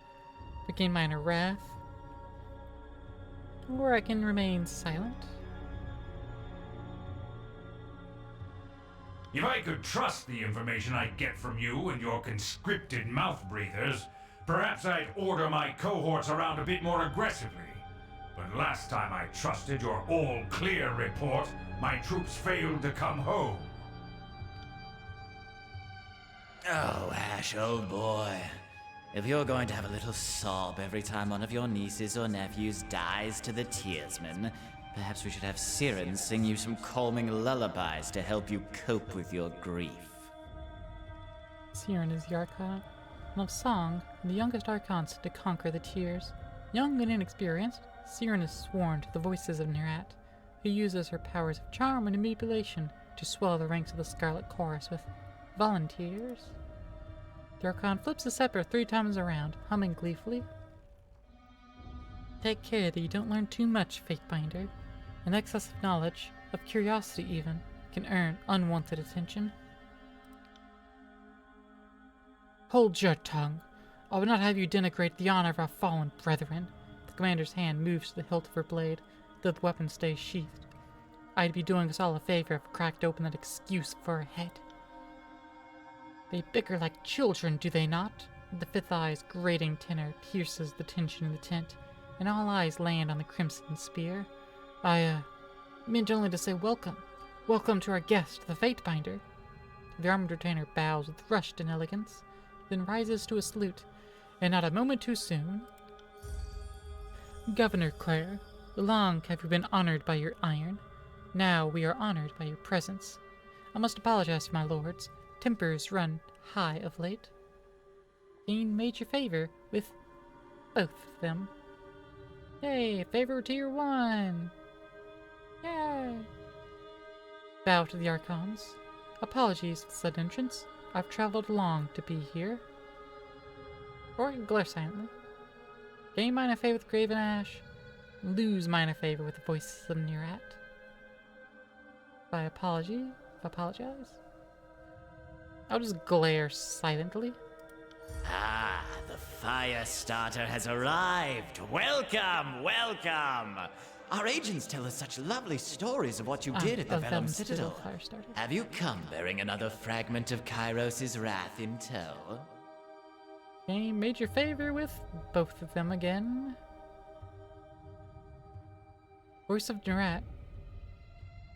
but gain minor wrath. Or I can remain silent. If I could trust the information I get from you and your conscripted mouth breathers, perhaps I'd order my cohorts around a bit more aggressively. But last time I trusted your all-clear report, my troops failed to come home. Oh, Ash, old boy. If you're going to have a little sob every time one of your nieces or nephews dies to the tearsman, perhaps we should have Siren sing you some calming lullabies to help you cope with your grief. Siren is the Archon of Song, the youngest Archons to conquer the tears. Young and inexperienced, Siren is sworn to the voices of Nerat, who uses her powers of charm and manipulation to swell the ranks of the Scarlet Chorus with volunteers. The Archon flips the scepter 3 times around, humming gleefully. Take care that you don't learn too much, Fatebinder. An excess of knowledge, of curiosity even, can earn unwanted attention. Hold your tongue. I will not have you denigrate the honor of our fallen brethren. The commander's hand moves to the hilt of her blade, though the weapon stays sheathed. I'd be doing us all a favor if I cracked open that excuse for her head. They bicker like children, do they not? The fifth eye's grating tenor pierces the tension in the tent, and all eyes land on the crimson spear. I meant only to say welcome. Welcome to our guest, the Fatebinder. The armored retainer bows with rushed inelegance, then rises to a salute, and not a moment too soon. Governor Clare, long have we been honored by your iron. Now we are honored by your presence. I must apologize to my lords. Tempers run high of late. Gain major favor with both of them. Yay, favor tier 1! Yay! Bow to the Archons. Apologies for the sudden entrance. I've traveled long to be here. Or glare silently. Gain minor favor with Graven Ash. Lose minor favor with the voices of Nerat. By apologize. I'll just glare silently. Ah, the fire starter has arrived. Welcome, welcome. Our agents tell us such lovely stories of what you did at the Vellum Citadel. Have you come bearing another fragment of Kairos' wrath in tow? Gain major favor with both of them again. Voice of Nerat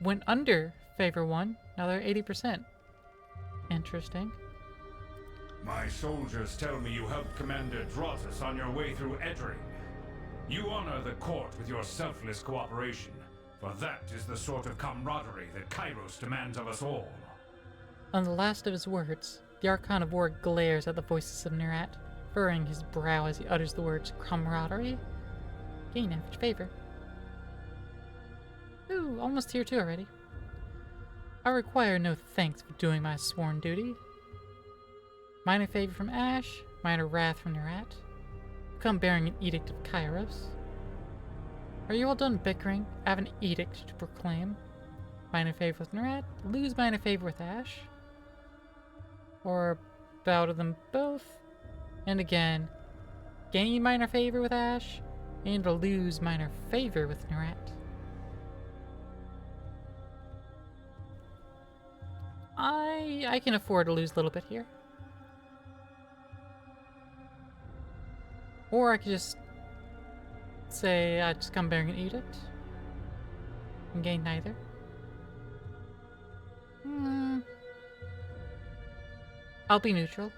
went under favor 1. Now they're 80%. Interesting. My soldiers tell me you helped Commander Drotus on your way through Edring. You honor the court with your selfless cooperation, for that is the sort of camaraderie that Kairos demands of us all. On the last of his words, the Archon of War glares at the voices of Nerat, furrowing his brow as he utters the words camaraderie. Gain average favor. Ooh, almost tier 2 already. I require no thanks for doing my sworn duty. Minor favor from Ash, minor wrath from Nerat. Come bearing an edict of Kairos. Are you all done bickering? I have an edict to proclaim. Minor favor with Nerat, lose minor favor with Ash. Or bow to them both. And again, gain minor favor with Ash, and lose minor favor with Nerat. I can afford to lose a little bit here. Or I could just say I just come bearing an edict and gain neither. I'll be neutral.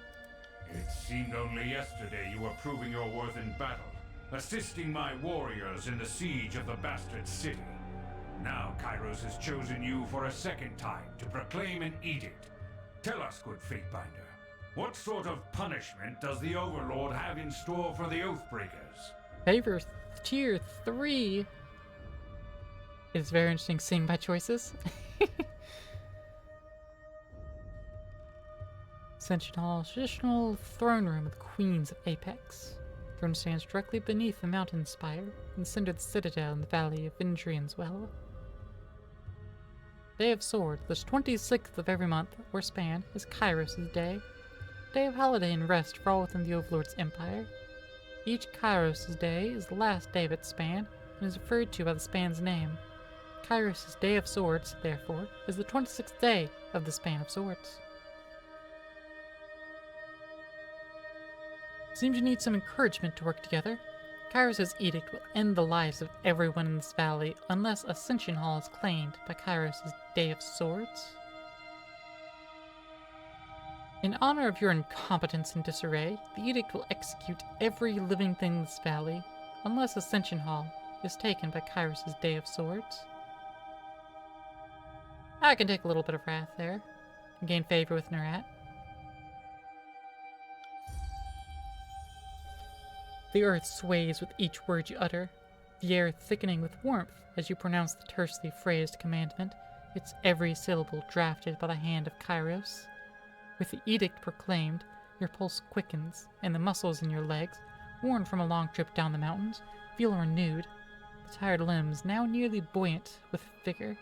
It seemed only yesterday you were proving your worth in battle, assisting my warriors in the siege of the bastard city. Now Kairos has chosen you for a second time to proclaim an edict. Tell us, good Fatebinder, what sort of punishment does the Overlord have in store for the Oathbreakers? Favor tier 3. It's very interesting seeing my choices. Sentinel traditional throne room of the Queens of Apex. Throne stands directly beneath the mountain spire, in the center of the citadel in the valley of Indrian's Well. Day of Swords, the 26th of every month or span, is Kairos' day. Day of holiday and rest for all within the Overlord's empire. Each Kairos' day is the last day of its span and is referred to by the span's name. Kairos' Day of Swords, therefore, is the 26th day of the span of swords. Seems you need some encouragement to work together. Kairos' edict will end the lives of everyone in this valley unless Ascension Hall is claimed by Kairos' Day of Swords. In honor of your incompetence and disarray, the edict will execute every living thing in this valley unless Ascension Hall is taken by Kairos' Day of Swords. I can take a little bit of wrath there and gain favor with Nerat. The earth sways with each word you utter, the air thickening with warmth as you pronounce the tersely phrased commandment, its every syllable drafted by the hand of Kairos. With the edict proclaimed, your pulse quickens, and the muscles in your legs, worn from a long trip down the mountains, feel renewed, the tired limbs now nearly buoyant with vigor.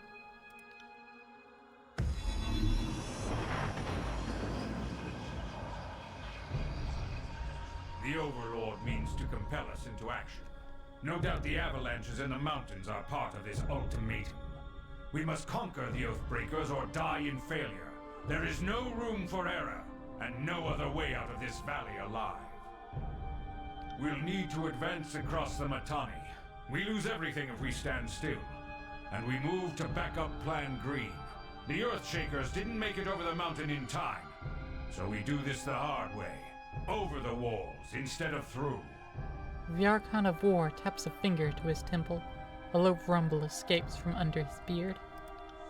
The Overlord means to compel us into action. No doubt the avalanches in the mountains are part of this ultimatum. We must conquer the Oathbreakers or die in failure. There is no room for error, and no other way out of this valley alive. We'll need to advance across the Matani. We lose everything if we stand still. And we move to back up Plan Green. The Earthshakers didn't make it over the mountain in time. So we do this the hard way. Over the walls instead of through. The Archon of War taps a finger to his temple. A low rumble escapes from under his beard.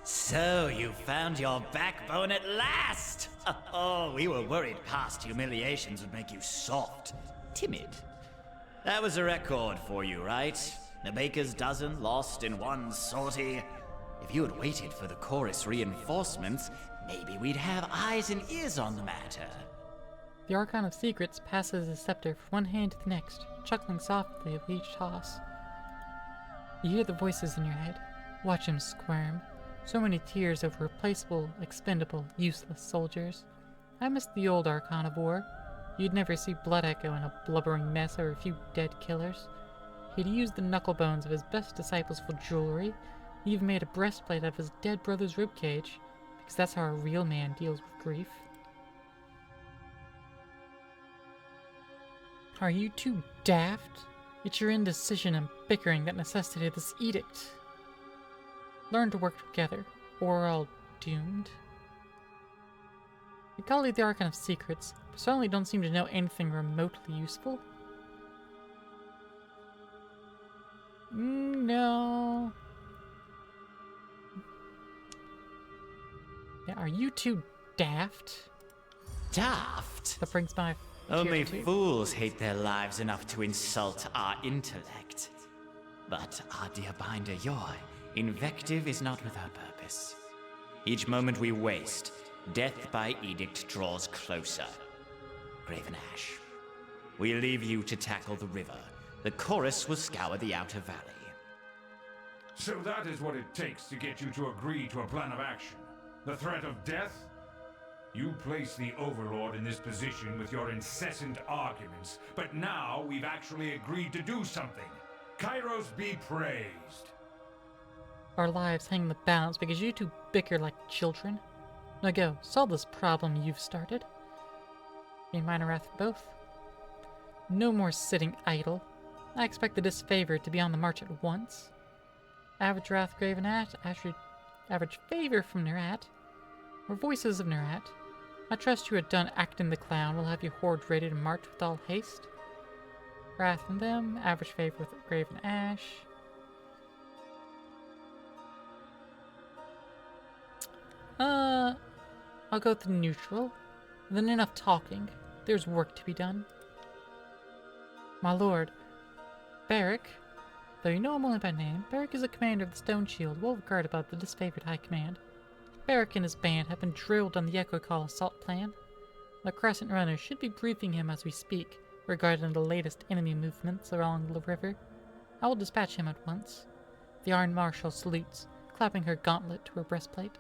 So you found your backbone at last! Oh, we were worried past humiliations would make you soft, timid. That was a record for you, right? A baker's dozen lost in one sortie. If you had waited for the chorus reinforcements, maybe we'd have eyes and ears on the matter. The Archon of Secrets passes his scepter from one hand to the next, chuckling softly with each toss. You hear the voices in your head. Watch him squirm. So many tears over replaceable, expendable, useless soldiers. I miss the old Archon of War. You'd never see Blood Echo in a blubbering mess over a few dead killers. He'd used the knuckle bones of his best disciples for jewelry. He even made a breastplate out of his dead brother's ribcage, because that's how a real man deals with grief. Are you too daft? It's your indecision and bickering that necessitated this edict. Learn to work together, or we're all doomed. You call it the Archon of Secrets, but certainly don't seem to know anything remotely useful. No. Yeah, are you too daft? Daft? That brings my Only tier 2. fools hate their lives enough to insult our intellect. But, our dear Binder, your invective is not without purpose. Each moment we waste, death by edict draws closer. Graven Ash, we leave you to tackle the river. The chorus will scour the outer valley. So that is what it takes to get you to agree to a plan of action. The threat of death? You place the Overlord in this position with your incessant arguments, but now we've actually agreed to do something. Kairos be praised. Our lives hang in the balance because you two bicker like children. Now go, solve this problem you've started. Gain minor wrath for both. No more sitting idle. I expect the disfavored to be on the march at once. Average wrath, Graven Ash, average favor from Nerat. Or voices of Nerat. I trust you are done acting the clown. We'll have you horde ready to march with all haste. Wrath from them, average favor with Graven Ash. I'll go with the neutral. Then enough talking. There's work to be done. My lord, Barrick, though you know him only by name, Barrick is the commander of the Stone Shield, well regarded by the disfavored High Command. Barrick and his band have been drilled on the Echo Call assault plan. The Crescent Runners should be briefing him as we speak, regarding the latest enemy movements along the river. I will dispatch him at once. The Iron Marshal salutes, clapping her gauntlet to her breastplate.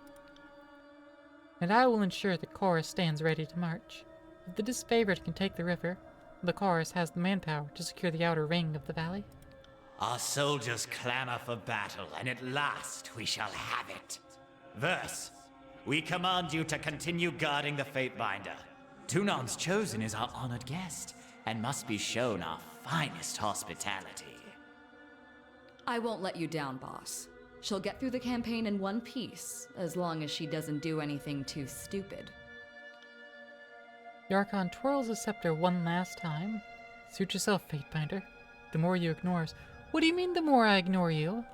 And I will ensure that Chorus stands ready to march. If the disfavored can take the river, the Chorus has the manpower to secure the outer ring of the valley. Our soldiers clamor for battle, and at last we shall have it. Verse, we command you to continue guarding the Fatebinder. Tunon's chosen is our honored guest, and must be shown our finest hospitality. I won't let you down, boss. She'll get through the campaign in one piece, as long as she doesn't do anything too stupid. The Archon twirls his scepter one last time. Suit yourself, Fatebinder. The more you ignore us. What do you mean, the more I ignore you?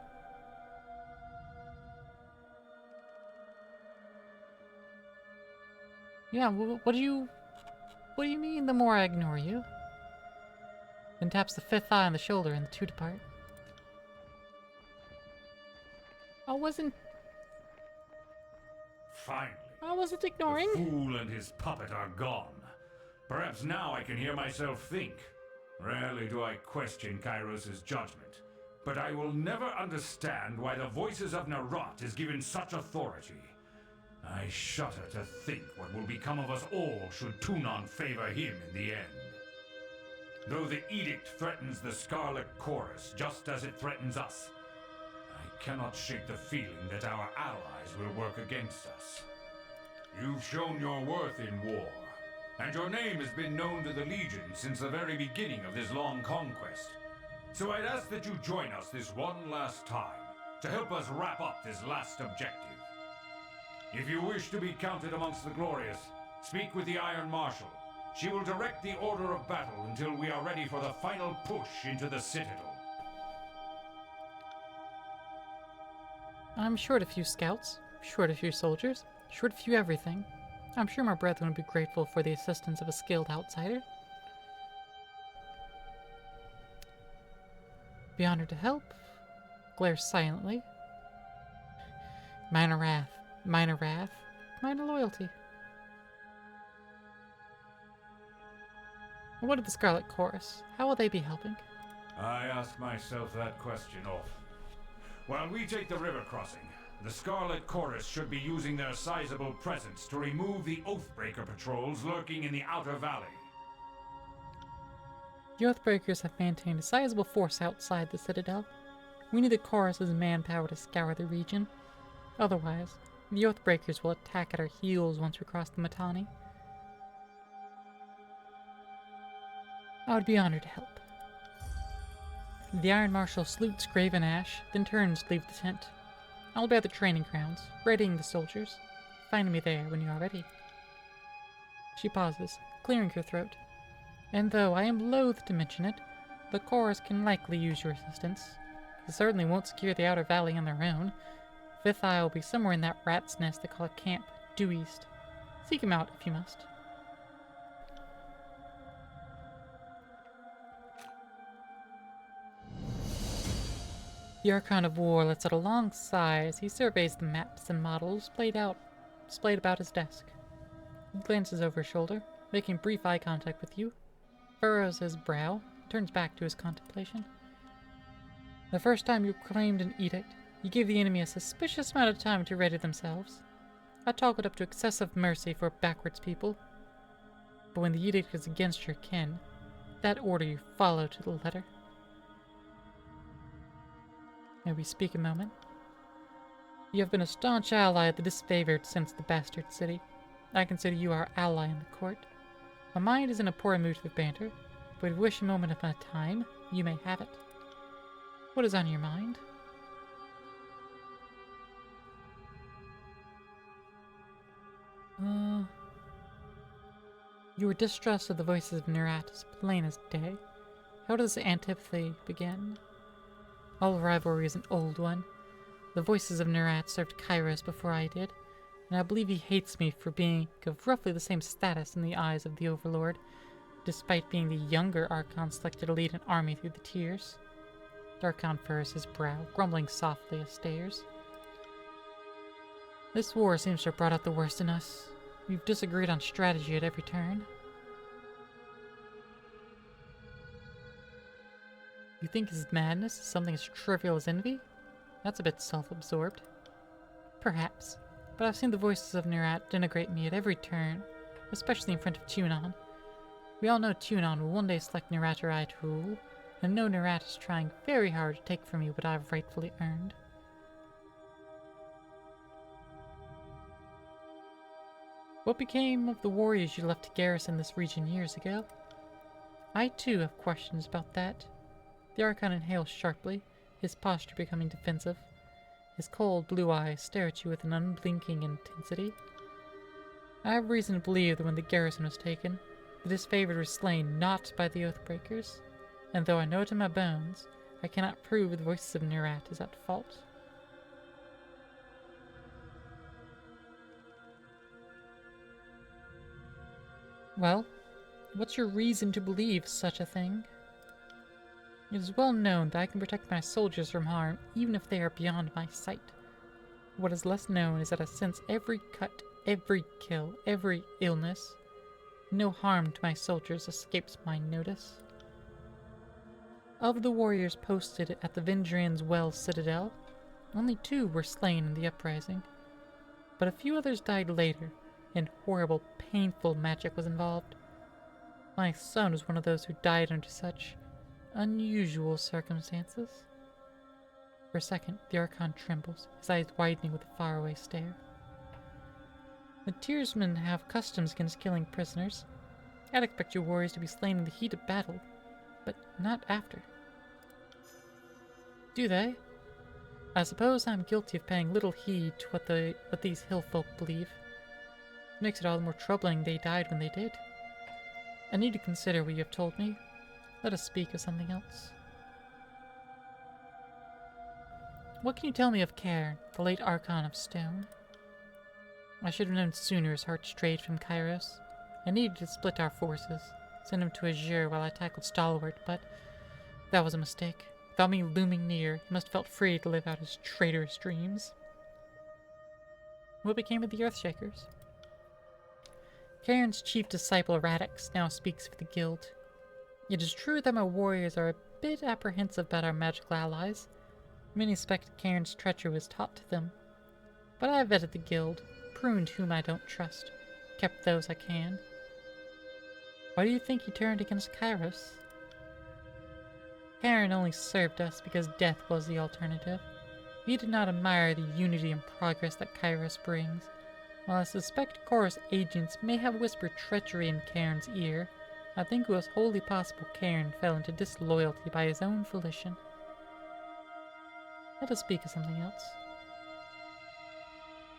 Yeah, what do you mean, the more I ignore you? Then taps the fifth eye on the shoulder and the two depart. I wasn't ignoring. The fool and his puppet are gone. Perhaps now I can hear myself think. Rarely do I question Kairos' judgment, but I will never understand why the voices of Nerat is given such authority. I shudder to think what will become of us all should Tunon favor him in the end. Though the edict threatens the Scarlet Chorus just as it threatens us, I cannot shake the feeling that our allies will work against us. You've shown your worth in war, and your name has been known to the Legion since the very beginning of this long conquest. So I'd ask that you join us this one last time, to help us wrap up this last objective. If you wish to be counted amongst the glorious, speak with the Iron Marshal. She will direct the order of battle until we are ready for the final push into the Citadel. I'm short a few scouts, short a few soldiers, short a few everything. I'm sure my brethren would be grateful for the assistance of a skilled outsider. Be honored to help. Glare silently. Minor wrath, minor loyalty. What of the Scarlet Chorus? How will they be helping? I ask myself that question often. While we take the river crossing, the Scarlet Chorus should be using their sizable presence to remove the Oathbreaker patrols lurking in the outer valley. The Oathbreakers have maintained a sizable force outside the Citadel. We need the Chorus's manpower to scour the region. Otherwise, the Oathbreakers will attack at our heels once we cross the Mittani. I would be honored to help. The Iron Marshal salutes Graven Ash, then turns to leave the tent. I'll be at the training grounds, readying the soldiers. Find me there when you are ready. She pauses, clearing her throat. And though I am loath to mention it, the Chorus can likely use your assistance. They certainly won't secure the outer valley on their own. Fifth Eye will be somewhere in that rat's nest they call a camp, due east. Seek him out if you must. The Archon of War lets out a long sigh as he surveys the maps and models displayed about his desk. He glances over his shoulder, making brief eye contact with you, furrows his brow, and turns back to his contemplation. The first time you claimed an edict, you gave the enemy a suspicious amount of time to ready themselves. I chalk it up to excessive mercy for backwards people. But when the edict is against your kin, that order you follow to the letter. May we speak a moment? You have been a staunch ally of the disfavored since the Bastard City. I consider you our ally in the court. My mind is in a poor mood for banter, but if you wish a moment of my time, you may have it. What is on your mind? Your distrust of the voices of Nerat is plain as day. How does antipathy begin? All rivalry is an old one. The voices of Nerat served Kairos before I did, and I believe he hates me for being of roughly the same status in the eyes of the Overlord, despite being the younger Archon selected to lead an army through the tiers. Archon furrows his brow, grumbling softly as stares. This war seems to have brought out the worst in us. We've disagreed on strategy at every turn. You think his madness is something as trivial as envy? That's a bit self-absorbed. Perhaps, but I've seen the voices of Nerat denigrate me at every turn, especially in front of Tunon. We all know Tunon will one day select Nerat or I to rule, and know Nerat is trying very hard to take from me what I've rightfully earned. What became of the warriors you left to garrison this region years ago? I too have questions about that. The Archon inhales sharply, his posture becoming defensive. His cold blue eyes stare at you with an unblinking intensity. I have reason to believe that when the garrison was taken, the disfavored were slain not by the Oathbreakers, and though I know it in my bones, I cannot prove the voices of Nerat is at fault. Well, what's your reason to believe such a thing? It is well known that I can protect my soldiers from harm even if they are beyond my sight. What is less known is that I sense every cut, every kill, every illness. No harm to my soldiers escapes my notice. Of the warriors posted at the Vindrian's Well Citadel, only 2 were slain in the uprising, but a few others died later, and horrible, painful magic was involved. My son was one of those who died under such unusual circumstances. For a second, the Archon trembles, his eyes widening with a faraway stare. The Tearsmen have customs against killing prisoners. I'd expect your warriors to be slain in the heat of battle, but not after. Do they? I suppose I'm guilty of paying little heed to what these hill folk believe. It makes it all the more troubling they died when they did. I need to consider what you have told me. Let us speak of something else. What can you tell me of Cairn, the late Archon of Stone? I should have known sooner his heart strayed from Kairos. I needed to split our forces, send him to Azure while I tackled Stalwart, but that was a mistake. Without me looming near, he must have felt free to live out his traitorous dreams. What became of the Earthshakers? Cairn's chief disciple Radix now speaks for the guild. It is true that my warriors are a bit apprehensive about our magical allies. Many suspect Cairn's treachery was taught to them. But I have vetted the guild, pruned whom I don't trust, kept those I can. Why do you think he turned against Kairos? Cairn only served us because death was the alternative. He did not admire the unity and progress that Kairos brings. While I suspect Chorus agents may have whispered treachery in Cairn's ear, I think it was wholly possible Cairn fell into disloyalty by his own volition. Let us speak of something else.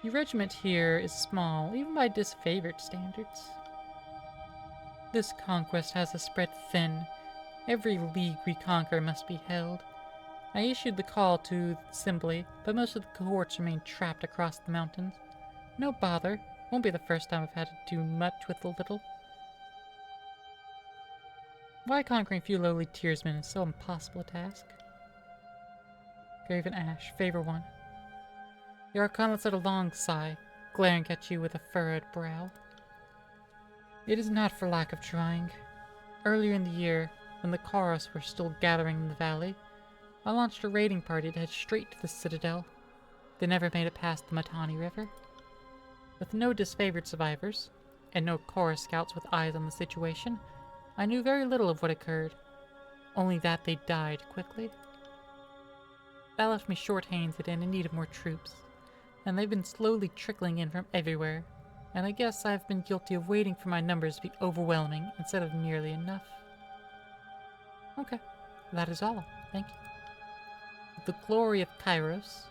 The regiment here is small, even by disfavored standards. This conquest has us spread thin. Every league we conquer must be held. I issued the call to the assembly, but most of the cohorts remain trapped across the mountains. No bother. Won't be the first time I've had to do much with a little. Why conquering a few lowly Tearsmen is so impossible a task? Graven Ash, favor 1. The Archon lets out a long sigh, glaring at you with a furrowed brow. It is not for lack of trying. Earlier in the year, when the Chorus were still gathering in the valley, I launched a raiding party to head straight to the Citadel. They never made it past the Matani River. With no disfavored survivors, and no Chorus scouts with eyes on the situation, I knew very little of what occurred, only that they died quickly. That left me short-handed and in need of more troops, and they've been slowly trickling in from everywhere, and I guess I've been guilty of waiting for my numbers to be overwhelming instead of nearly enough. Okay, that is all. Thank you. With the glory of Kairos,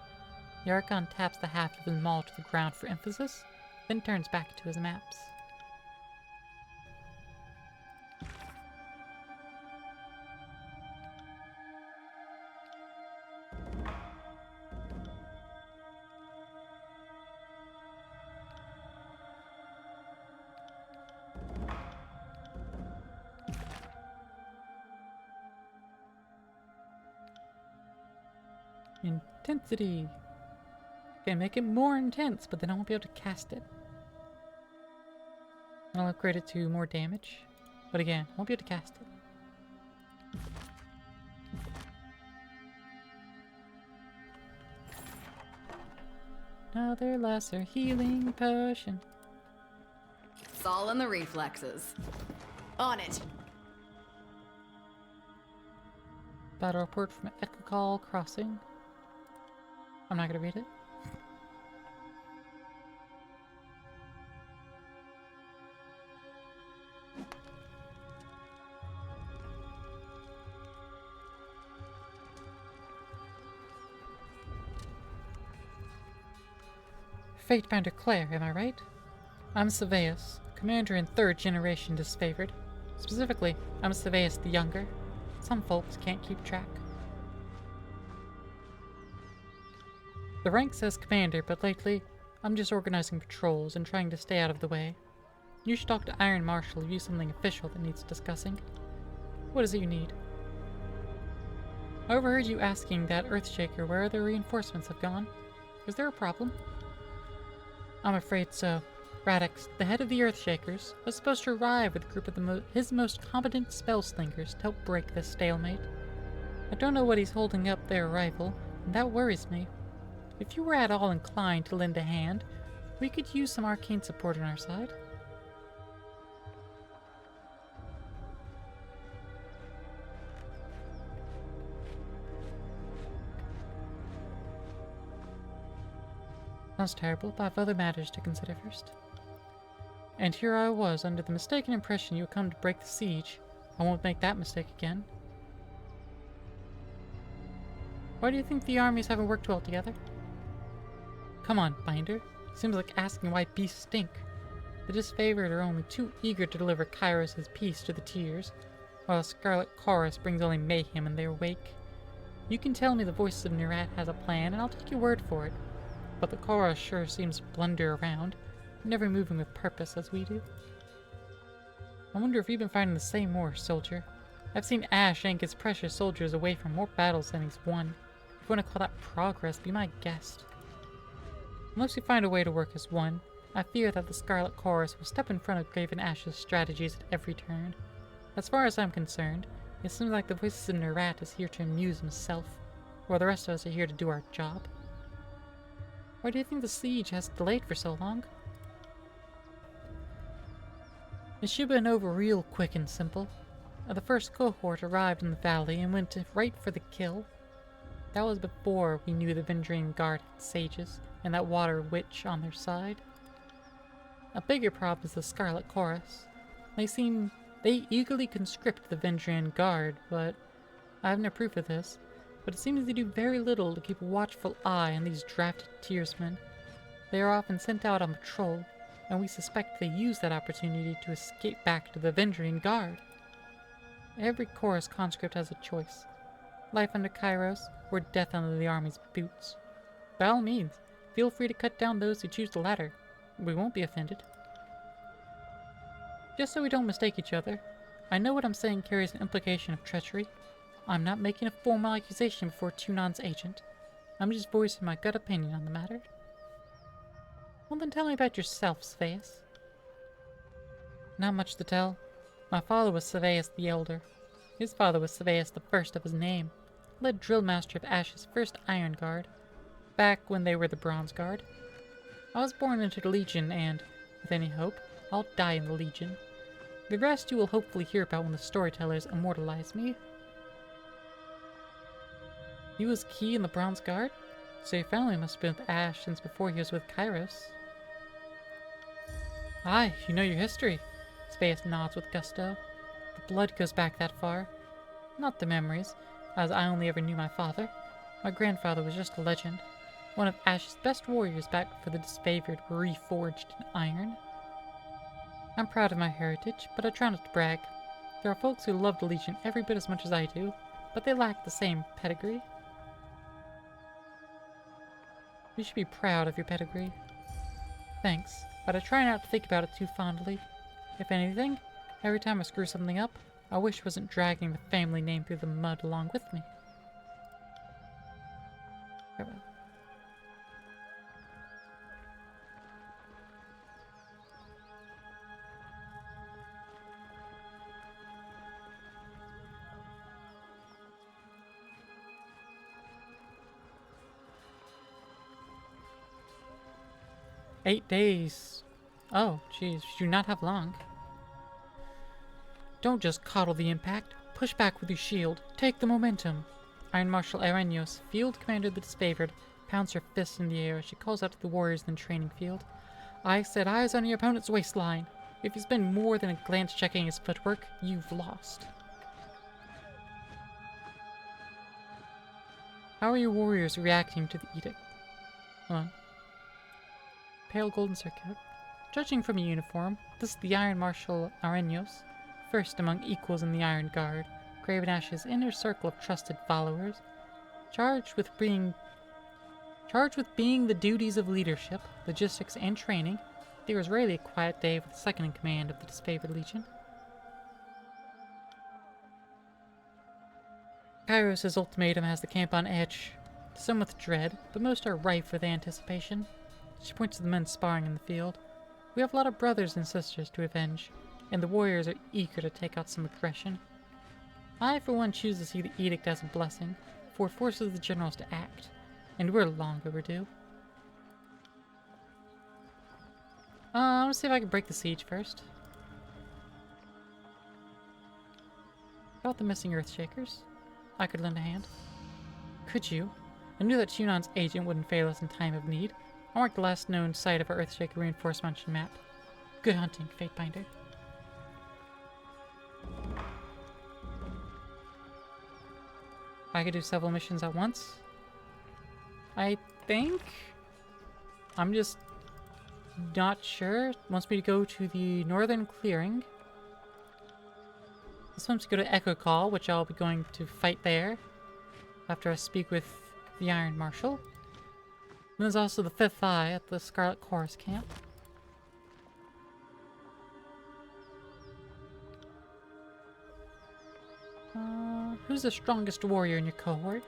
the Archon taps the haft of his maul to the ground for emphasis, then turns back to his maps. Intensity. Okay, make it more intense, but then I won't be able to cast it. And I'll upgrade it to more damage, but again, I won't be able to cast it. Another lesser healing potion. It's all in the reflexes. On it. Battle report from Ekakal Crossing. I'm not gonna read it. Fatebender Claire, am I right? I'm Saveus, commander in 3rd generation disfavored. Specifically, I'm Saveus the Younger. Some folks can't keep track. The rank says commander, but lately, I'm just organizing patrols and trying to stay out of the way. You should talk to Iron Marshal if you have something official that needs discussing. What is it you need? I overheard you asking that Earthshaker where the reinforcements have gone. Is there a problem? I'm afraid so. Radix, the head of the Earthshakers, was supposed to arrive with a group of his most competent spellslingers to help break this stalemate. I don't know what he's holding up their arrival, and that worries me. If you were at all inclined to lend a hand, we could use some arcane support on our side. Sounds terrible, but I have other matters to consider first. And here I was, under the mistaken impression you had come to break the siege. I won't make that mistake again. Why do you think the armies haven't worked well together? Come on, Binder. Seems like asking why beasts stink. The disfavored are only too eager to deliver Kairos' peace to the Tears, while the Scarlet Chorus brings only mayhem in their wake. You can tell me the Voices of Nerat has a plan, and I'll take your word for it. But the Chorus sure seems to blunder around, never moving with purpose as we do. I wonder if you've been fighting the same war, soldier. I've seen Ash yank his precious soldiers away from more battles than he's won. If you want to call that progress, be my guest. Unless we find a way to work as one, I fear that the Scarlet Chorus will step in front of Graven Ash's strategies at every turn. As far as I'm concerned, it seems like the Voices of Nerat is here to amuse himself, while the rest of us are here to do our job. Why do you think the siege has delayed for so long? It should have been over real quick and simple. The first cohort arrived in the valley and went right for the kill. That was before we knew the Vendrian Guard had sages and that water witch on their side. A bigger problem is the Scarlet Chorus. They eagerly conscript the Vendrian Guard, but I have no proof of this. But it seems they do very little to keep a watchful eye on these drafted Tearsmen. They are often sent out on patrol, and we suspect they use that opportunity to escape back to the Vendrian Guard. Every chorus conscript has a choice: life under Kairos, or death under the army's boots. By all means, feel free to cut down those who choose the latter. We won't be offended. Just so we don't mistake each other, I know what I'm saying carries an implication of treachery. I'm not making a formal accusation before Tunan's agent. I'm just voicing my gut opinion on the matter. Well then tell me about yourself, Saveus. Not much to tell. My father was Saveus the Elder. His father was Saveus the First of his name, led drillmaster of Ash's first Iron Guard, back when they were the Bronze Guard. I was born into the Legion and, with any hope, I'll die in the Legion. The rest you will hopefully hear about when the storytellers immortalize me. He was key in the Bronze Guard? So your family must have been with Ash since before he was with Kairos. Aye, you know your history. Saveus nods with gusto. The blood goes back that far. Not the memories, as I only ever knew my father. My grandfather was just a legend. One of Ash's best warriors back for the disfavored were reforged in iron. I'm proud of my heritage, but I try not to brag. There are folks who love the Legion every bit as much as I do, but they lack the same pedigree. You should be proud of your pedigree. Thanks, but I try not to think about it too fondly. If anything, every time I screw something up, I wish I wasn't dragging the family name through the mud along with me. Farewell. 8 days. Oh, jeez, you do not have long. Don't just coddle the impact. Push back with your shield. Take the momentum. Iron Marshal Arenios, field commander of the disfavored, pounds her fist in the air as she calls out to the warriors in the training field. I set eyes on your opponent's waistline. If you spend more than a glance checking his footwork, you've lost. How are your warriors reacting to the edict? Pale golden circuit. Judging from your uniform, this is the Iron Marshal Arenios, first among equals in the Iron Guard, Graven Ash's inner circle of trusted followers, charged with being the duties of leadership, logistics, and training. There was rarely a quiet day with the second in command of the disfavored legion. Kairos' ultimatum has the camp on edge, some with dread, but most are rife with anticipation. She points to the men sparring in the field. We have a lot of brothers and sisters to avenge, and the warriors are eager to take out some aggression. I, for one, choose to see the edict as a blessing, for it forces the generals to act, and we're long overdue. I want to see if I can break the siege first. How about the missing Earthshakers? I could lend a hand. Could you? I knew that Shunon's agent wouldn't fail us in time of need. I marked the last known site of our Earthshaker reinforcement map. Good hunting, Fatebinder. I could do several missions at once. I think. I'm just not sure. It wants me to go to the northern clearing. This wants me to go to Echo Call, which I'll be going to fight there after I speak with the Iron Marshal. And there's also the Fifth Eye at the Scarlet Chorus camp. Who's the strongest warrior in your cohort?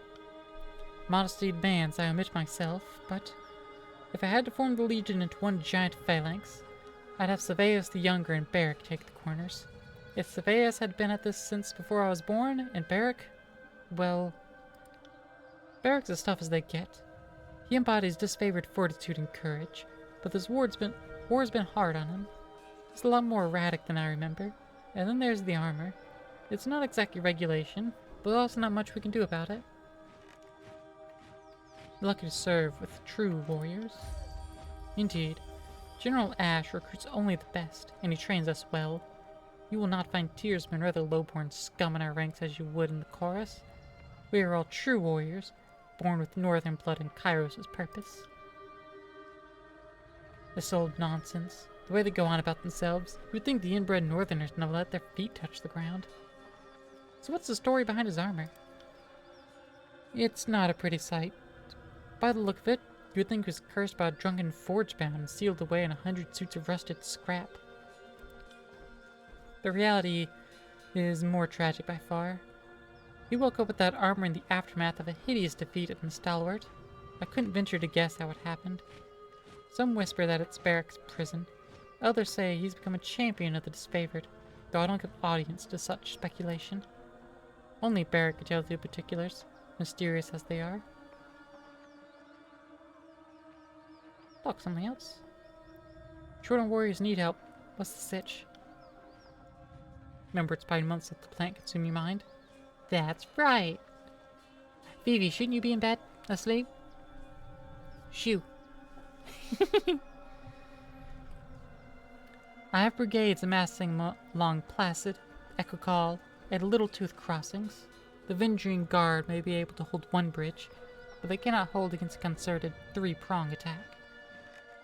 Modesty demands I omit myself, but if I had to form the Legion into one giant phalanx, I'd have Saveus the Younger and Barrick take the corners. If Saveus had been at this since before I was born, and Barrick, well, Barrick's as tough as they get. He embodies disfavored fortitude and courage, but this war's been hard on him. He's a lot more erratic than I remember. And then there's the armor. It's not exactly regulation, but also not much we can do about it. We're lucky to serve with true warriors. Indeed, General Ash recruits only the best, and he trains us well. You will not find tearsmen or other lowborn scum in our ranks as you would in the chorus. We are all true warriors, born with northern blood and Kairos' purpose. This old nonsense, the way they go on about themselves, you'd think the inbred northerners never let their feet touch the ground. So what's the story behind his armor? It's not a pretty sight. By the look of it, you'd think he was cursed by a drunken forge-bound and sealed away in 100 suits of rusted scrap. The reality is more tragic by far. He woke up with that armor in the aftermath of a hideous defeat at the Stalwart. I couldn't venture to guess how it happened. Some whisper that it's Barrick's prison. Others say he's become a champion of the disfavored, though I don't give audience to such speculation. Only Barrick could tell the particulars, mysterious as they are. Talk something else. Short on warriors need help. What's the sitch? Remember, it's probably months that the plant consume your mind. That's right. Vivi, shouldn't you be in bed, asleep? Shoo. I have brigades amassing along Placid, Echo Call, and Little Tooth crossings. The Vindrian Guard may be able to hold one bridge, but they cannot hold against a concerted three-prong attack.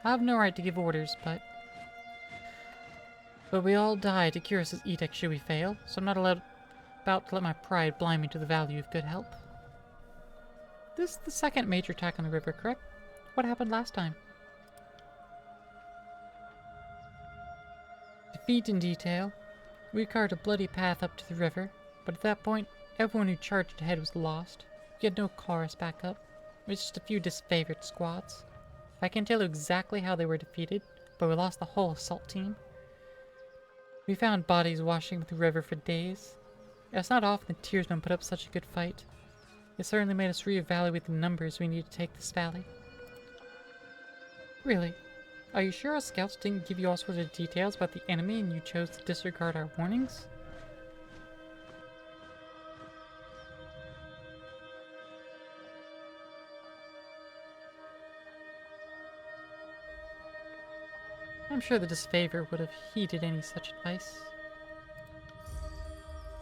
I have no right to give orders, but we all die to Curus's edict should we fail, so I'm not about to let my pride blind me to the value of good help. This is the second major attack on the river, correct? What happened last time? Defeat in detail. We carved a bloody path up to the river, but at that point, everyone who charged ahead was lost. We had no chorus backup. It was just a few disfavored squads. I can't tell you exactly how they were defeated, but we lost the whole assault team. We found bodies washing the river for days. It's not often the Tearsmen put up such a good fight. It certainly made us reevaluate the numbers we need to take this valley. Really, Are you sure our scouts didn't give you all sorts of details about the enemy and you chose to disregard our warnings? I'm sure the disfavor would have heeded any such advice.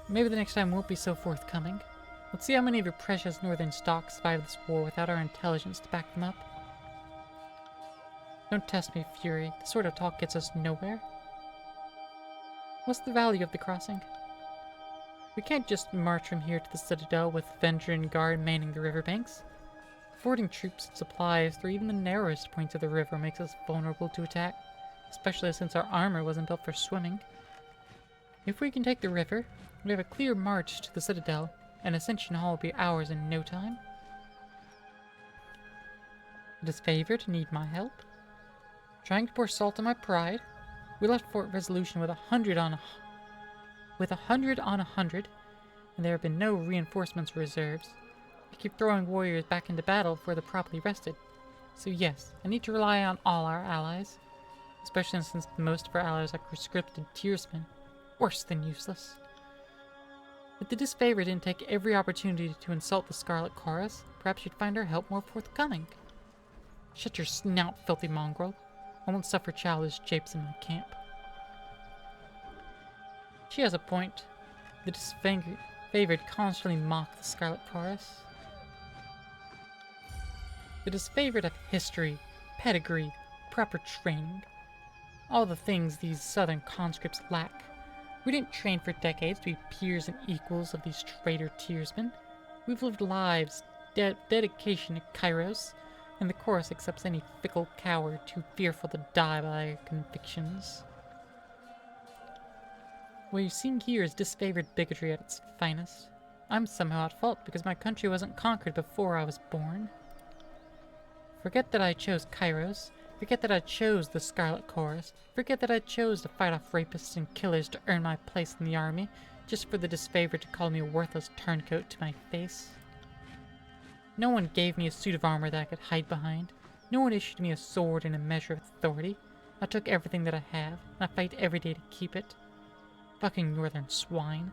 Maybe the next time won't be so forthcoming. Let's see how many of your precious northern stocks survive this war without our intelligence to back them up. Don't test me, Fury. This sort of talk gets us nowhere. What's the value of the crossing? We can't just march from here to the Citadel with Venger and Guard manning the riverbanks. Fording troops and supplies through even the narrowest points of the river makes us vulnerable to attack, especially since our armor wasn't built for swimming. If we can take the river, we have a clear march to the Citadel, and Ascension Hall will be ours in no time. The disfavored need my help. Trying to pour salt on my pride, we left Fort Resolution with 100 on 100, and there have been no reinforcements or reserves. We keep throwing warriors back into battle before they're properly rested. So yes, I need to rely on all our allies, especially since most of our allies are conscripted tiersmen, worse than useless. If the disfavored didn't take every opportunity to insult the Scarlet Chorus, perhaps you'd find our help more forthcoming. Shut your snout, filthy mongrel. I won't suffer childish japes in my camp. She has a point. The disfavored constantly mock the Scarlet Chorus. The disfavored have history, pedigree, proper training. All the things these southern conscripts lack. We didn't train for decades to be peers and equals of these traitor tiersmen. We've lived lives, dedication to Kairos, and the chorus accepts any fickle coward too fearful to die by their convictions. What you're seeing here is disfavored bigotry at its finest. I'm somehow at fault because my country wasn't conquered before I was born. Forget that I chose Kairos. Forget that I chose the Scarlet Chorus. Forget that I chose to fight off rapists and killers to earn my place in the army, just for the disfavored to call me a worthless turncoat to my face. No one gave me a suit of armor that I could hide behind. No one issued me a sword and a measure of authority. I took everything that I have, and I fight every day to keep it. Fucking northern swine.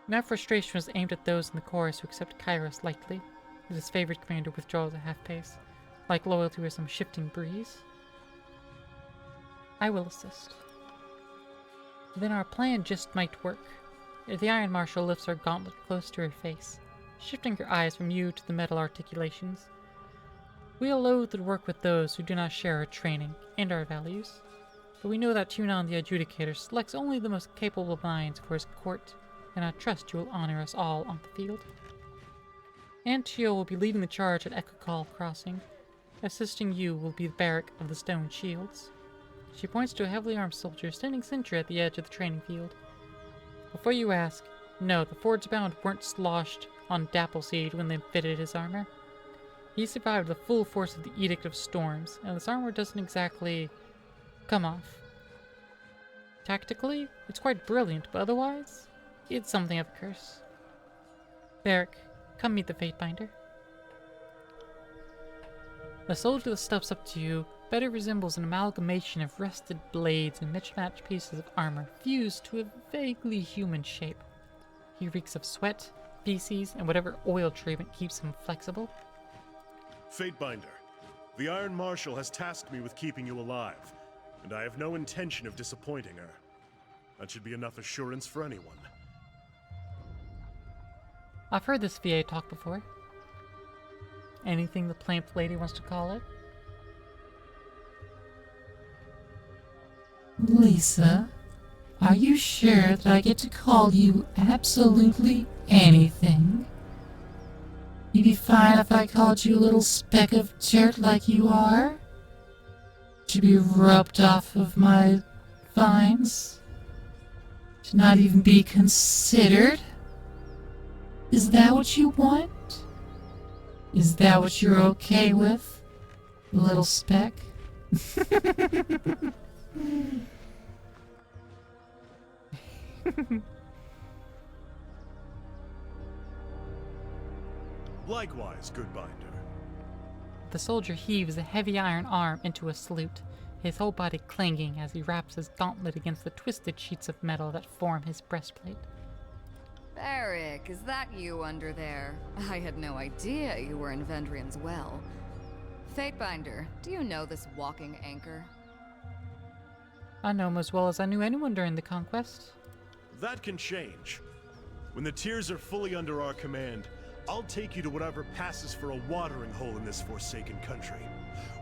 My frustration was aimed at those in the chorus who accept Kairos lightly. The disfavored commander withdraws at half-pace, like loyalty or some shifting breeze. I will assist. Then our plan just might work. The Iron Marshal lifts her gauntlet close to her face, shifting her eyes from you to the metal articulations. We are loath to work with those who do not share our training and our values, but we know that Tunon the Adjudicator selects only the most capable minds for his court, and I trust you will honor us all on the field. Antio will be leading the charge at Echo Call Crossing. Assisting you will be the barrack of the Stone Shields. She points to a heavily armed soldier standing sentry at the edge of the training field. Before you ask, no, the Fords Bound weren't sloshed on Dappleseed when they fitted his armor. He survived the full force of the Edict of Storms, and this armor doesn't exactly come off. Tactically, it's quite brilliant, but otherwise, it's something of a curse. Barrack, come meet the Fatebinder. The soldier that steps up to you better resembles an amalgamation of rusted blades and mismatched pieces of armor fused to a vaguely human shape. He reeks of sweat, feces, and whatever oil treatment keeps him flexible. Fatebinder, the Iron Marshal has tasked me with keeping you alive, and I have no intention of disappointing her. That should be enough assurance for anyone. I've heard this VA talk before. Anything the Plamp Lady wants to call it? Lisa, are you sure that I get to call you absolutely anything? You'd be fine if I called you a little speck of dirt like you are? To be rubbed off of my vines? To not even be considered? Is that what you want? Is that what you're okay with, little speck? Likewise, good binder. the soldier heaves a heavy iron arm into a salute, his whole body clanging as he wraps his gauntlet against the twisted sheets of metal that form his breastplate. Beric, is that you under there? I had no idea you were in Vendrian's well. Fatebinder, do you know this walking anchor? I know him as well as I knew anyone during the conquest. That can change. When the tiers are fully under our command, I'll take you to whatever passes for a watering hole in this forsaken country.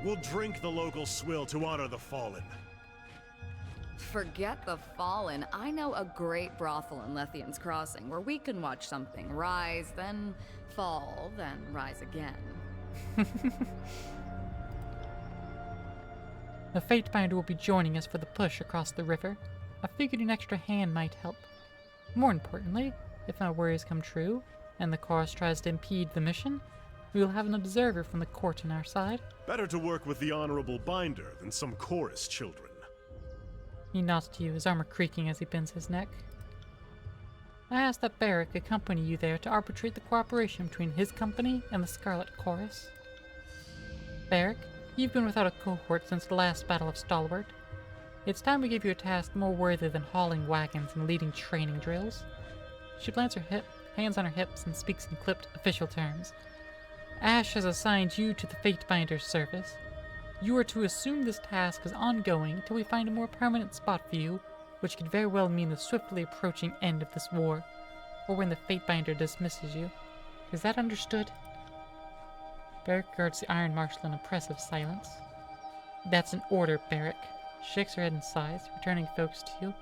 We'll drink the local swill to honor the fallen. Forget the fallen. I know a great brothel in Lethian's Crossing where we can watch something rise, then fall, then rise again. The Fatebinder will be joining us for the push across the river. I figured an extra hand might help. More importantly, if my worries come true, and the chorus tries to impede the mission, we will have an observer from the court on our side. Better to work with the honorable binder than some chorus children. He nods to you, his armor creaking as he bends his neck. I asked that Beric accompany you there to arbitrate the cooperation between his company and the Scarlet Chorus. Beric, you've been without a cohort since the last Battle of Stalwart. It's time we give you a task more worthy than hauling wagons and leading training drills. She plants her hands on her hips and speaks in clipped official terms. Ash has assigned you to the Fatebinder's service. You are to assume this task as ongoing till we find a more permanent spot for you, which could very well mean the swiftly approaching end of this war, or when the Fatebinder dismisses you. Is that understood? Beric regards the Iron Marshal in impressive silence. That's an order, Beric. She shakes her head and sighs, returning focus to you.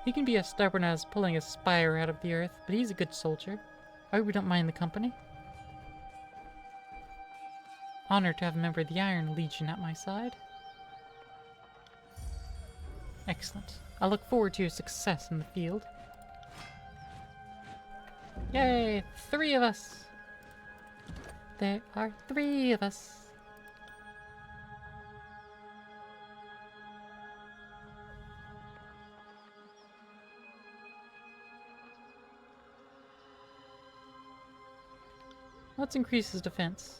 He can be as stubborn as pulling a spire out of the earth, but he's a good soldier. I hope we don't mind the company. Honored to have a member of the Iron Legion at my side. Excellent. I look forward to your success in the field. Yay! 3 of us! There are 3 of us. Let's increase his defense.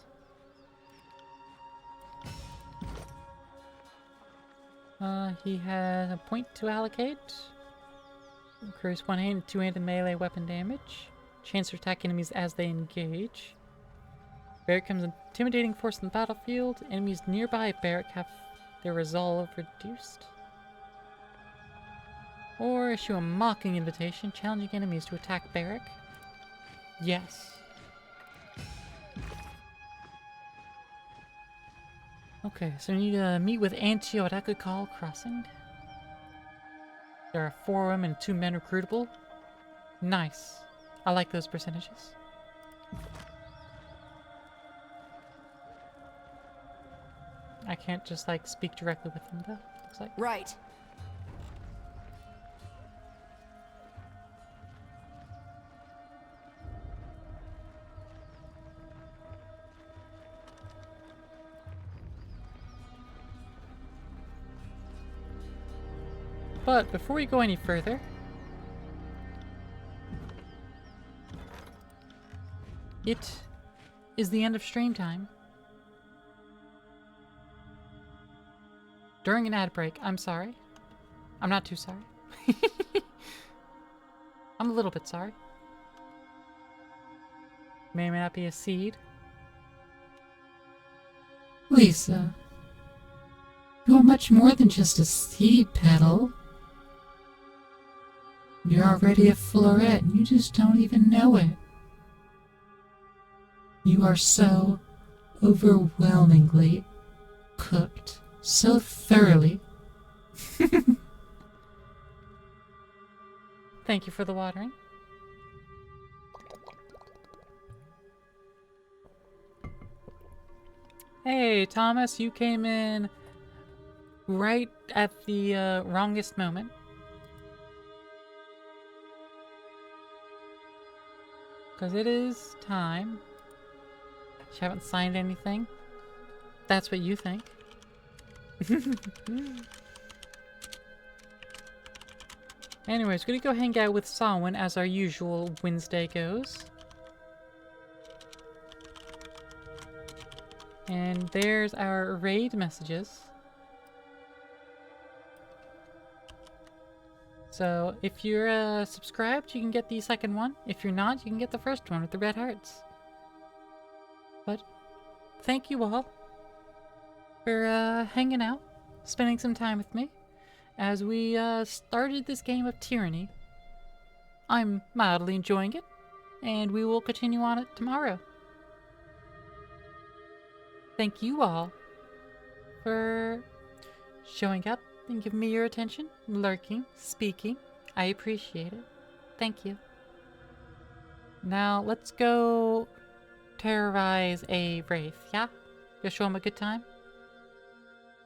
He has a point to allocate. Increase one-handed, two-handed melee weapon damage. Chance to attack enemies as they engage. Beric becomes an intimidating force in the battlefield. Enemies nearby Beric have their resolve reduced. Or issue a mocking invitation, challenging enemies to attack Beric. Yes. Okay, so we need to meet with Antiochakal Crossing. There are 4 women and 2 men recruitable. Nice. I like those percentages. I can't just like speak directly with them though, looks like. Right. But before we go any further, it is the end of stream time. During an ad break, I'm sorry. I'm not too sorry. I'm a little bit sorry. May or may not be a seed. Lisa, you're much more than just a seed petal. You're already a floret and you just don't even know it. You are so overwhelmingly cooked, so thoroughly. Thank you for the watering. Hey, Thomas, you came in right at the wrongest moment. Because it is time. You haven't signed anything. That's what you think. Anyways, we're gonna go hang out with Samhain as our usual Wednesday goes. And there's our raid messages. So if you're subscribed, you can get the second one. If you're not, you can get the first one with the red hearts. But thank you all for hanging out, spending some time with me as we started this game of Tyranny. I'm mildly enjoying it, and we will continue on it tomorrow. Thank you all for showing up and giving me your attention, lurking, speaking. I appreciate it. Thank you. Now, let's go terrorize a wraith, yeah? Go show him a good time?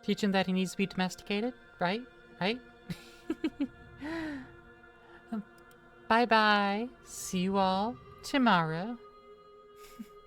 Teach him that he needs to be domesticated, right? Right? Bye-bye. See you all tomorrow.